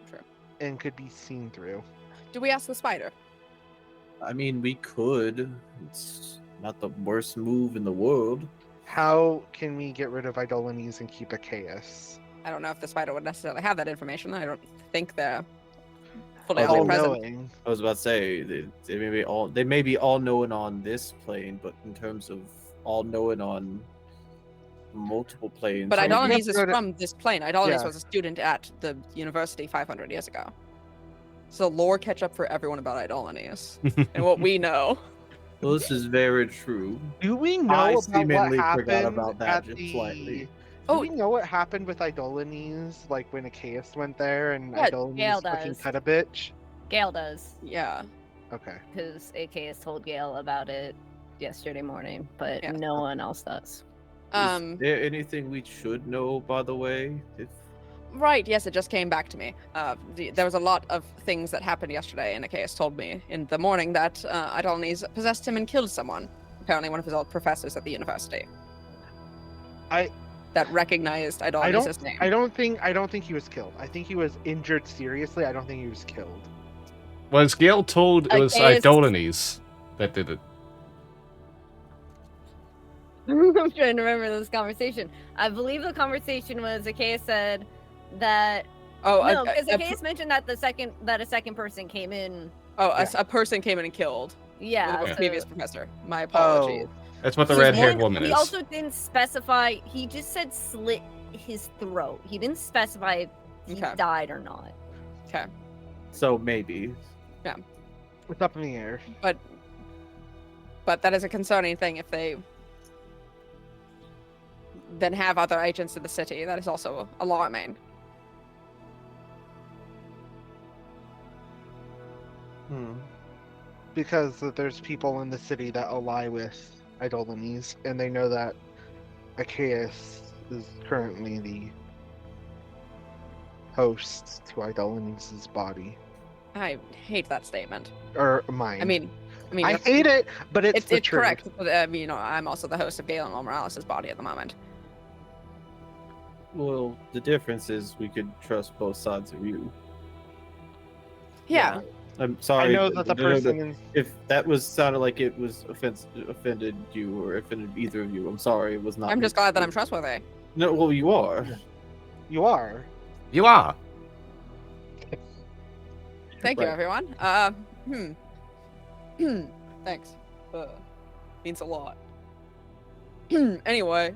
True. and could be seen through. Do we ask the spider? I mean, we could. It's not the worst move in the world. How can we get rid of Idolines and keep a Chaos? I don't know if the spider would necessarily have that information. I don't think they're fully Oh, omnipresent. All-knowing. I was about to say they may be all knowing on this plane, but in terms of all knowing on multiple planes. But So we have Idolines to is go to- from this plane. Idolines Yeah. was a student at the university 500 years ago. So lore catch up for everyone about Idolines and what we know. Well, this is very true. Do we know I about what seemingly happened forgot about that at just the... slightly. Do Oh. we know what happened with Idolines, like when a Chaos went there and Yeah, Idolines Gale fucking does. cut a bitch? Gale does, Yeah. Okay. because AK has told Gale about it yesterday morning, but Yeah. no one else does. Is there anything we should know, by the way? If Right, yes, it just came back to me. There was a lot of things that happened yesterday, and Achaeus told me in the morning that Idolines possessed him and killed someone. Apparently one of his old professors at the university. That recognized Idolines' name. I don't think he was killed. I think he was injured seriously. I don't think he was killed. Was Gale told it was Achaeus- Idolines that did it? I'm trying to remember this conversation. I believe the conversation was Achaeus said that Oh, no, because Achaeus mentioned that a second person came in Oh, Yeah. a person came in and killed Yeah. the so- previous professor. My apologies. That's what the He's red-haired more- woman He is. also didn't specify. He just said slit his throat. He didn't specify if he Okay. died or not. Okay. So maybe. It's up in the air. But that is a concerning thing if they then have other agents in the city. That is also alarming. Because there's people in the city that ally with Idolanes, and they know that Achaeus is currently the host to Idolanes' body. I hate that statement. Or mine. I mean, I hate it, but it's the it's truth. correct. But, I'm also the host of Galen Morales' body at the moment. Well, the difference is we could trust both sides of you. Yeah. I'm sorry. I know that the person in... If that was sounded like it was offended you or offended either of you, I'm sorry. It was not. I'm just glad that I'm trustworthy. No, well, you are. You are. You are. Thank you, Right. everyone. Thanks. Means a lot. Anyway,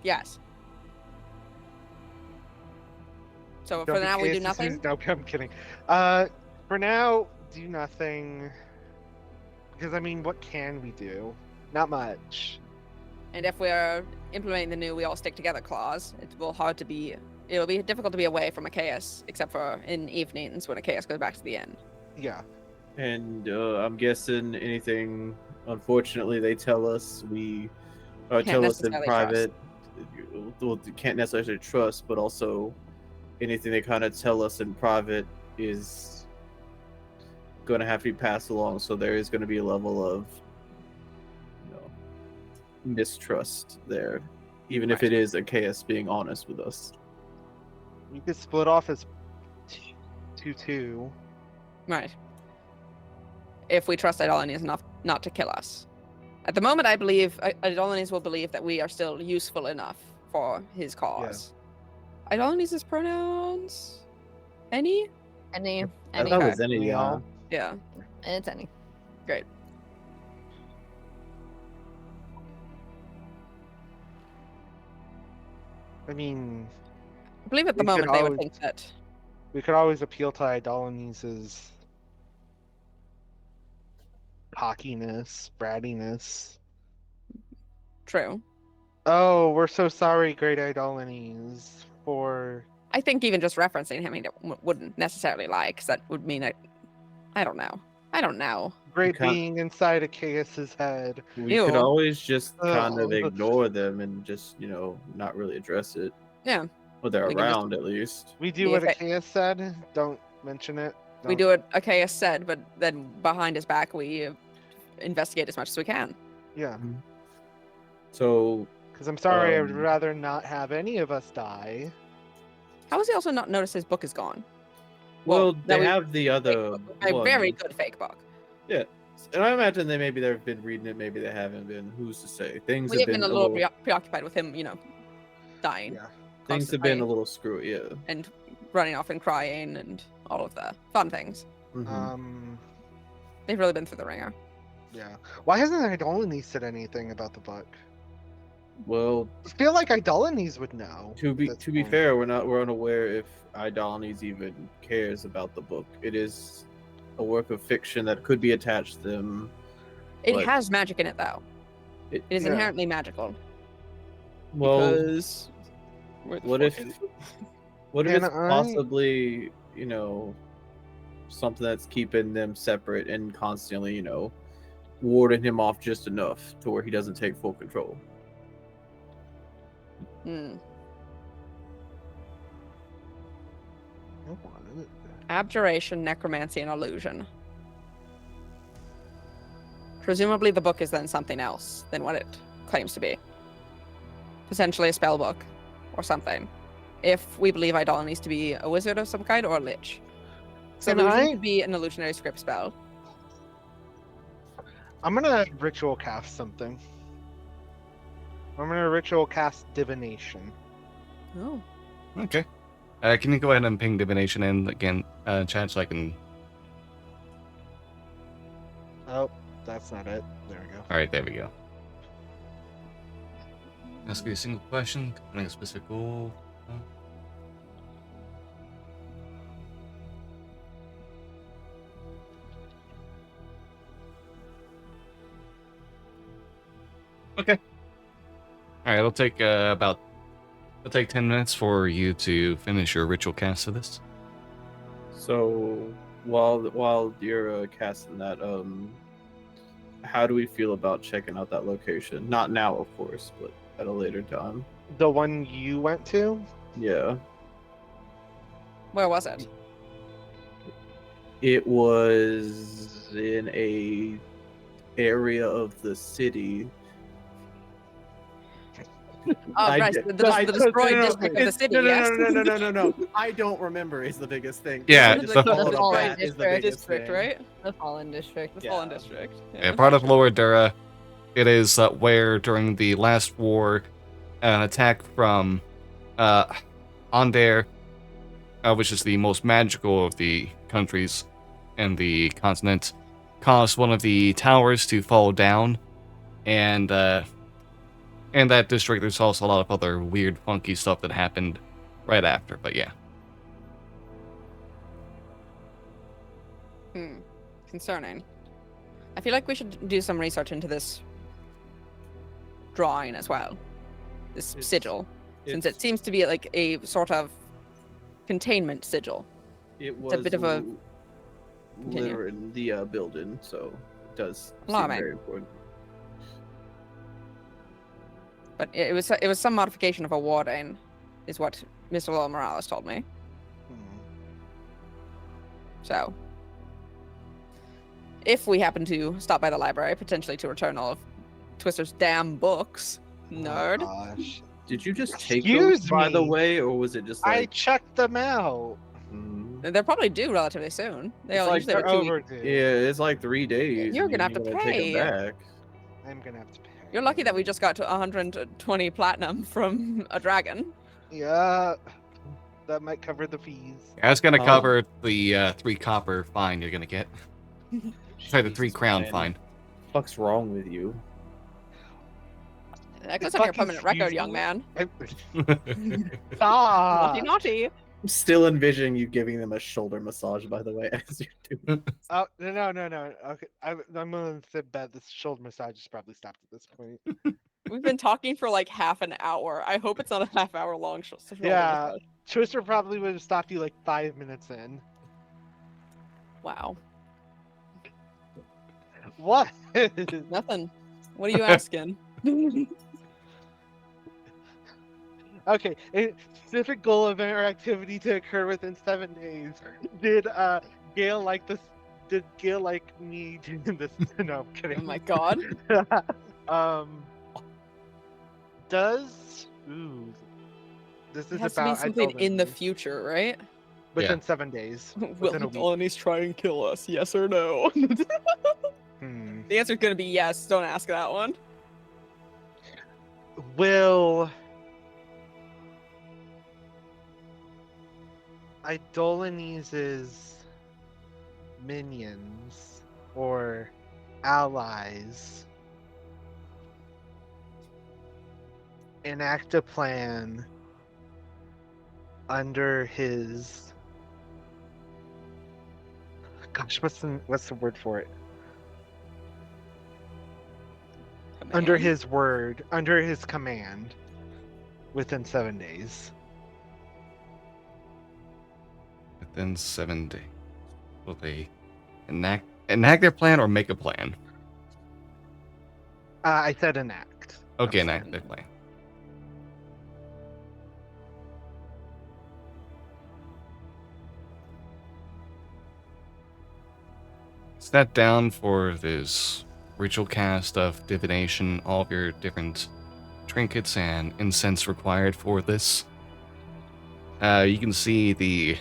yes. So for now, we do nothing. No, I'm kidding. For now, do nothing. Because I mean, what can we do? Not much. And if we're implementing the new "we all stick together" clause, it'll be difficult to be away from Achaeus, except for in evenings when Achaeus goes back to the inn. Yeah. And I'm guessing anything. Unfortunately, they tell us tell us in necessarily private. Well, can't necessarily trust, but also anything they kind of tell us in private is going to have to be passed along. So there is going to be a level of mistrust there, even if it is Achaeus being honest with us. You could split off as 2-2. Right. If we trust Idolanes enough not to kill us. At the moment, I believe Idolanes will believe that we are still useful enough for his cause. Idolanes' pronouns? Any? Any. I thought it was Any. any. Yeah. It's any. Great. I mean, I believe at the We could moment they would always- think that. we could always appeal to Idolanes' cockiness, brattiness. True. Oh, we're so sorry, great Idolanes, for... I think even just referencing him, he wouldn't necessarily lie, because that would mean I don't know. I don't know. great can't- being inside Achaeus' head. We Ew. could always just kind of Oh. ignore them and just, not really address it. Yeah. Well, they're We can just- around at least. We do Yeah, what if it- Achaeus said, don't mention it. We do what Achaeus said, but then behind his back, we investigate as much as we can. Yeah, So because I'm sorry, I would Um, rather not have any of us die. How has he also not noticed his book is gone? well, that they we- have the other A very one. good fake book. And I imagine they've been reading it, maybe they haven't been. Who's to say? Things We have have been a little preoccupied with him, dying. Yeah. things have been a constantly, little screwy. Yeah. and running off and crying and all of the fun things. Mhm. They've really been through the ringer. Yeah. Why hasn't Idolanes said anything about the book? Well, I feel like Idolanes would know. to be at this to be point. fair, we're unaware if Idolanes even cares about the book. It is a work of fiction that could be attached to them. It But- has magic in it, though. It is Yeah. inherently magical. Well, Because where the what fuck if is- what if Can it's I- possibly something that's keeping them separate and constantly warding him off just enough to where he doesn't take full control. Hmm. I want it. Abjuration, necromancy, and illusion. Presumably, the book is then something else than what it claims to be. Potentially a spell book or something. If we believe Idolanes to be a wizard of some kind or a lich. So Can illusion I- could be an illusionary script spell. I'm gonna ritual cast something. I'm gonna ritual cast divination. Oh. Okay. Can you go ahead and ping divination in again, chat, so I can... Oh, that's not it. There we go. Alright, there we go. Ask you a single question, concerning a specific goal. Okay. Alright, it'll take 10 minutes for you to finish your ritual cast of this. So while you're casting that, how do we feel about checking out that location? Not now, of course, but at a later time. The one you went to? Yeah. Where was it? It was in a area of the city. Oh, right, the destroyed district of the city, yes. No. I don't remember is the biggest thing. Yeah, What is it's it the called? fallen Fallen is the biggest district, thing. right? The Fallen District. The Yeah. Fallen district. Yeah, part of Lower Dura. It is where, during the last war, an attack from Onder, which is the most magical of the countries in the continent, caused one of the towers to fall down, and in that district there's also a lot of other weird, funky stuff that happened right after, but yeah. Concerning. I feel like we should do some research into this drawing as well. This sigil. Since it seems to be like a sort of containment sigil. It was a bit of a- litter in the building, so it does seem Alarming. very important. But it was some modification of a warding, is what Mr. Lowell Morales told me. So, if we happen to stop by the library, potentially to return all of Twister's damn books, nerd. Oh, gosh. Did you just take Excuse those, by the me. way, or was it just I like... checked them out. They're probably due relatively soon. They It's all like usually They're have 2 weeks. overdue. Yeah, it's like 3 days. You're and gonna have to gotta take 'em pay. back. I'm gonna have to pay. You're lucky that we just got to 120 platinum from a dragon. Yeah, that might cover the fees. That's gonna Oh. cover the 3 copper fine you're gonna get. Sorry, the 3 Jesus, crown man. fine. What's wrong with you? That goes on your Fucking permanent record, excuse young me? man. Stop! Naughty, naughty. I'm still envisioning you giving them a shoulder massage, by the way, as you're doing. Oh, no. Okay, I'm willing to bet this shoulder massage is probably stopped at this point. We've been talking for like half an hour. I hope it's not a half-hour long shoulder Yeah. massage. Twister probably would have stopped you like 5 minutes in. Wow. What? Nothing. What are you asking? Okay, a specific goal, event, or activity to occur within 7 days. Did Gail like this? Did Gail like me doing this? No, I'm Oh kidding. my god. Does this It is has to be about something in the idolatry. future, right? Within 7 days. Within a week. Idolatries try and kill us? Yes or no? Hmm. The answer's gonna be yes. Don't ask that one. Will Idolanes' minions or allies enact a plan under his what's the word for it? Under Command? his word, under his command, within 7 days. Within 7 days. Will they enact their plan or make a plan? I said enact. Okay, I'm enact sorry. their plan. Set down for this ritual cast of divination, all of your different trinkets and incense required for this. You can see the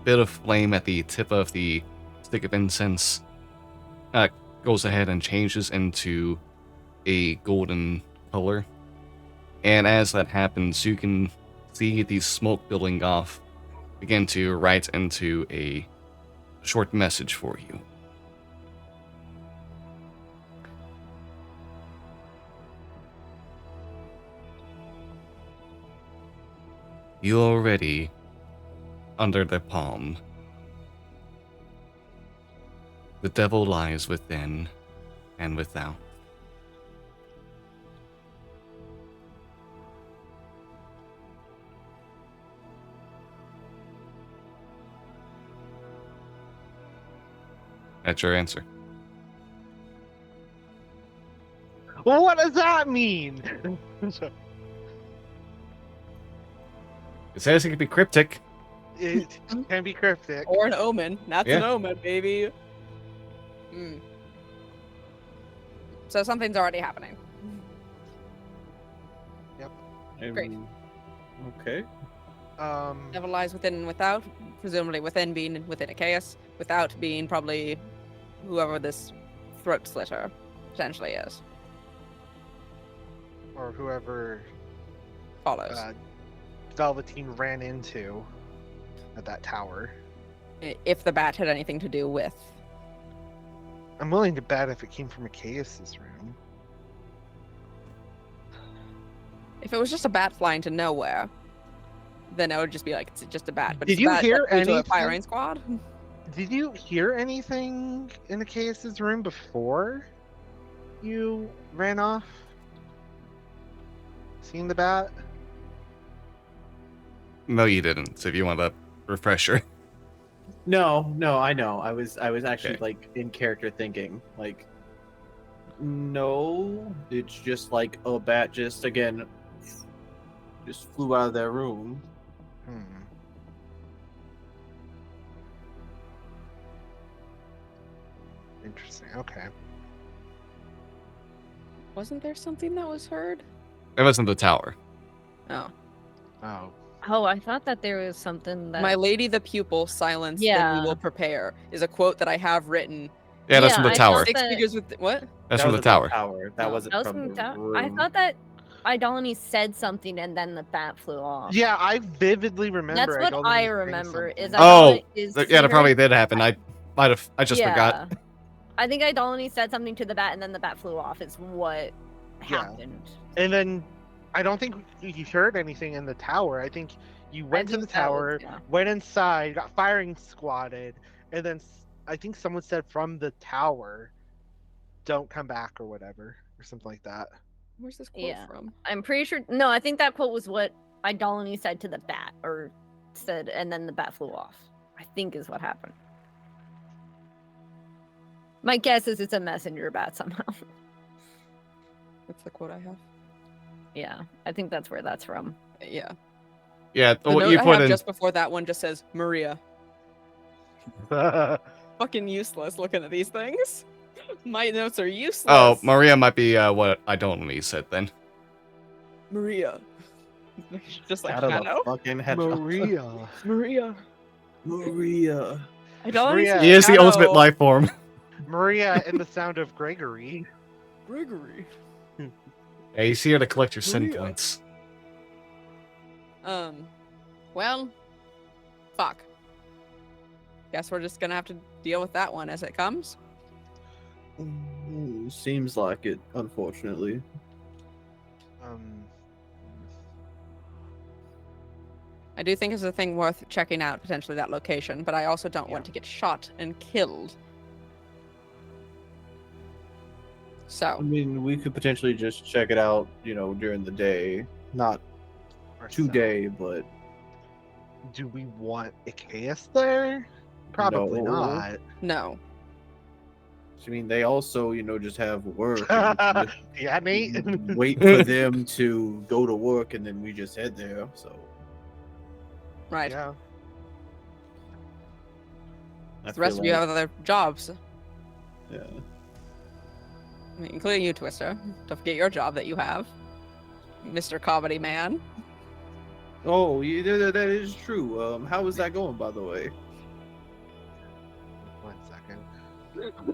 bit of flame at the tip of the stick of incense goes ahead and changes into a golden color. And as that happens, you can see the smoke building off begin to write into a short message for you. You are already under the palm. The devil lies within and without. That's your answer. Well, what does that mean? It says it could be cryptic. It can be cryptic. Or an omen. That's an Yeah. omen, baby. Hmm. So something's already happening. Great. Okay. Devil lies within and without. Presumably within being within a chaos. Without being probably whoever this throat slitter potentially is. Or whoever Follows. Velveteen ran into at that tower. If the bat had anything to do with. I'm willing to bet if it came from Achaeus' room. If it was just a bat flying to nowhere, then I would just be like, it's just a bat. But Did it's a you bat hear that flew to a anything? firing squad? Did you hear anything in Achaeus' room before you ran off? Seen the bat? No, you didn't. So if you want a refresher. No, I know. I was actually Okay. like in character thinking like, no, it's just like a bat just flew out of their room. Hmm. Interesting. Okay. Wasn't there something that was heard? It wasn't the tower. Oh. Oh. Oh, I thought that there was something that. My lady the pupil, silence, then Yeah. we will prepare, is a quote that I have written. Yeah, that's from Yeah, the I tower. thought Six that- figures with what? That's That from the was tower. That Oh. wasn't That was from from the the tower. room. I thought that Idolany said something and then the bat flew off. Yeah, I vividly remember. That's what Idolany I saying remember. Is something. Oh, Idolany is Yeah, that Cedar- probably did happen. I just forgot. Yeah. I think Idolany said something to the bat and then the bat flew off. Is what Yeah. happened. And then I don't think you heard anything in the tower. I think you went to the think that was- tower, yeah. went inside, got firing squatted, and then I think someone said from the tower, "Don't come back" or whatever, or something like that. Where's this quote Yeah. from? I'm pretty sure. No, I think that quote was what Idolany said to the bat, or said, and then the bat flew off. I think is what happened. My guess is it's a messenger bat somehow. That's the quote I have. Yeah, I think that's where that's from. Yeah. Yeah, The what note you I put have in. just before that one just says Maria. Fucking useless looking at these things. My notes are useless. Oh, Maria might be what Idolany said then. Maria. Just like Out of the Shadow. fucking headshot. Maria. Maria. Maria. I don't Maria. understand. He is the Shadow. ultimate life form. Maria in the sound of Gregory. Gregory. Yeah, he's here to collect your sin Maria. points. Well, fuck. Guess we're just gonna have to deal with that one as it comes. Seems like it, unfortunately. I do think it's a thing worth checking out, potentially that location, but I also don't want to get shot and killed. I So, mean, we could potentially just check it out, during the day. Not ourselves. today, but Do we want Achaeus there? Probably No. not. no. I mean, they also, just have work. and we can Yeah, Nate. just wait for them to go to work, and then we just head there. So, Right. Yeah. I The rest feel of you like- have other jobs, Yeah. I mean, including you, Twister. Don't forget your job that you have, Mr. Comedy Man. Oh, yeah, that is true. How is that going, by the way? 1 second.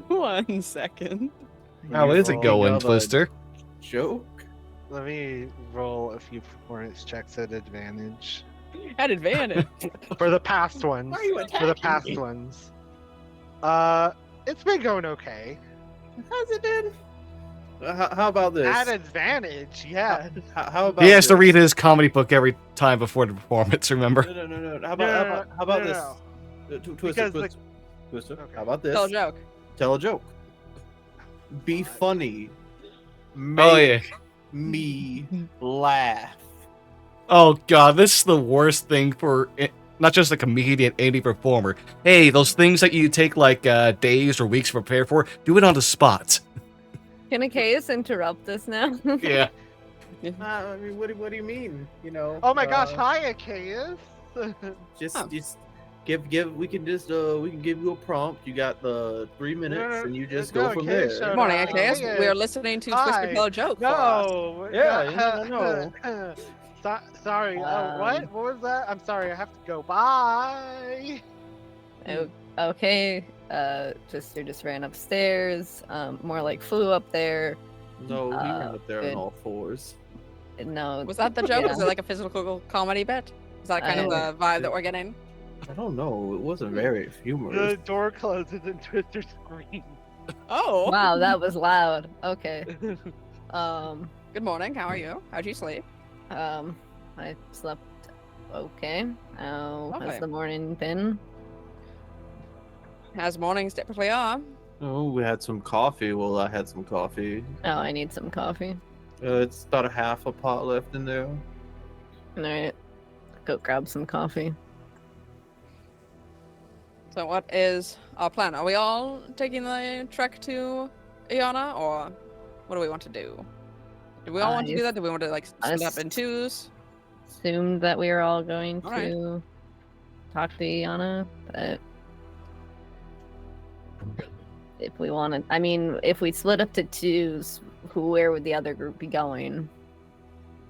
1 second. How is it Thinking going, of a Twister? Joke? Let me roll a few performance checks at advantage. At advantage. For the past ones. Why are you For the attacking past me? ones. It's been going okay. How's it been? How about this? At advantage, yeah. How about He has to this? read his comedy book every time before the performance, remember? No. How No, about no, this? no. Twister, Because Twister. Okay. How about this? Tell a joke. Tell a joke. Be What? funny. Oh Make yeah. me laugh. Oh god, this is the worst thing for not just a comedian, any performer. Hey, those things that you take like days or weeks to prepare for, do it on the spot. Can Achaeus interrupt this now? Yeah. I mean, what do you mean? You know? Oh my gosh, hi, Achaeus. Just Oh. give. We can give you a prompt. You got the 3 minutes, and you just go from Achaeus there. showed Good morning, up. Achaeus. We are listening to Twister Hi. tell a joke for us. No. Yeah, no. Sorry. What? What was that? I'm sorry. I have to go. Bye. Okay. Twister just ran upstairs. More like flew up there. No, he ran up there good. on all fours. No. Was that the joke? Yeah. Was it like a physical comedy bit? Is that kind of the vibe that we're getting? I don't know. It wasn't very The humorous. door closes and Twister screams. Oh. Wow, that was loud. Okay. Good morning. How are you? How'd you sleep? I slept okay. How Lovely. has the morning been? As mornings typically are. Oh, we had some coffee. Well, I had some coffee. Oh, I need some coffee. It's about a half a pot left in there. Alright. Go grab some coffee. So what is our plan? Are we all taking the trek to Iana, or what do we want to do? Do we all want to do that? Do we want to like split up in twos? Assumed that we were all going Alright. to talk to Iana, but if we wanted, I mean, if we split up to twos, where would the other group be going?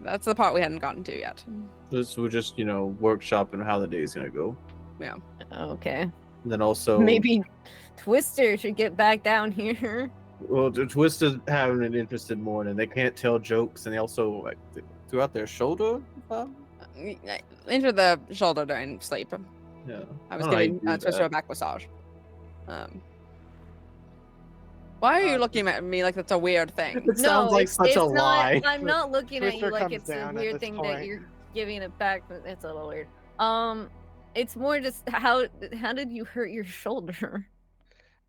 That's the part we hadn't gotten to yet. We're just, workshopping how the day's gonna go. Okay. And then also Maybe Twister should get back down here. well, the Twisted having an interesting morning. They can't tell jokes, and they also threw out their shoulder. Into the shoulder during sleep. Yeah, I was don't know how you giving do Twister that. a back massage. Why are you looking at me like that's a weird thing? It sounds like such a lie. I'm not looking at you Twister like comes it's a down at weird this thing point. that you're giving it back. It's a little weird. It's more just how did you hurt your shoulder?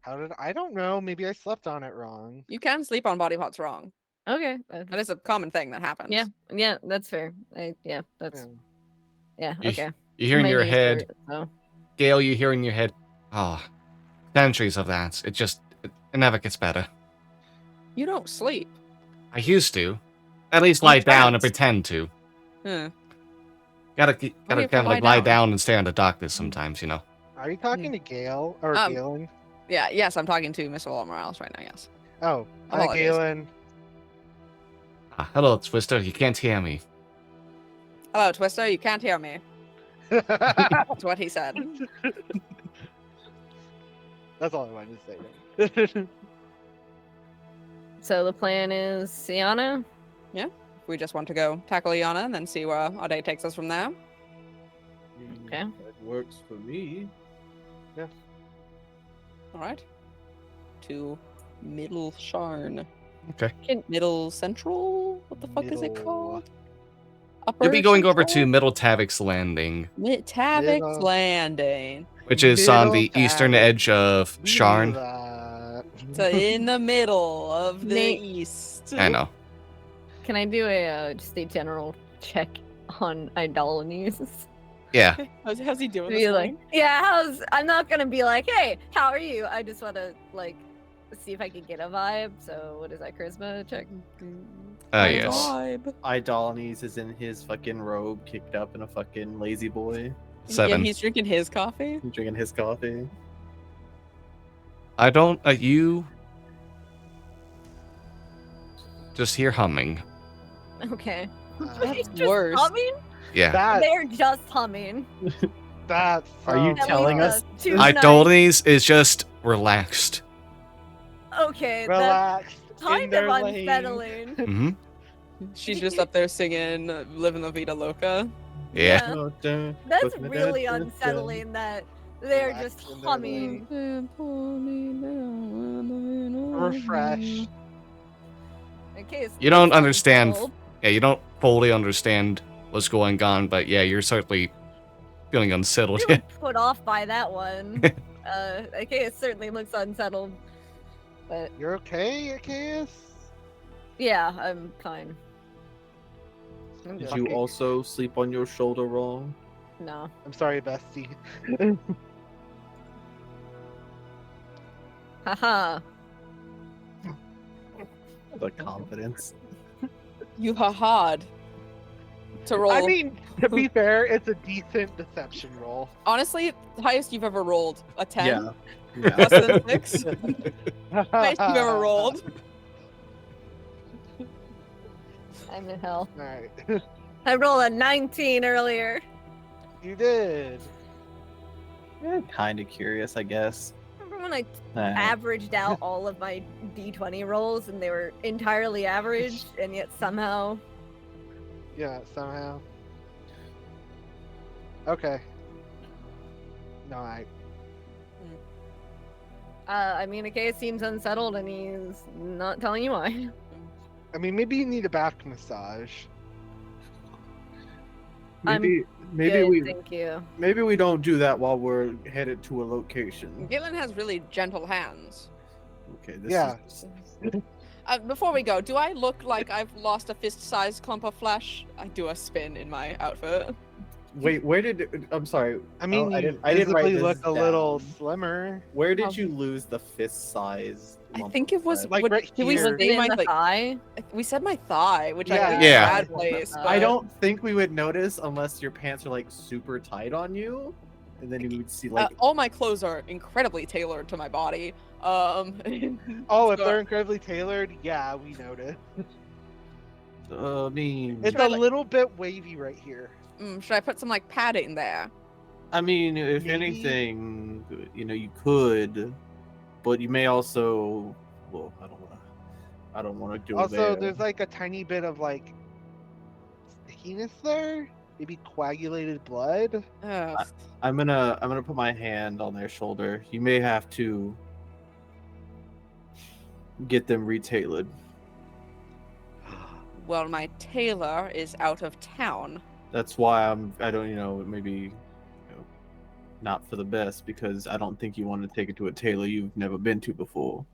I don't know. Maybe I slept on it wrong. You can sleep on body parts wrong. Okay. That is a common thing that happens. Yeah, that's fair. That's Yeah. You- okay. You hear in My your knees head, hurt, so. Gale, you hear in your head, centuries of that. It never gets better. You don't sleep. I used to. At least lie down and can't. pretend to. Huh. Gotta you kind have of to like lie lie down? down and stare at the darkness sometimes, Are you talking to Gale or Um, Galen? Yeah, yes, I'm talking to Miss Morales right now, yes. Oh, hi, apologies. Galen. Hello, Twister. You can't hear me. Hello, Twister, you can't hear me. That's what he said. That's all I wanted to say. So the plan is Sienna? We just want to go tackle Iana and then see where our day takes us from there. Okay. That works for me. All right. To Middle Sharn. Okay. Middle Central? What the fuck is it Middle- called? Upper You'll be going over to Central? Middle Tavik's Landing, Tavik's Middle- Landing. which is on the Middle eastern Tavik. edge of Sharn. So in the middle of the Nate- east. I know. Can I do a just a general check on Idolines? Yeah. How's he doing? Be This like, morning? yeah, I'm not gonna be like, hey, how are you? I just wanna like see if I can get a vibe. So what is that charisma check? Oh, Nice yes. vibe. Idolines is in his fucking robe, kicked up in a fucking lazy boy. 7. Yeah, he's drinking his coffee. He's drinking his coffee. I don't. You just hear humming. Okay. That's Just worse. humming? Yeah. They're just humming. That's Are you At telling least, us? two nights. Idolines is just relaxed. Okay, that's relaxed in kind their of lane. unsettling. Hmm. She's just up there singing "Living La Vida Loca." Yeah. That's really unsettling that they're Relax just in their humming. Refresh. In case You don't looks understand. unsettled. Yeah, you don't fully understand what's going on, but yeah, you're certainly feeling unsettled. Feeling put off by that one. In case certainly looks unsettled. But You're okay, Arceus? yeah, I'm fine. I'm Did good. you Okay. also sleep on your shoulder wrong? No. I'm sorry, bestie. Haha. The confidence. You ha-ha'd to roll. I mean, to be fair, it's a decent deception roll. Honestly, the highest you've ever rolled. A 10? Yeah. Yeah. Less than 6? Highest you've ever rolled. I'm in hell. Alright. I rolled a 19 earlier. You did. Kind of curious, I guess. Remember when I Uh, averaged out all of my d20 rolls and they were entirely average, and yet somehow. Yeah, somehow. Okay. No, I mean, Akea seems unsettled and he's not telling you why. I mean, maybe you need a back massage. maybe Good, thank you. maybe we don't do that while we're headed to a location. Galen has really gentle hands. Okay. This Yeah. Is, Before we go, do I look like I've lost a fist-sized clump of flesh? I do a spin in my outfit. wait, where did? I'm sorry. I mean, I you didn't write visibly this look a little down. slimmer. Where Um, did you lose the fist size? I think it was Like what- right did we here. say In my the like thigh. we said my thigh, which I Yeah. think Yeah. is a bad place. I But I don't think we would notice unless your pants are like super tight on you, and then you would see like. all my clothes are incredibly tailored to my body. Oh, if so- they're incredibly tailored, yeah, we noticed. I mean, It's Should I, a like- little bit wavy right here. should I put some like padding there? I mean, if Maybe. anything, you could, but you may also. Well, I don't want to do Also, there. there's like a tiny bit of like stickiness there. Maybe coagulated blood. Ugh. I'm gonna put my hand on their shoulder. You may have to get them retailored. Well, my tailor is out of town. That's why I don't, maybe, not for the best, because I don't think you want to take it to a tailor you've never been to before.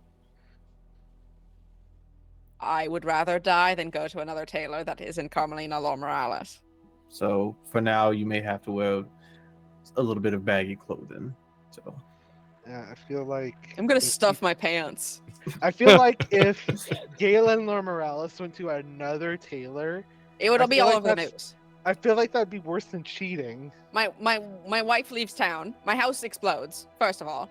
I would rather die than go to another tailor that isn't Carmelina Law Morales. So for now, you may have to wear a little bit of baggy clothing. So Yeah, I feel like I'm gonna if stuff my pants. I feel like if Galen Lor Morales went to another tailor, It would I be feel all like over the that's- news. I feel like that'd be worse than cheating. My wife leaves town. My house explodes. First of all,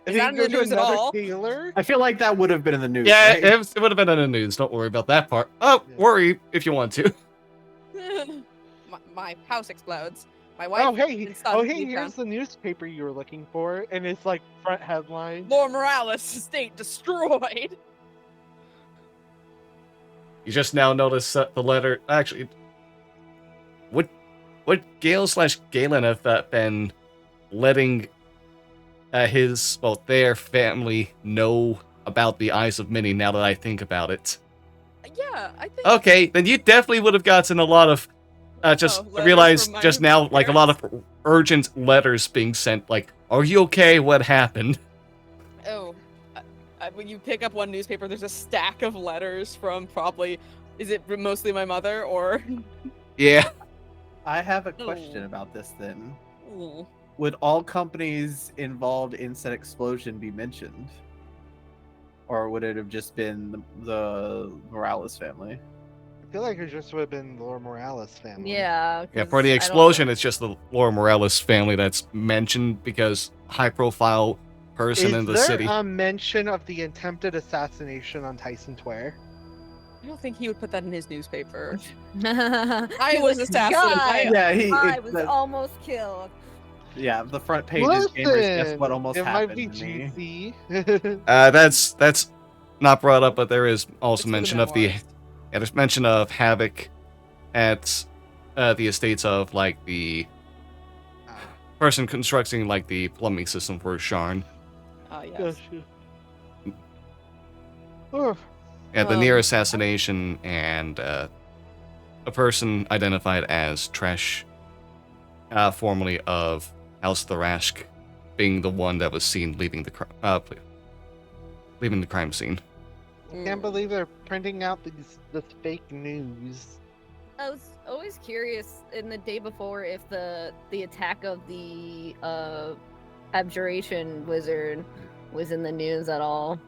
And Is then that you in the go to news at another all? tailor. I feel like that would have been in the news. Yeah, right? it would have been in the news. Don't worry about that part. Oh, Yeah. worry if you want to. my house explodes. My wife. Oh hey, and son oh hey, leave here's the newspaper you were looking for, and it's like front headline. Law Morales estate destroyed. You just now notice that the letter. Actually, would Gale/Galen have been letting their family know about the Eyes of Many? Now that I think about it. Yeah, I think. Okay, then you definitely would have gotten a lot of. Just letters realized from my just now, like a lot of urgent letters being sent. Like, are you okay? What happened? Oh, when you pick up one newspaper, there's a stack of letters from probably. Is it mostly my mother or? Yeah. I have a question about this then. Ooh. Would all companies involved in said explosion be mentioned? Or would it have just been the Morales family? I feel like it just would have been Lor Morales family. Yeah. Yeah, 'cause for the I don't- explosion, it's just the Laura Morales family that's mentioned because high-profile person Is in the there city. a mention of the attempted assassination on Tyson Tware? I don't think he would put that in his newspaper. I I was assassinated. I was almost killed. Yeah, the front page is gamers. Guess what almost it happened might be to me. juicy. That's not brought up, but there is It's also for the mention of the memoirs. there's mention of Havoc at the estates of like the person constructing like the plumbing system for Sharn. Yes. Gotcha. Oh, Yeah, the near Um, assassination and a person identified as Tresh, formerly of House Thrashk, being the one that was seen leaving leaving the crime scene. I can't believe they're printing out this fake news. I was always curious in the day before if the attack of the abjuration wizard was in the news at all.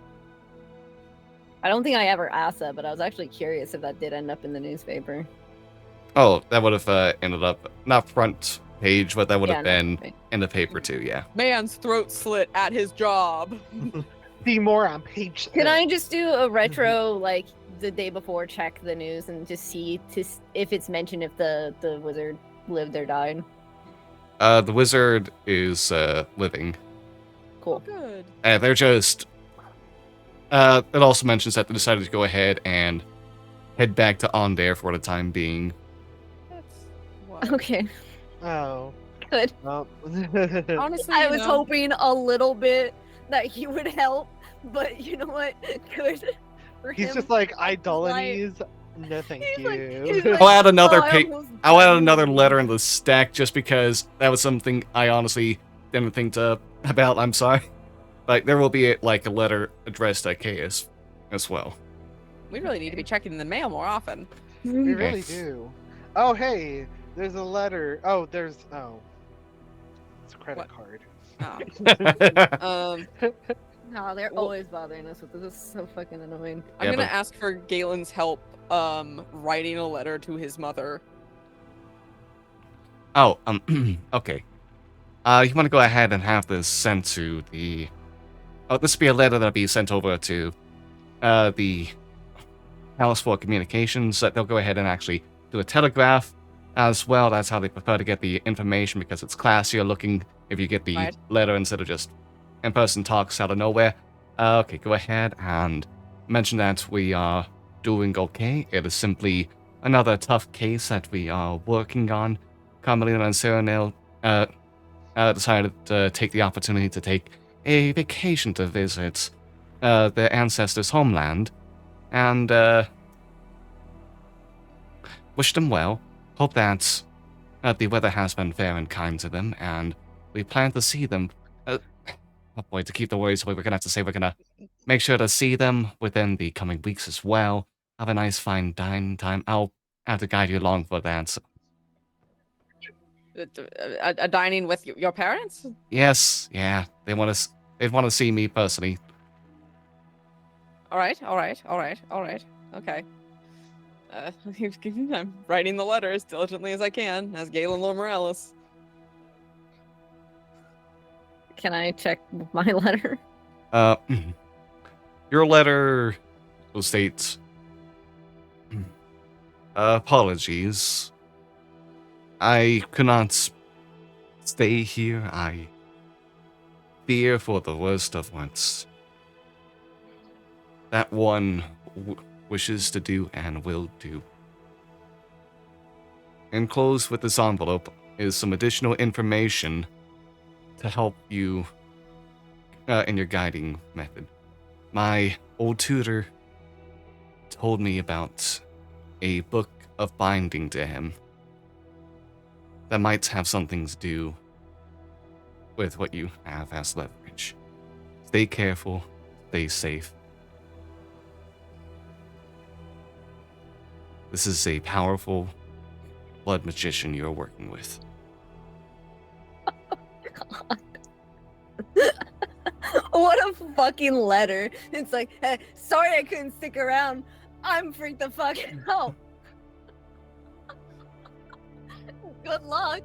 I don't think I ever asked that, but I was actually curious if that did end up in the newspaper. Oh, that would have ended up not front page, but that would have Yeah, no, been okay. in the paper too. Yeah. Man's throat slit at his job. See more on page 6. Can I just do a retro, like the day before, check the news and just see if it's mentioned if the wizard lived or died? The wizard is living. Cool. Good. They're just. It also mentions that they decided to go ahead and head back to Ondair for the time being. That's what. Okay, Oh. good. Well, Honestly, I you was know, hoping a little bit that he would help, but you know what? Good. For he's him. just like idolities. No, thank He's like- you. he's like, I'll add another "Oh, I almost I'll add died." another letter in the stack just because that was something I honestly didn't think about. I'm sorry. Like there will be like a letter addressed to Chaos as well. we really need to be checking the mail more often. We really do. Oh, hey, there's a letter. Oh, it's a credit What? card. Oh. No, they're Well- always bothering us with this. This is so fucking annoying. I'm Yeah, gonna but- ask for Galen's help writing a letter to his mother. Oh, okay. You want to go ahead and have this sent to the. Oh, this will be a letter that'll be sent over to, the House for Communications. They'll go ahead and actually do a telegraph as well. That's how they prefer to get the information because it's classier looking if you get the Right. letter instead of just in-person talks out of nowhere. Okay, go ahead and mention that we are doing okay. It is simply another tough case that we are working on. Carmelina and Serenil decided to take the opportunity to take a vacation to visit their ancestors' homeland, and wish them well. Hope that the weather has been fair and kind to them, and we plan to see them. Oh boy, to keep the worries away, we're gonna have to say we're gonna make sure to see them within the coming weeks as well. Have a nice, fine dining time. I'll have to guide you along for that. So, A dining with your parents? yes, yeah, they want to see me personally. All right. Okay. I'm writing the letter as diligently as I can, as Galen Lord Morales. Can I check my letter? Your letter will state, apologies. I could not stay here. I fear for the worst of what that one wishes to do and will do. Enclosed with this envelope is some additional information to help you in your guiding method. My old tutor told me about a book of binding to him that might have something to do with what you have as leverage. Stay careful, stay safe. This is a powerful blood magician you're working with. What a fucking letter. It's like, hey, sorry I couldn't stick around. I'm freaked the fuck out. Good luck.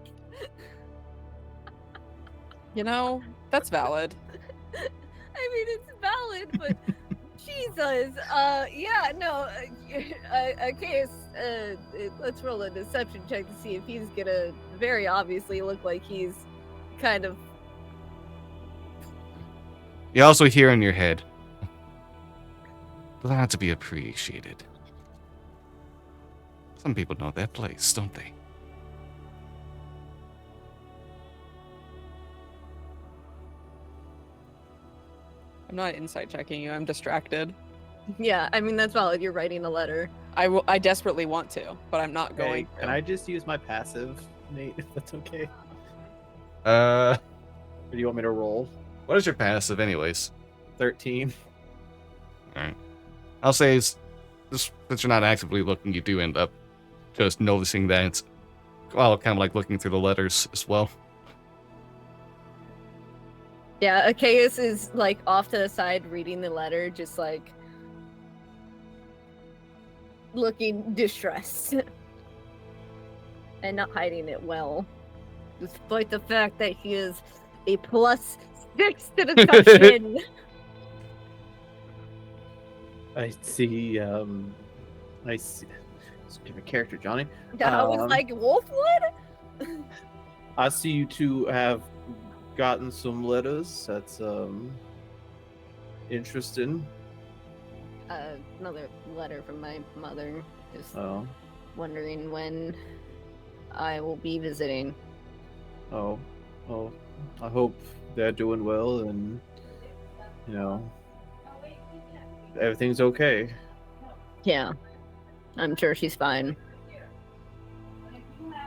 You know, that's valid. I mean, it's valid, but Jesus. Yeah, no. Okay, let's roll a deception check to see if he's gonna very obviously look like he's kind of. You also hear in your head, glad to be appreciated. Some people know their place, don't they? I'm not insight checking you. I'm distracted. Yeah, I mean that's valid. You're writing a letter. I desperately want to, but I'm not Hey, going. can to. I just use my passive, Nate, if that's okay? Uh, Or do you want me to roll? what is your passive, anyways? 13. Alright. I'll say, just since you're not actively looking, you do end up just noticing that, well, kind of like looking through the letters as well. Yeah, Achaeus is like off to the side reading the letter, just like looking distressed. And not hiding it well. Despite the fact that he is a +6 to deception. I see, I see. Let's give a character, Johnny. I was like, Wolfwood? I see you two have gotten some letters. That's, interesting. Another letter from my mother. Just Oh, wondering when I will be visiting. oh, I hope they're doing well and, you know, everything's okay. Yeah. I'm sure she's fine.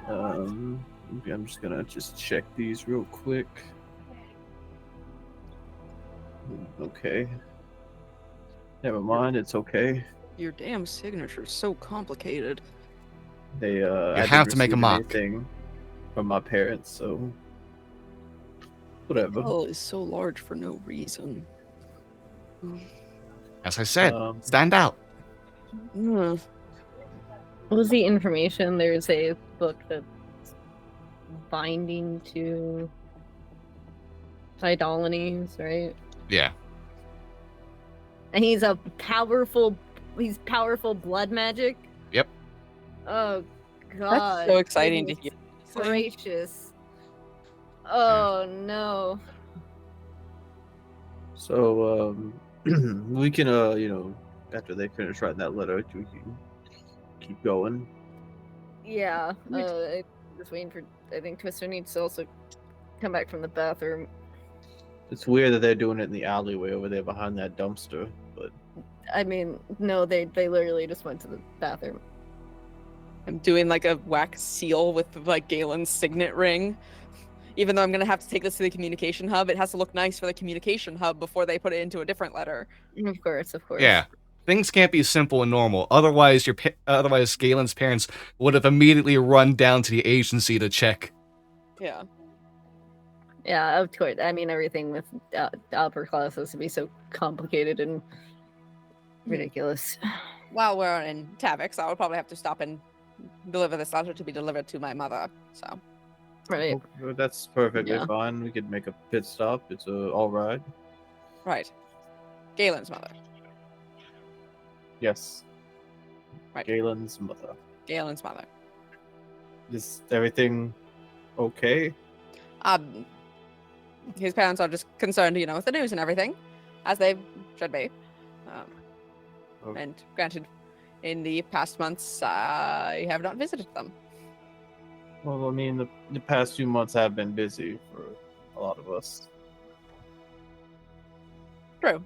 Okay, I'm just gonna check these real quick. Okay. Never mind, it's okay. Your damn signature's so complicated. They I have didn't to make a receive mock. anything from my parents, so whatever. Hell is so large for no reason. As I said, Um, stand out. Mm. What was the information? There's a book that's binding to Eidolons, right? Yeah. And he's powerful blood magic. Yep. Oh god. That's so exciting to goodness hear. Gracious. Oh no. so we can you know, after they finish writing that letter, we can keep going. Yeah. I'm just waiting for. I think Twister needs to also come back from the bathroom. It's weird that they're doing it in the alleyway over there behind that dumpster, but I mean, no, they literally just went to the bathroom. I'm doing like a wax seal with like Galen's signet ring. Even though I'm gonna have to take this to the communication hub, it has to look nice for the communication hub before they put it into a different letter. Of course. Yeah. Things can't be simple and normal. Otherwise, otherwise Galen's parents would have immediately run down to the agency to check. Yeah. Yeah, of course. I mean, everything with upper class has to be so complicated and ridiculous. While we're in Tavix, I would probably have to stop and deliver this letter to be delivered to my mother. So Right. okay, that's perfectly Yeah. fine. We could make a pit stop. It's all right. right. Galen's mother. Yes. Right. Galen's mother. Galen's mother. Is everything okay? His parents are just concerned, you know, with the news and everything, as they should be. Okay. And granted, in the past months, I have not visited them. Well, I mean, the past few months have been busy for a lot of us, True.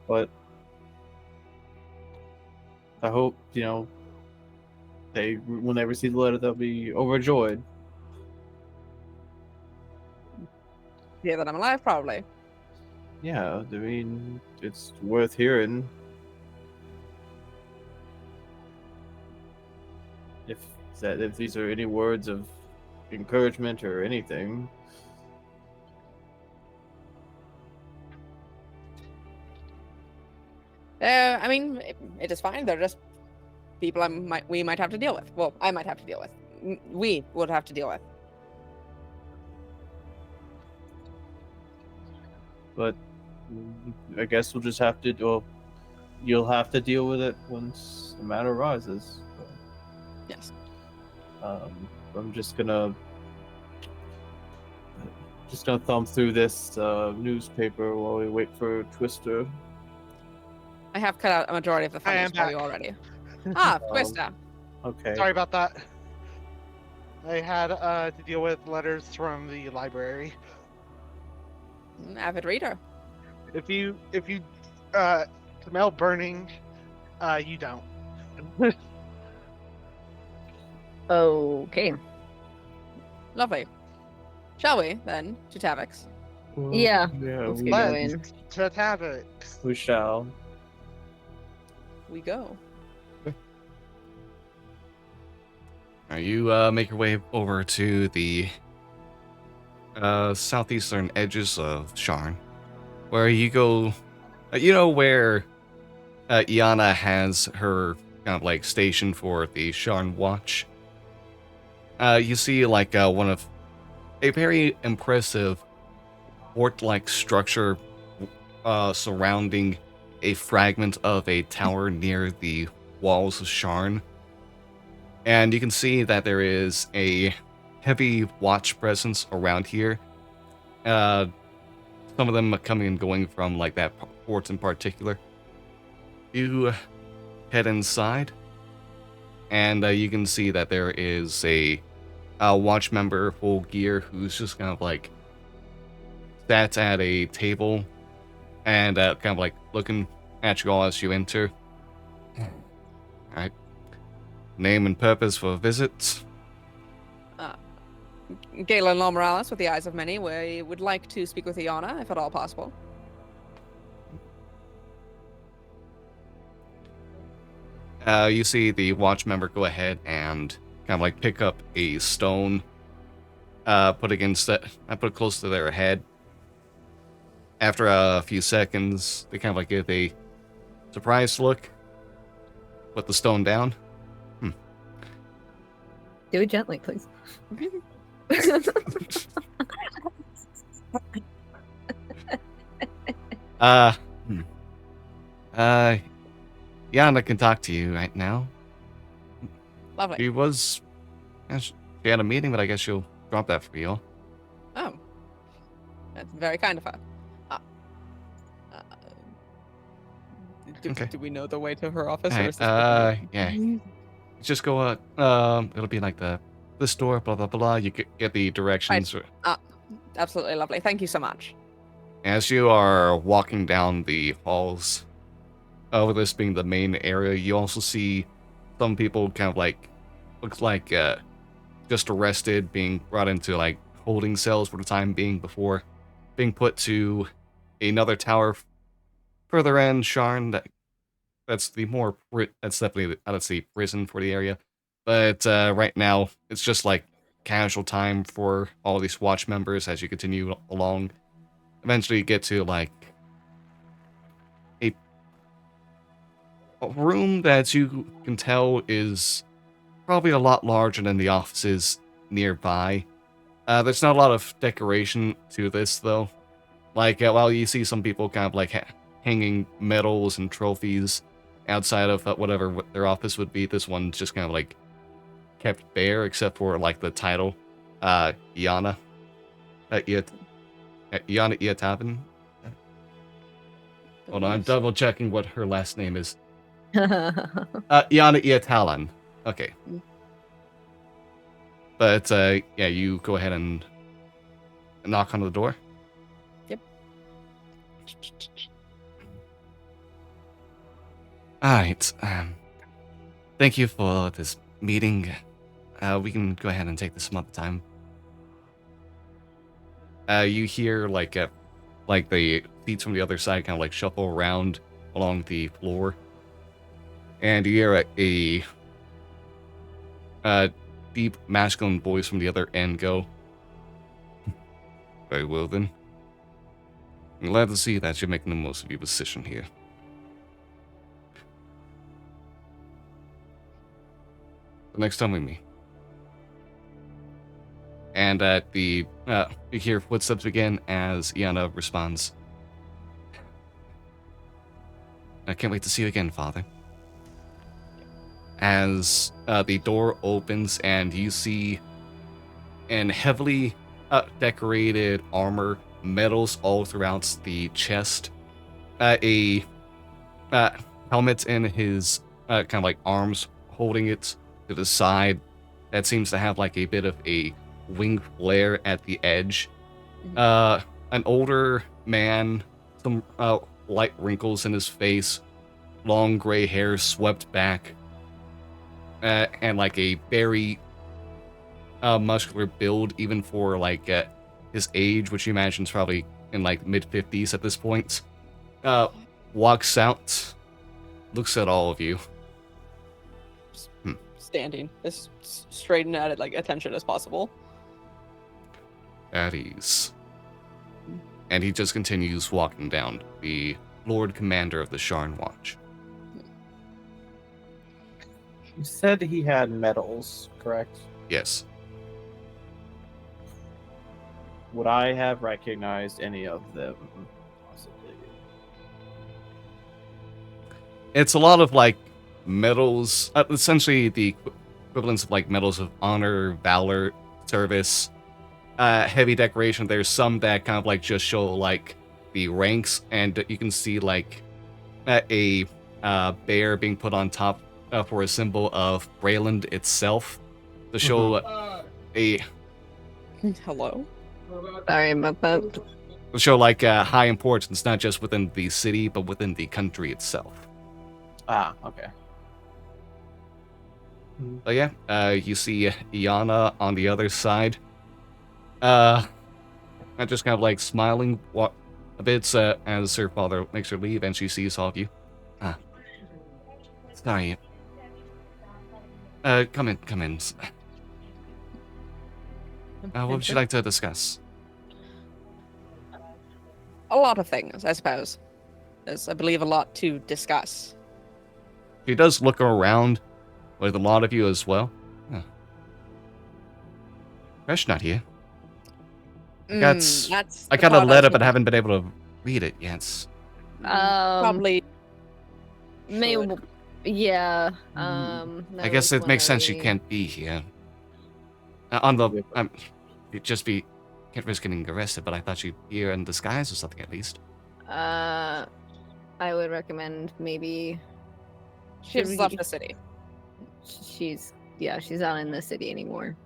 but I hope, you know, when they receive the letter, they'll be overjoyed. Hear that I'm alive, probably. Yeah, I mean, it's worth hearing. If these are any words of encouragement or anything. I mean, it is fine. They're just people we might have to deal with. Well, I might have to deal with. We would have to deal with. But I guess we'll just have to. Well, you'll have to deal with it once the matter arises. Yes. I'm just gonna thumb through this newspaper while we wait for Twister. I have cut out a majority of the I am funding for you back. already. Ah, Twister. Okay. Sorry about that. I had to deal with letters from the library. Avid reader. If you smell burning, you don't. Okay. Lovely. Shall we then to Tavix? Yeah. Yeah, Let's we, get Let's going. to Tavix. we shall. We go. You make your way over to the southeastern edges of Sharn, where you go. You know where Iana has her kind of like station for the Sharn Watch. You see like one of a very impressive fort-like structure surrounding a fragment of a tower near the walls of Sharn. And you can see that there is a heavy watch presence around here. Some of them are coming and going from like that fort in particular. You head inside, and you can see that there is a watch member full gear who's just kind of like sat at a table and kind of like looking at you all as you enter. Alright. Name and purpose for visit. Galen Law Morales with the eyes of many. We would like to speak with Iana, if at all possible. You see the watch member go ahead and kind of like pick up a stone, put it close to their head. After a few seconds, they kind of like give a surprised look, put the stone down. Do it gently, please. Hmm. Yana can talk to you right now. Lovely. She had a meeting, but I guess she'll drop that for you. Oh. That's very kind of her. Okay. Do we know the way to her office? Or Alright, is this yeah. Just go, it'll be like the store, blah, blah, blah. You get the directions. Absolutely lovely. Thank you so much. As you are walking down the halls, with this being the main area, you also see some people kind of like, looks like, just arrested, being brought into like holding cells for the time being before being put to another tower further in Sharn. That's definitely, let's see, prison for the area. But right now, it's just like casual time for all these watch members as you continue along. Eventually, you get to like a room that you can tell is probably a lot larger than the offices nearby. There's not a lot of decoration to this, though. Like, while you see some people kind of like hanging medals and trophies outside of whatever their office would be, this one's just kind of like kept bare, except for like the title, Iana. Iana Iatavin. Hold on, I'm double checking what her last name is. Iana Iatalan. Okay. But yeah, you go ahead and knock on the door. Yep. Alright. Thank you for this meeting. We can go ahead and take this some other time. You hear like the feet from the other side kind of like shuffle around along the floor, and you hear a deep masculine voice from the other end go, "Very well then. I'm glad to see that you're making the most of your position here. The next time we meet." And at you hear footsteps again as Iana responds, "I can't wait to see you again, Father." As the door opens and you see in heavily decorated armor, medals all throughout the chest, a helmet in his kind of like arms, holding it to the side, that seems to have like a bit of a wing flare at the edge. An older man some light wrinkles in his face, long gray hair swept back, and like a very muscular build, even for like his age, which you imagine is probably in like mid-50s at this point. Walks out, looks at all of you. Standing as straight and at like attention as possible. At ease. And he just continues walking down, the Lord Commander of the Sharn Watch. You said he had medals, correct? Yes. Would I have recognized any of them? Possibly. It's a lot of like medals, essentially the equivalents of like medals of honor, valor, service, heavy decoration. There's some that kind of like just show like the ranks, and you can see like a bear being put on top for a symbol of Brayland itself to show a Hello. Sorry about that. to show like high importance, not just within the city but within the country itself. Ah, okay. So yeah, you see Iana on the other side. Just kind of like smiling a bit as her father makes her leave, and she sees all of you. Sorry. Come in. What would you like to discuss? A lot of things, I suppose. There's, I believe, a lot to discuss. She does look around with a lot of you as well. Huh. Fresh not here. I got a letter, but I haven't been able to read it yet. Probably. May, yeah. I guess it makes sense you can't be here. You'd just be can't risk getting arrested, but I thought you'd be here in disguise or something at least. I would recommend maybe. She's left the city. She's not in the city anymore.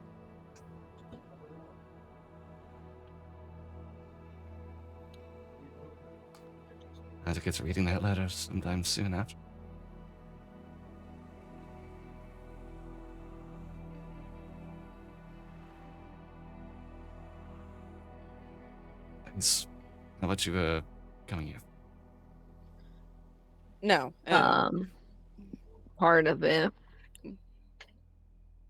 I think it's reading that letter sometime soon after. Thanks. How about you coming here? No. Part of it.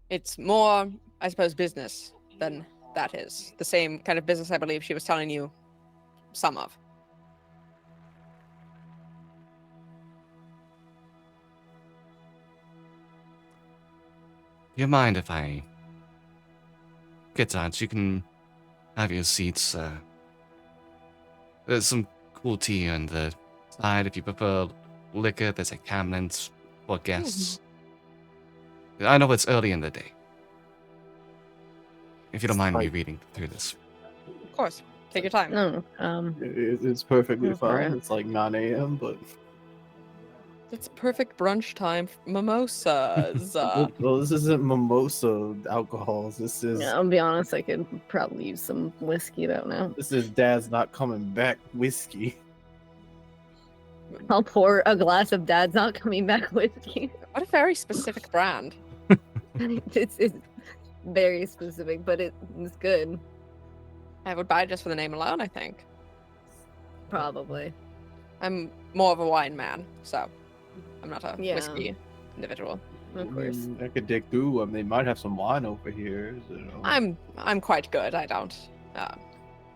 It's more, I suppose, business than that is. The same kind of business I believe she was telling you some of. Do you mind if I get out? You can have your seats. There's some cool tea on the side. If you prefer liquor, there's a cabinet for guests. I know it's early in the day. If you don't mind me reading through this. Of course. Take your time. No. It's perfectly Go for fine. it. It's like 9 a.m., but It's perfect brunch time. Mimosas. well, this isn't mimosa alcohols. This is Yeah, I'll be honest, I could probably use some whiskey though now. this is Dad's not coming back whiskey. I'll pour a glass of Dad's not coming back whiskey. What a very specific brand. it's very specific, but it's good. I would buy it just for the name alone, I think. Probably. I'm more of a wine man, so I'm not a Yeah. whiskey individual. Of course. I could dig through. They might have some wine over here. You know. I'm quite good. I don't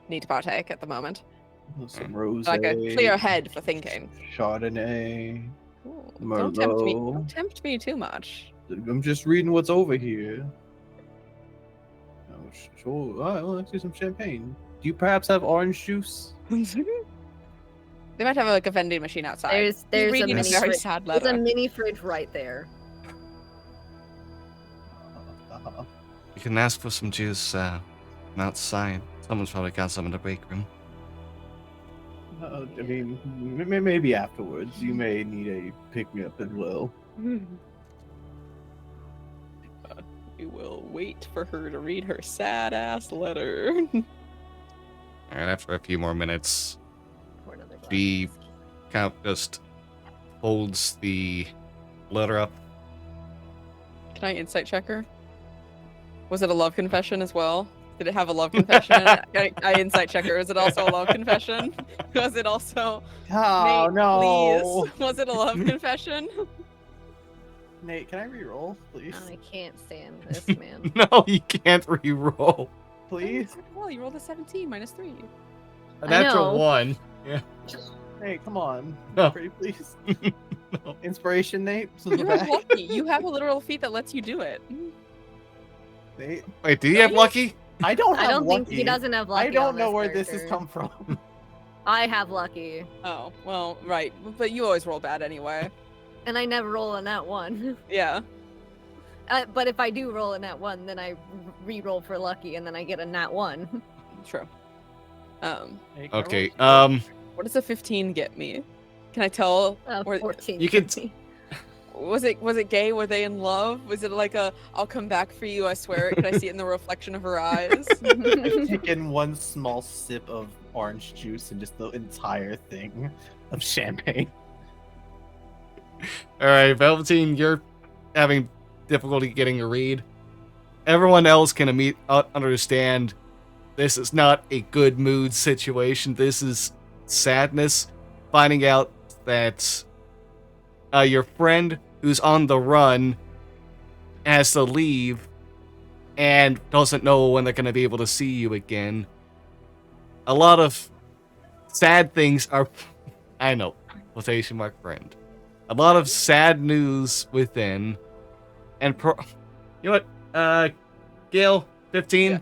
need to partake at the moment. Some rosé. Like a clear head for thinking. Chardonnay. Ooh, Merlot. don't tempt me too much. I'm just reading what's over here. Oh, sure. All right, well, let's do some champagne. Do you perhaps have orange juice? They might have like a vending machine outside. There's He's a reading mini a very fridge. sad There's a letter. mini fridge right there. You can ask for some juice outside. Someone's probably got some in the break room. I mean, maybe afterwards. You may need a pick-me-up as well. We will wait for her to read her sad ass letter. Alright, after a few more minutes, Pour another She kind of just holds the letter up. Can I insight check her? Was it a love confession as well? Did it have a love confession in it? I insight check her. Is it also a love confession? Was it also Oh Nate, no! please? Was it a love confession? Nate, can I reroll, please? I can't stand this man. No, you can't re-roll. Please? Well, you rolled a 17 minus 3. A I natural know. 1. Yeah. Hey, come on. No. Pretty please. No. Inspiration, Nate. This is the You have back. lucky. You have a literal feat that lets you do it. Nate. Wait, do you have lucky? I don't have I don't think lucky. he doesn't have lucky. I don't on know where this has character. come from. I have lucky, Oh, well, right. But you always roll bad anyway. and I never roll a nat 1. Yeah. But if I do roll a nat 1, then I re-roll for lucky, and then I get a nat 1. True. Hey, Carol. Okay, What does a 15 get me? Can I tell? Or- 14. You can- Was it gay? Were they in love? Was it like a I'll come back for you, I swear it? Could I see it in the reflection of her eyes? I've taken one small sip of orange juice and just the entire thing of champagne. Alright, Velveteen, you're having difficulty getting a read. Everyone else can understand this is not a good mood situation. This is sadness. Finding out that your friend who's on the run has to leave and doesn't know when they're going to be able to see you again. A lot of sad things are... I know. Quotation mark friend. A lot of sad news within. And you know what? Gail, 15?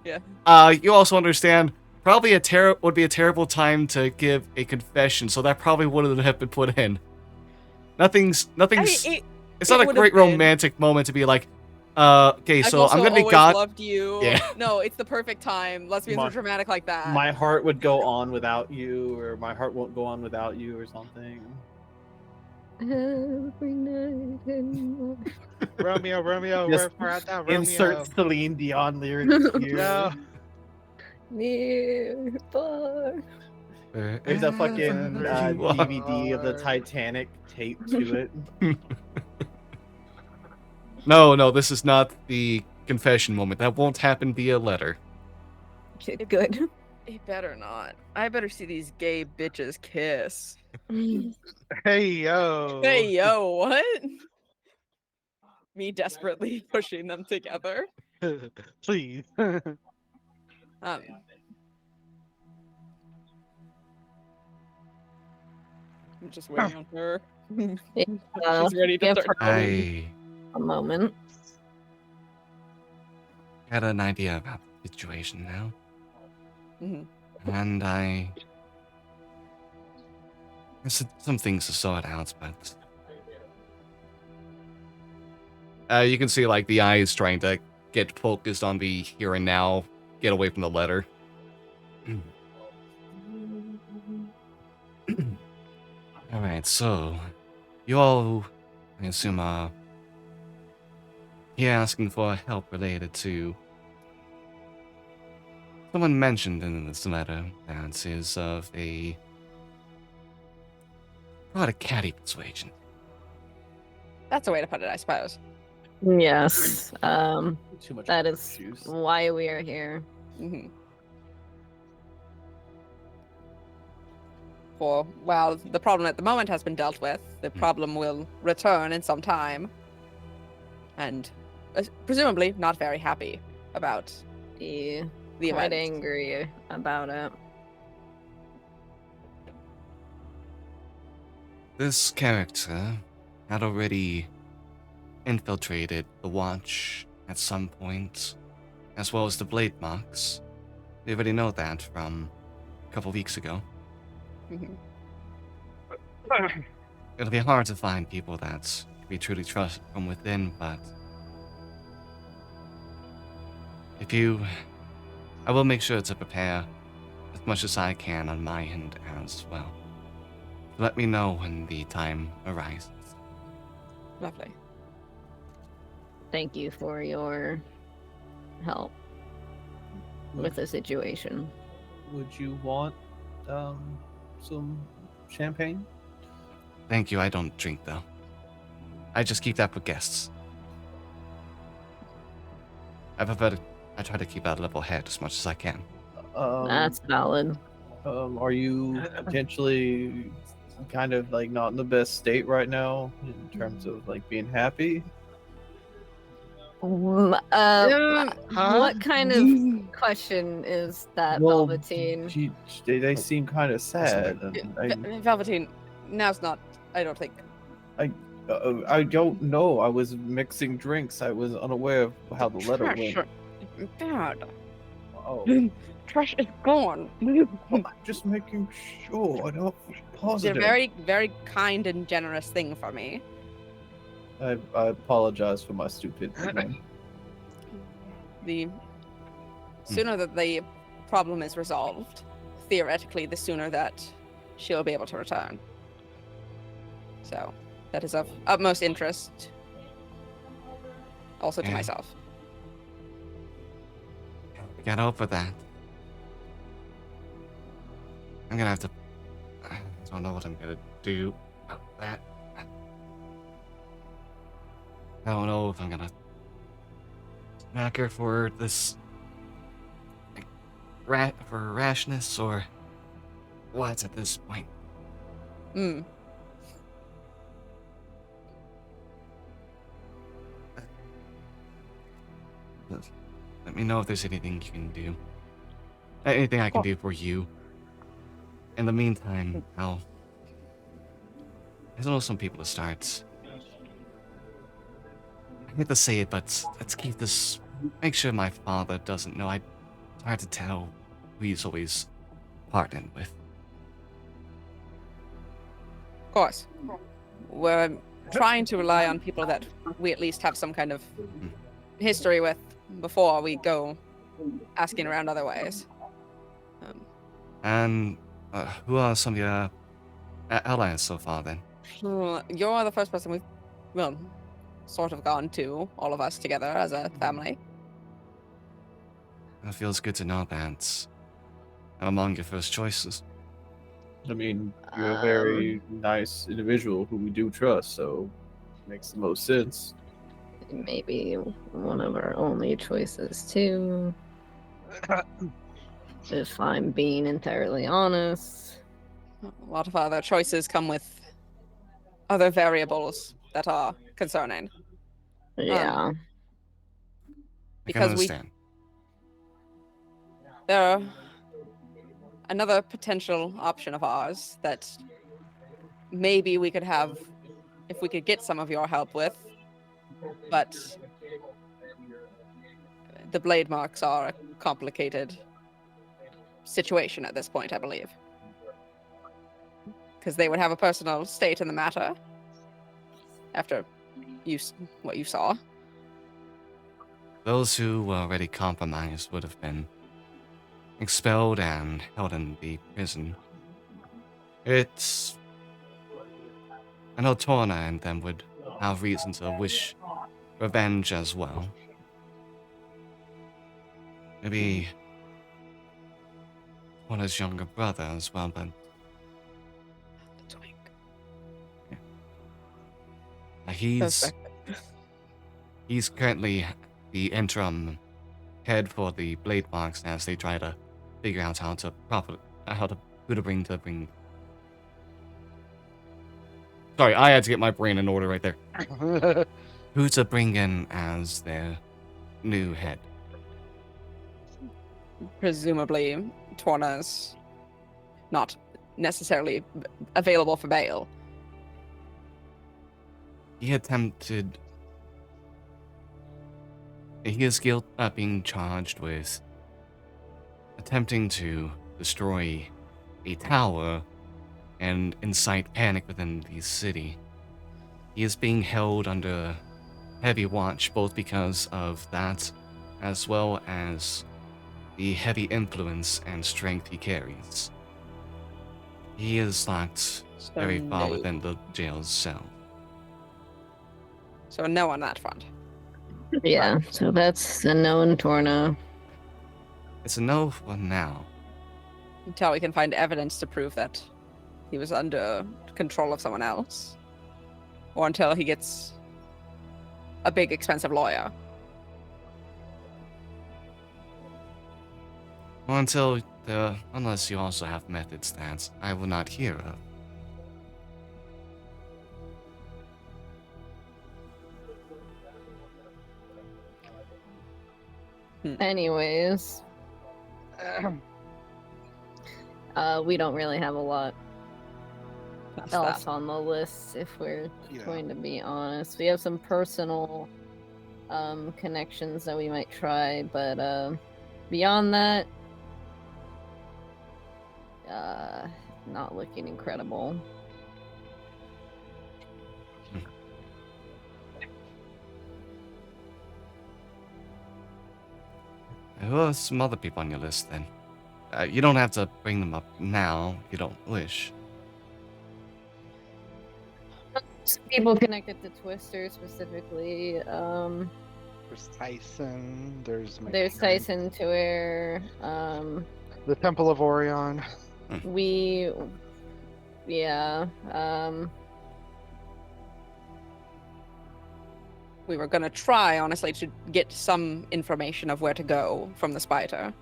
Yeah. You also understand probably would be a terrible time to give a confession, so that probably wouldn't have been put in. Nothing's I mean, it's not it a would've great been. romantic moment to be like, okay, I've so also I'm gonna be always God. loved you. Yeah. No, it's the perfect time. Lesbians My- are dramatic like that. My heart would go on without you, or my heart won't go on without you, or something. Every night and Romeo, Romeo, Just we're far out down. Romeo. Insert Celine Dion lyrics here. No. near, far. There's a fucking Wherever you are. DVD of the Titanic taped to it. No, this is not the confession moment. That won't happen via letter. Good. It better not. I better see these gay bitches kiss. Hey yo. Hey, yo, what? Me desperately pushing them together. Please. Um, I'm just waiting on her. Uh, She's ready to give start. her I a moment. got an idea about the situation now. Mhm. And there's some things to sort out, but you can see like the eyes trying to get focused on the here and now, get away from the letter. All right, so you all, I assume, are here asking for help related to. Someone mentioned in this letter that is of a caddy persuasion. That's a way to put it, I suppose. Yes. Too much That is juice. why we are here. Mm-hmm. For, well, the problem at the moment has been dealt with. The problem will return in some time. And presumably not very happy about Yeah, the quite event. angry about it. This character had already infiltrated the watch at some point, as well as the blade marks. We already know that from a couple weeks ago. Mhm. It'll be hard to find people that we truly trust from within, but I will make sure to prepare as much as I can on my end as well. Let me know when the time arises. Lovely. Thank you for your help with the situation. Would you want some champagne? Thank you, I don't drink though. I just keep that for guests. I try to keep that level head as much as I can. That's valid. Are you potentially kind of like not in the best state right now in terms of like being happy? Huh? What kind of question is that, Velveteen? They seem kind of sad. And Velveteen, now's not. I don't think. I don't know. I was mixing drinks. I was unaware of how the letter Trash. went. Bad. Oh, Trash is gone. I'm just making sure. I don't It's a positive. very, very kind and generous thing for me. I apologize for my stupidity. The sooner that the problem is resolved, theoretically, the sooner that she'll be able to return. So, that is of utmost interest, also to Yeah. myself. Get over that. I'm gonna have to. I don't know what I'm gonna do about that. I don't know if I'm gonna smack her for this. For rashness or what at this point. Hmm. Let me know if there's anything you can do. Anything I can do for you. In the meantime, I don't know some people to start. I hate to say it, but let's keep this. Make sure my father doesn't know. It's hard to tell who he's always partnered with. Of course. We're trying to rely on people that we at least have some kind of history with before we go asking around other ways. And who are some of your allies so far then? You're the first person we've, well, sort of gone to, all of us together as a family. It feels good to know that I'm among your first choices. I mean, you're a very nice individual who we do trust, so it makes the most sense. Maybe one of our only choices, too. If I'm being entirely honest. A lot of other choices come with other variables that are concerning. Yeah. I can Because understand. There are another potential option of ours that maybe we could have if we could get some of your help with, but the blade marks are a complicated situation at this point, I believe. Because they would have a personal stake in the matter after what you saw. Those who were already compromised would have been expelled and held in the prison. I know Torna and them would have reason to wish revenge as well. Maybe Torna's younger brother as well, but he's currently the interim head for the blade marks as they try to figure out who to bring. Sorry, I had to get my brain in order right there. Who to bring in as their new head? Presumably, Torna's not necessarily available for bail. He is being charged with attempting to destroy a tower and incite panic within the city. He is being held under heavy watch both because of that as well as the heavy influence and strength he carries. He is locked very far within the jail's cell. So no on that front. Yeah, so that's a no in Torna. It's a no for now. Until we can find evidence to prove that he was under control of someone else. Or until he gets a big, expensive lawyer. Well, unless you also have methods that I will not hear of. Anyways, we don't really have a lot That's else that. on the list, if we're Yeah. going to be honest. We have some personal connections that we might try, but beyond that, not looking incredible. Who are some other people on your list then? You don't have to bring them up now if you don't wish. Some people connected to Twister specifically. There's Tyson. There's my There's parents, Tyson to where The Temple of Orion. we We were gonna try, honestly, to get some information of where to go from the spider.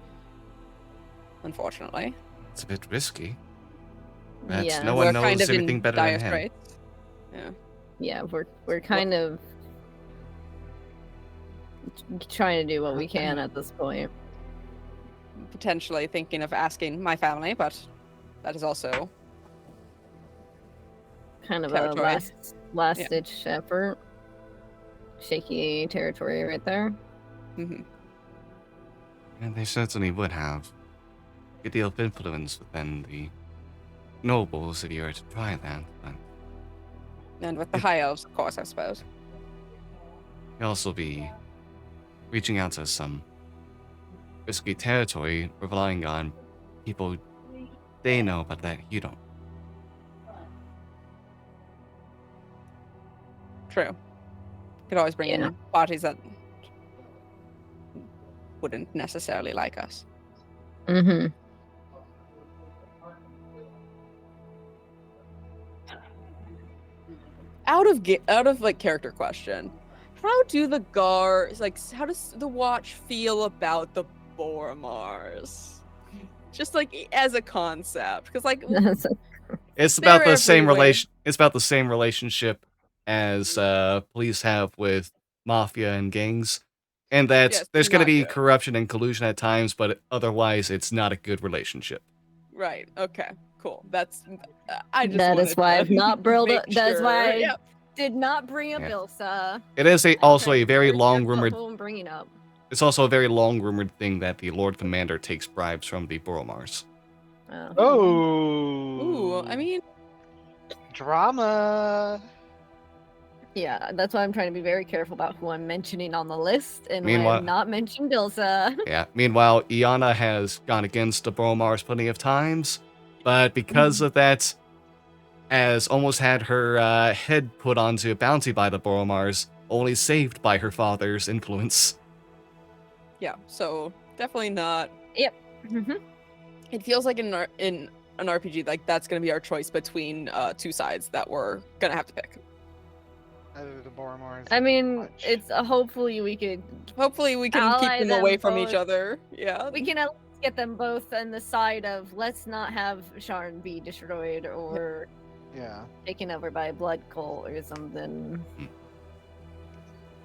Unfortunately. It's a bit risky. But yeah. no We're one kind knows of everything in better dire than him. straits. Yeah. Yeah, we're kind of trying to do what we can at this point. Potentially thinking of asking my family, but that is also Kind of Territory. a last Yeah. ditch effort. Shaky territory right there. mhm. And they certainly would have a good deal of influence within the nobles if you were to try that. But And with the high elves, of course, I suppose. you'll also be reaching out to some risky territory, relying on people they know but that you don't. True. Could always bring Yeah. in parties that wouldn't necessarily like us. Mm-hmm. Out of like character question, how do the guards how does the watch feel about the Boromars? Just like as a concept, because like It's about They're the same everywhere. relation. It's about the same relationship as police have with mafia and gangs, and that Yes, there's going to not be good. corruption and collusion at times, but otherwise, it's not a good relationship. Right. Okay. Cool. That's. I just. That is wanted why to I've not brought make up. That's why I sure. Yep. did not bring up Yeah. Ilsa. It is also a very long rumored. rumored. I'm bringing up. It's also a very long rumored thing that the Lord Commander takes bribes from the Boromars. Oh. Ooh. I mean, Drama. Yeah, that's why I'm trying to be very careful about who I'm mentioning on the list, and why Meanwhile- I'm not mentioning Ilsa. Yeah. Meanwhile, Iana has gone against the Boromars plenty of times, but because of that, has almost had her head put onto a bounty by the Boromars, only saved by her father's influence. yeah. So definitely not. Mhm. It feels like in an RPG, like that's gonna be our choice between two sides that we're gonna have to pick. The Boromars. I mean, Much. it's hopefully we could Hopefully, we can Ally keep them away them from both. each other. Yeah. we can at least get them both on the side of let's not have Sharn be destroyed or Yeah. taken over by a blood cult or something.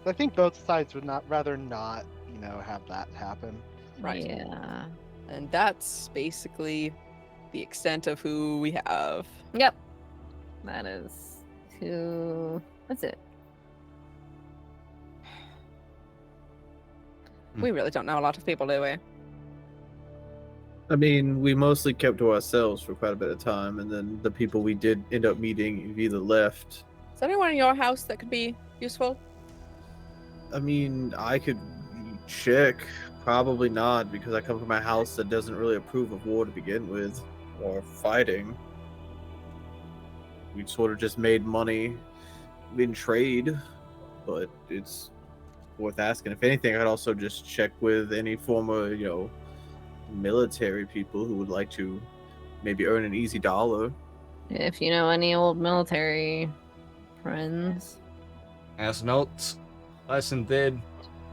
I think both sides would rather not, have that happen. Right. Yeah. And that's basically the extent of who we have. Yep. That is who. That's it. We really don't know a lot of people, do we? I mean, we mostly kept to ourselves for quite a bit of time, and then the people we did end up meeting have either left. Is there anyone in your house that could be useful? I mean, I could check. Probably not, because I come from a house that doesn't really approve of war to begin with, or fighting. We sort of just made money in trade, but it's worth asking. If anything, I'd also just check with any former, military people who would like to maybe earn an easy dollar If you know any old military friends. As a note, Tyson did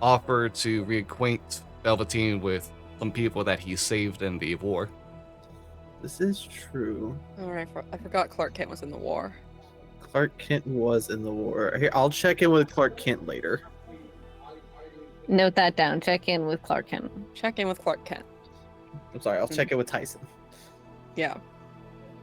offer to reacquaint Velveteen with some people that he saved in the war. This is true. All right, I forgot Clark Kent was in the war. Clark Kent was in the war. Here, I'll check in with Clark Kent later. Note that down. Check in with Clark Kent. Check in with Clark Kent. I'm sorry, I'll check in with Tyson. Yeah.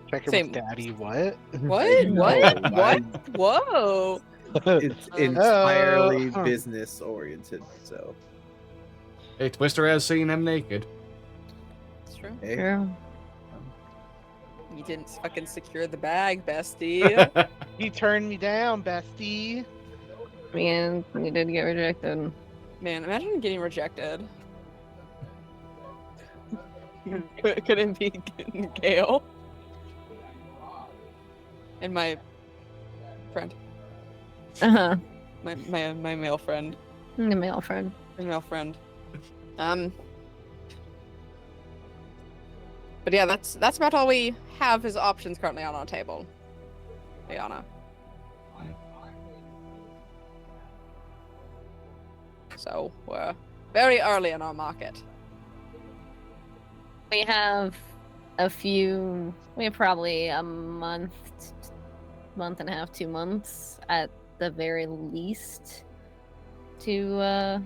Check it Same. with Daddy. What? What? No, What? I'm- What? Whoa. It's entirely business oriented, so. Hey, Twister has seen him naked. It's true. Hey, True. You didn't fucking secure the bag, bestie. He turned me down, bestie. And we did get rejected. Man, imagine getting rejected. Couldn't be Gale. And my friend. Uh-huh. My male friend. The male friend. My male friend. But yeah, that's about all we have as options currently on our table. Liana. So we're very early in our market. We have we have probably a month and a half, 2 months at the very least to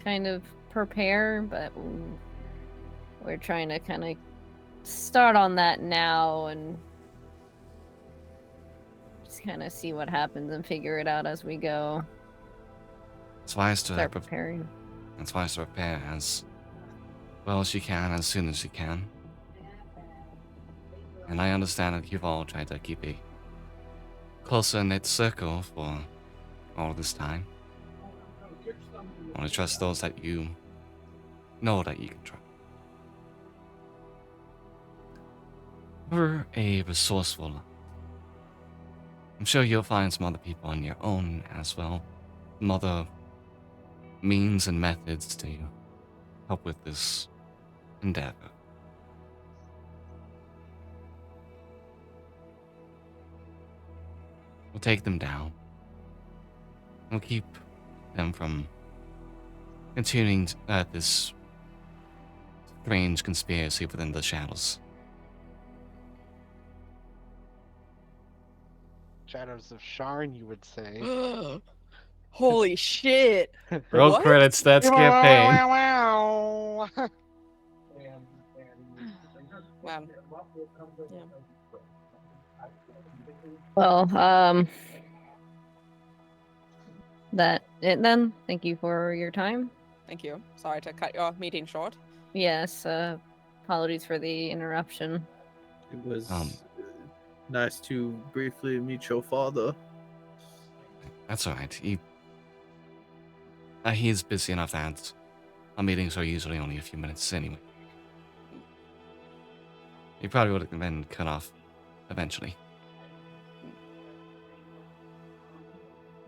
kind of prepare, but we're trying to kind of start on that now and just kind of see what happens and figure it out as we go. It's wise to Start preparing. It's wise to prepare as well as you can, as soon as you can. And I understand that you've all tried to keep a closer knit circle for all this time. I want to trust those that you know that you can trust. You're a resourceful lot. I'm sure you'll find some other people on your own as well. Some other means and methods to help with this endeavor. We'll take them down. We'll keep them from continuing this strange conspiracy within the shadows. Shadows of Sharn, you would say. Holy shit! Roll What? credits, that's campaign. Wow. Wow. Yeah. Well, that it then. Thank you for your time. Thank you. Sorry to cut your meeting short. Yes, apologies for the interruption. it was nice to briefly meet your father. That's alright. He's busy enough that our meetings are usually only a few minutes anyway. He probably would have been cut off eventually.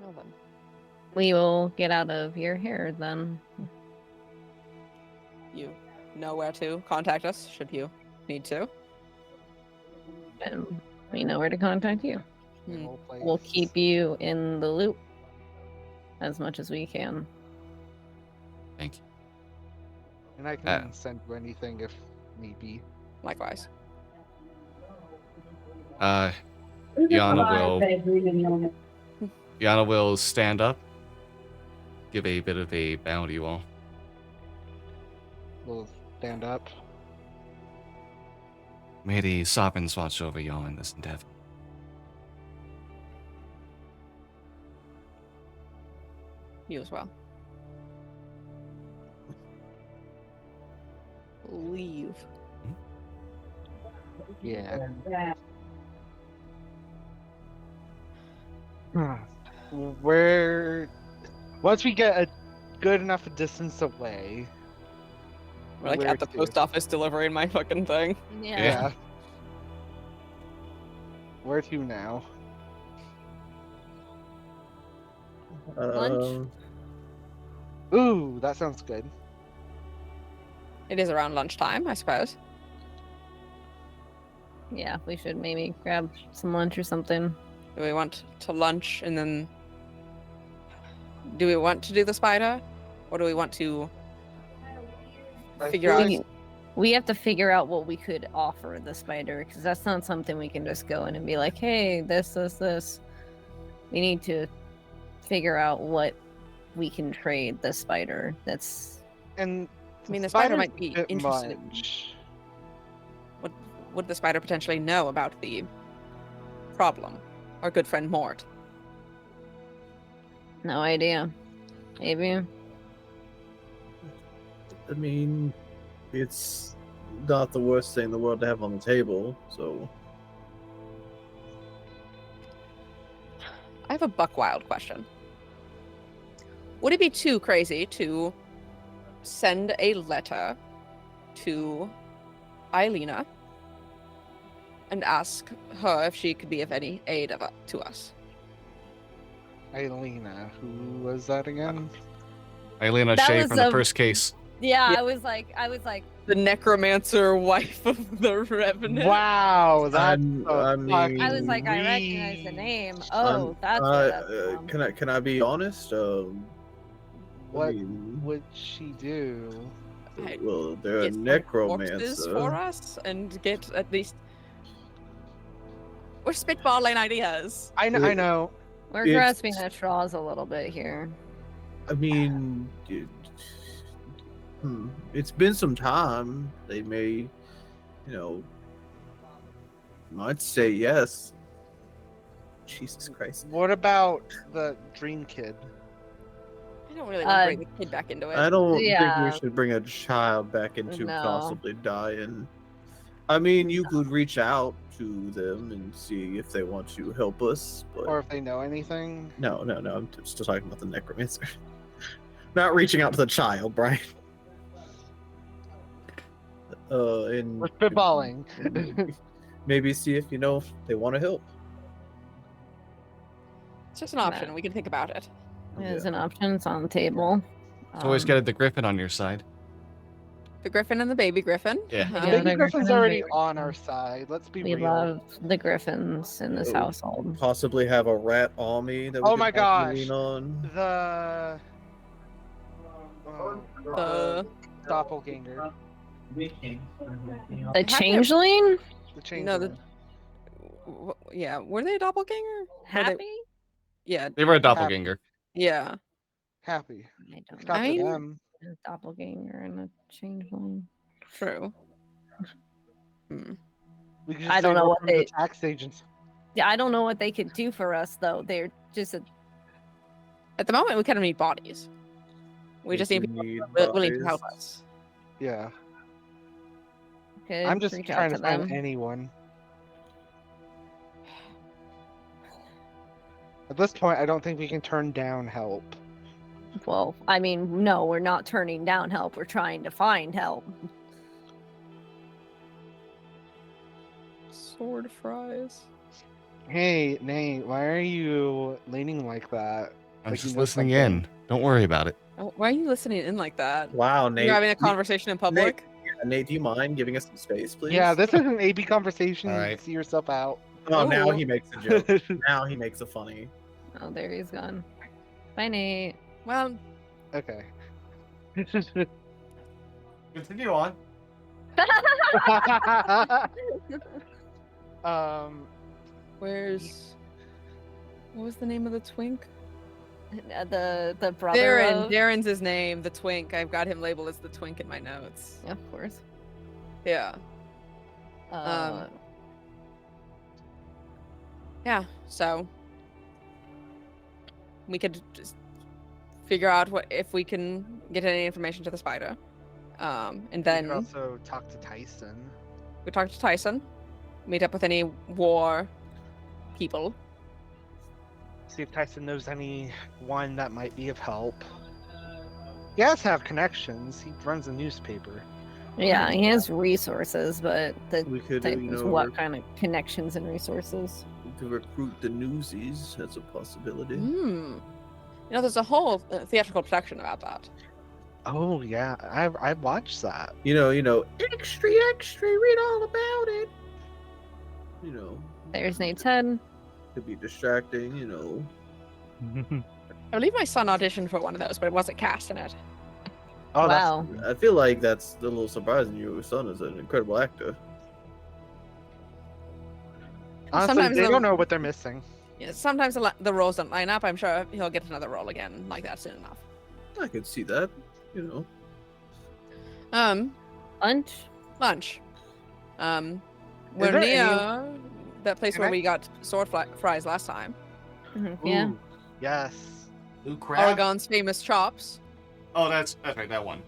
Well then. We will get out of your hair then. You know where to contact us should you need to. And we know where to contact you. Hmm. Whole place. We'll keep you in the loop as much as we can. Thank you. And I can send you anything if need be. Likewise. Yana will stand up, give a bit of a bow to you all. We'll stand up. May the sovereigns watch over y'all in this endeavor. You as well. Leave. Yeah. We're once we get a good enough distance away. We're like where at the to? post office delivering my fucking thing. Yeah. Where to now? Lunch? Ooh, that sounds good. It is around lunchtime, I suppose. Yeah, we should maybe grab some lunch or something. Do we want to lunch and then? Do we want to do the spider, or do we want to figure out? We have to figure out what we could offer the spider, because that's not something we can just go in and be like, hey, this. We need to figure out what we can trade the spider. That's. And I mean, the spider spider's might be a bit interested. much. What would the spider potentially know about the problem? Our good friend Mort. No idea. Maybe. I mean, it's not the worst thing in the world to have on the table, so. I have a buck wild question. Would it be too crazy to send a letter to Eilina and ask her if she could be of any aid to us? Eilina, who was that again? Eileen That Shea was from the a- first case. Yeah, Yeah. I was like, The necromancer wife of the Revenant. Wow, that's I'm- a I mean- I was like, I fucking recognize the name. I'm- Oh, that's where that's from. Can I be honest? What I mean, would she do? I- well, they're a Get some corpses necromancer. for us and get at least. We're spitballing ideas. I know. We're It's- grasping at straws a little bit here. I mean, it's been some time. They may, might say yes. Jesus Christ. What about the dream kid? I don't really want to bring the kid back into it. I don't think Yeah. we should bring a child back into No. possibly dying. I mean, you could reach out to them and see if they want to help us, but Or if they know anything? no. I'm still talking about the necromancer. Not reaching out to the child, Brian. And We're spitballing. maybe see if they want to help. It's just an option. We can think about it. There's an option. It's on the table. It's always Um, got the griffin on your side. The griffin and the baby griffin. Yeah. Yeah, Baby the Griffin's Griffin already and on our side. Let's be We real. love the griffins in this Oh. household. Possibly have a rat army that we Oh could my possibly gosh. lean on. The The doppelganger. The changeling? The change. No, yeah. Were they a doppelganger? Were they- Happy? Yeah. They were a doppelganger. Yeah. Happy. I don't Stop know. I- for them. A doppelganger and a changeling. True. Hmm. We could I just don't say know we're what from the they- tax agents. Yeah, I don't know what they could do for us though. They're just At the moment, we kind of need bodies. We just need people willing to help us. Yeah. could I'm just reach out trying to find them. anyone. At this point, I don't think we can turn down help. Well, I mean, no, we're not turning down help. We're trying to find help. Sword fries. Hey, Nate, why are you leaning like that? I'm Like you just know listening something. in. Don't worry about it. Oh, why are you listening in like that? Wow, Nate. You're having a conversation in public. Nate, do you mind giving us some space, please? Yeah, this is an AB conversation. All right. See yourself out. Oh, now Ooh. he makes a joke. Now he makes a funny. Oh, there he's gone. Bye, Nate. Well, Okay. Continue on. where's what was the name of the twink? The brother Darren. of... Darren's his name. The twink. I've got him labeled as the twink in my notes. Yeah, of course. Yeah. Yeah. So we could just figure out what if we can get any information to the spider, and We then could also talk to Tyson. we talk to Tyson, meet up with any war people. See if Tyson knows anyone that might be of help. He has to have connections. He runs a newspaper. Yeah, he has resources, but the We could, type is what kind of connections and resources. to recruit the newsies. That's a possibility. Hmm. You know, there's a whole theatrical production about that. Oh yeah, I've watched that. You know, extra, read all about it. you know, There's Nate's head. could be distracting, you know. I believe my son auditioned for one of those, but it wasn't cast in it. Oh, Wow. I feel like that's a little surprising. Your son is an incredible actor. honestly, Sometimes they they'll- don't know what they're missing. Yeah, sometimes the roles don't line up. I'm sure he'll get another role again like that soon enough. I could see that, you know. Lunch. Lunch. Is We're there near that place Can where I- we got sword fries last time. Yeah. Ooh, yes. Ooh, crap. Oregon's famous chops. Oh, that's right, that one.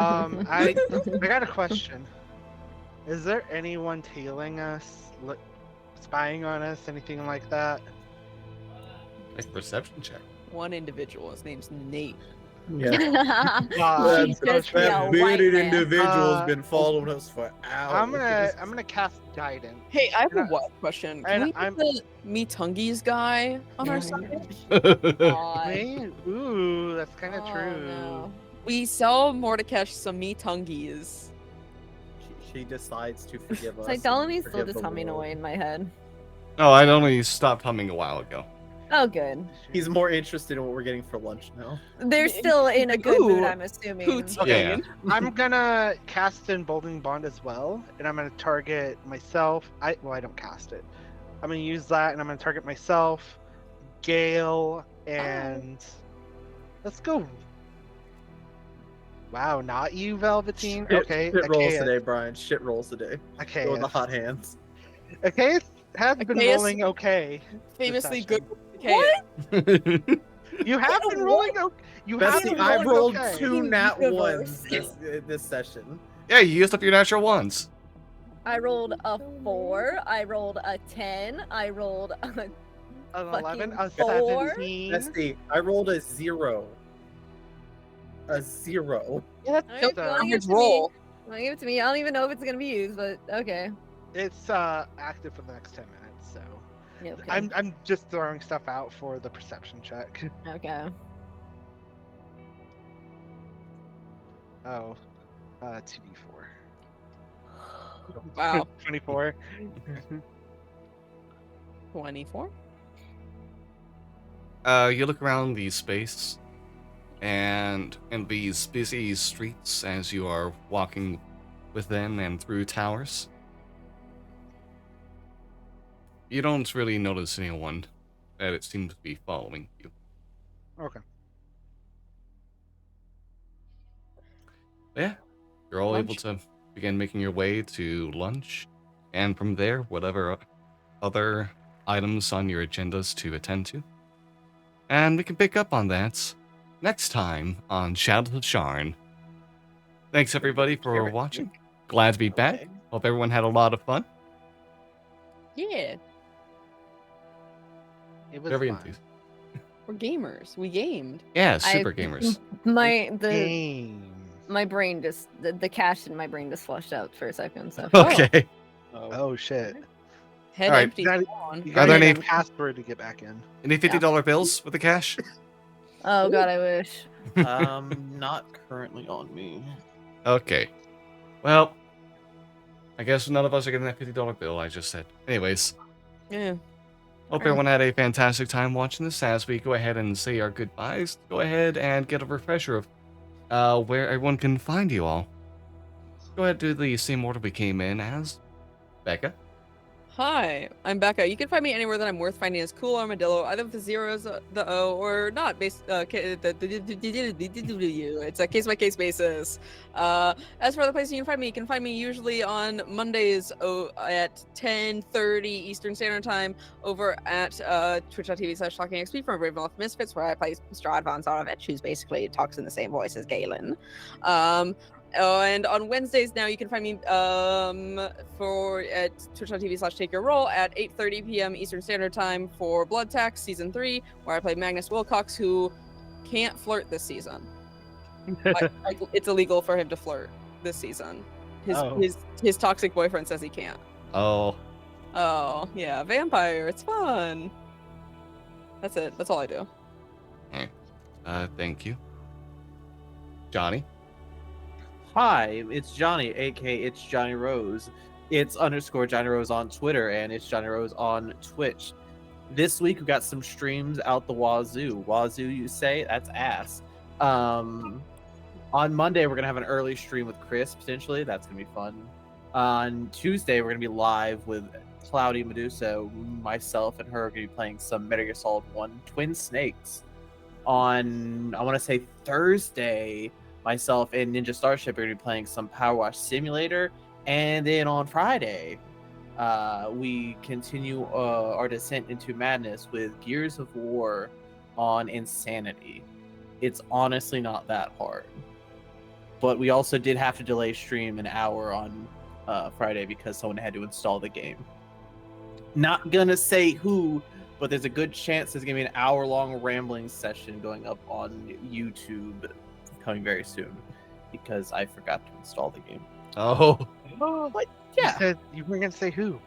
I got a question. Is there anyone tailing us, spying on us, anything like that? Like perception check. One individual. His name's Nate. Yeah. She's just true. a white man. individual's Uh, been following us for hours. I'm gonna cast guidance. Hey, I have And a what question. and Can we I'm- get the Meetungies guy on our side? God. Me? Ooh, that's kind of Oh, true. no. We sell Mordekash some Meetungies. She decides to forgive us. It's like Delaney's and still forgive just the humming world. away in my head. Oh, I'd only stopped humming a while ago. Oh, good. He's more interested in what we're getting for lunch now. They're still in a good mood, Ooh, I'm assuming. poutine. Yeah. I'm gonna cast Emboldening Bond as well, and I'm gonna target myself. I don't cast it. I'm gonna use that, and I'm gonna target myself, Gale, and let's go. Wow, not you, Velveteen. Okay, Shit rolls Achaeus. today, Brian. Shit rolls today. Go with the Achaeus. hot hands. Achaeus has been Achaeus- rolling okay. Famously session. good. Okay. You have been rolling okay. You have Bessie, been I rolling rolled okay. two nat Universe. ones this session. Yeah, you used up your natural ones. I rolled a 4, I rolled a 10, I rolled a An 11, a fucking 4. 17. Bessie, I rolled a 0. A 0. Yeah, that's Alright, still so- an well, average give it to me. roll. Well, give it to me. I don't even know if it's gonna be used, but okay. It's active for the next 10 minutes, so Yeah, okay. I'm just throwing stuff out for the perception check. Okay. Oh, 2d4. Wow. 24. 24? You look around the space, and in these busy streets as you are walking with them and through towers, you don't really notice anyone that it seems to be following you. Okay. Yeah, you're all able Lunch. to begin making your way to lunch, and from there, whatever other items on your agendas to attend to. And we can pick up on that next time on Shadows of Sharn. Thanks everybody for Very watching. Glad to be back. Okay. Hope everyone had a lot of fun. Yeah. It was Very fun. enthused. We're gamers. We gamed. Yeah, super gamers. My brain just the cache in my brain just flushed out for a second. So Okay. Oh shit. Head Alright. empty. That- gone. You Are gotta there get any- a password to get back in. Any $50 bills with the cash? Oh god, I wish. Not currently on me. Okay. Well, I guess none of us are getting that $50 bill I just said. Anyways, Yeah. hope everyone had a fantastic time watching this. As we go ahead and say our goodbyes, go ahead and get a refresher of where everyone can find you all. Go ahead and do the same order we came in as. Becca. Hi, I'm Becca. You can find me anywhere that I'm worth finding as Cool Armadillo, either with the zeros, the O, or not. It's a case by case basis. As for the places you can find me usually on Mondays at 10:30 Eastern Standard Time over at twitch.tv/TalkingXP from Ravenloft Misfits, where I play Strahd von Zarovich, who's basically talks in the same voice as Galen. And on Wednesdays now you can find me for at twitch.tv/takeyourroll at 8:30 p.m. Eastern Standard Time for Blood Tax Season 3, where I play Magnus Wilcox, who can't flirt this season. Like, it's illegal for him to flirt this season. Oh. His toxic boyfriend says he can't. Oh, Oh, yeah, vampire, it's fun. That's it. That's all I do. thank you. Johnny. Hi, it's Johnny, aka it's Johnny Rose. It's underscore Johnny Rose on Twitter, and it's Johnny Rose on Twitch. This week we got some streams out the wazoo. Wazoo, you say? That's ass. On Monday we're gonna have an early stream with Chris potentially. That's gonna be fun. On Tuesday we're gonna be live with Cloudy Medusa. Myself and her are gonna be playing some Metal Gear Solid 1 Twin Snakes. On I want to say Thursday, myself and Ninja Starship are gonna be playing some Power Wash Simulator. And then on Friday, we continue our descent into madness with Gears of War on Insanity. It's honestly not that hard. But we also did have to delay stream an hour on Friday because someone had to install the game. Not gonna say who, but there's a good chance there's gonna be an hour-long rambling session going up on YouTube coming very soon because I forgot to install the game. Oh, But You yeah. said you weren't gonna say who.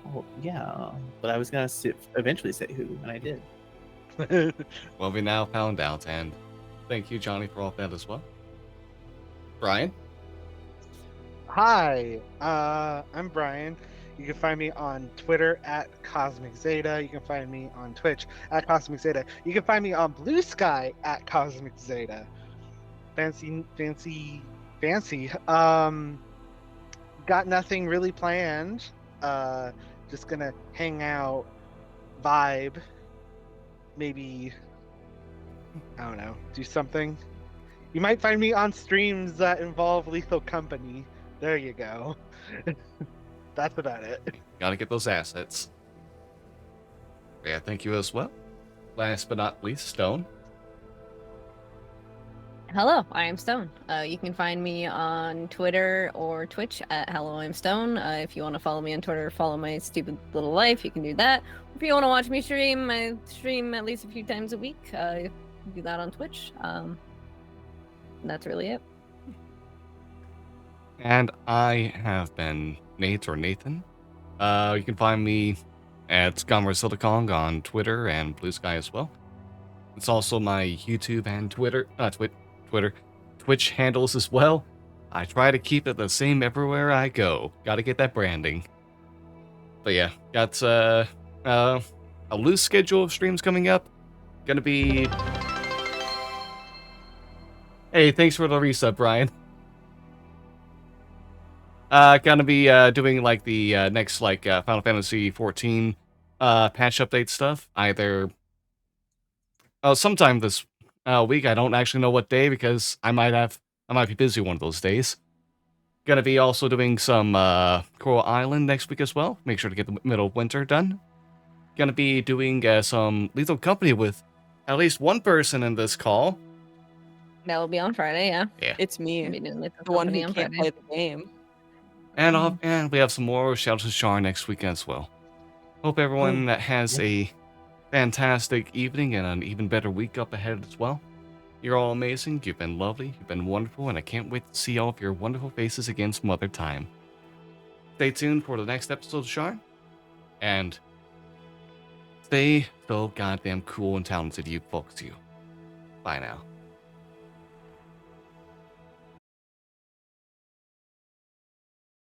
Oh, yeah, but I was gonna eventually say who, and I did. well, we now found out, and thank you, Johnny, for all that as well. Brian? Hi, I'm Brian. You can find me on Twitter at Cosmic Zeta. You can find me on Twitch at Cosmic Zeta. You can find me on Blue Sky at Cosmic Zeta. Fancy. Got nothing really planned. Just gonna hang out, vibe, maybe, I don't know, do something. You might find me on streams that involve Lethal Company. There you go. That's about it. Gotta get those assets. Yeah, thank you as well. Last but not least, Stone. Hello, I am Stone. You can find me on Twitter or Twitch at Hello I'm Stone. If you want to follow me on Twitter, follow my stupid little life, you can do that. If you want to watch me stream, I stream at least a few times a week. Do that on Twitch. That's really it. And I have been Nate or Nathan. You can find me at Silicon on Twitter and Blue Sky as well. It's also my YouTube and Twitch handles as well. I try to keep it the same everywhere I go. Gotta get that branding. But yeah, got a loose schedule of streams coming up. Gonna be... Hey, thanks for the reset, Brian. Gonna be doing like the next like Final Fantasy 14 patch update stuff. Either sometime this week. I don't actually know what day because I might be busy one of those days. Gonna be also doing some Coral Island next week as well. Make sure to get the middle of winter done. Gonna be doing some Lethal Company with at least one person in this call. That will be on Friday, yeah. Yeah. It's me, We'll be doing Lethal the one Company who on can't Friday. play the game. And we have some more Shout Out to Sharn next weekend as well. Hope everyone has a fantastic evening and an even better week up ahead as well. You're all amazing, you've been lovely, you've been wonderful, and I can't wait to see all of your wonderful faces again some other time. Stay tuned for the next episode of Sharn, and stay so goddamn cool and talented, you folks, you. Bye now.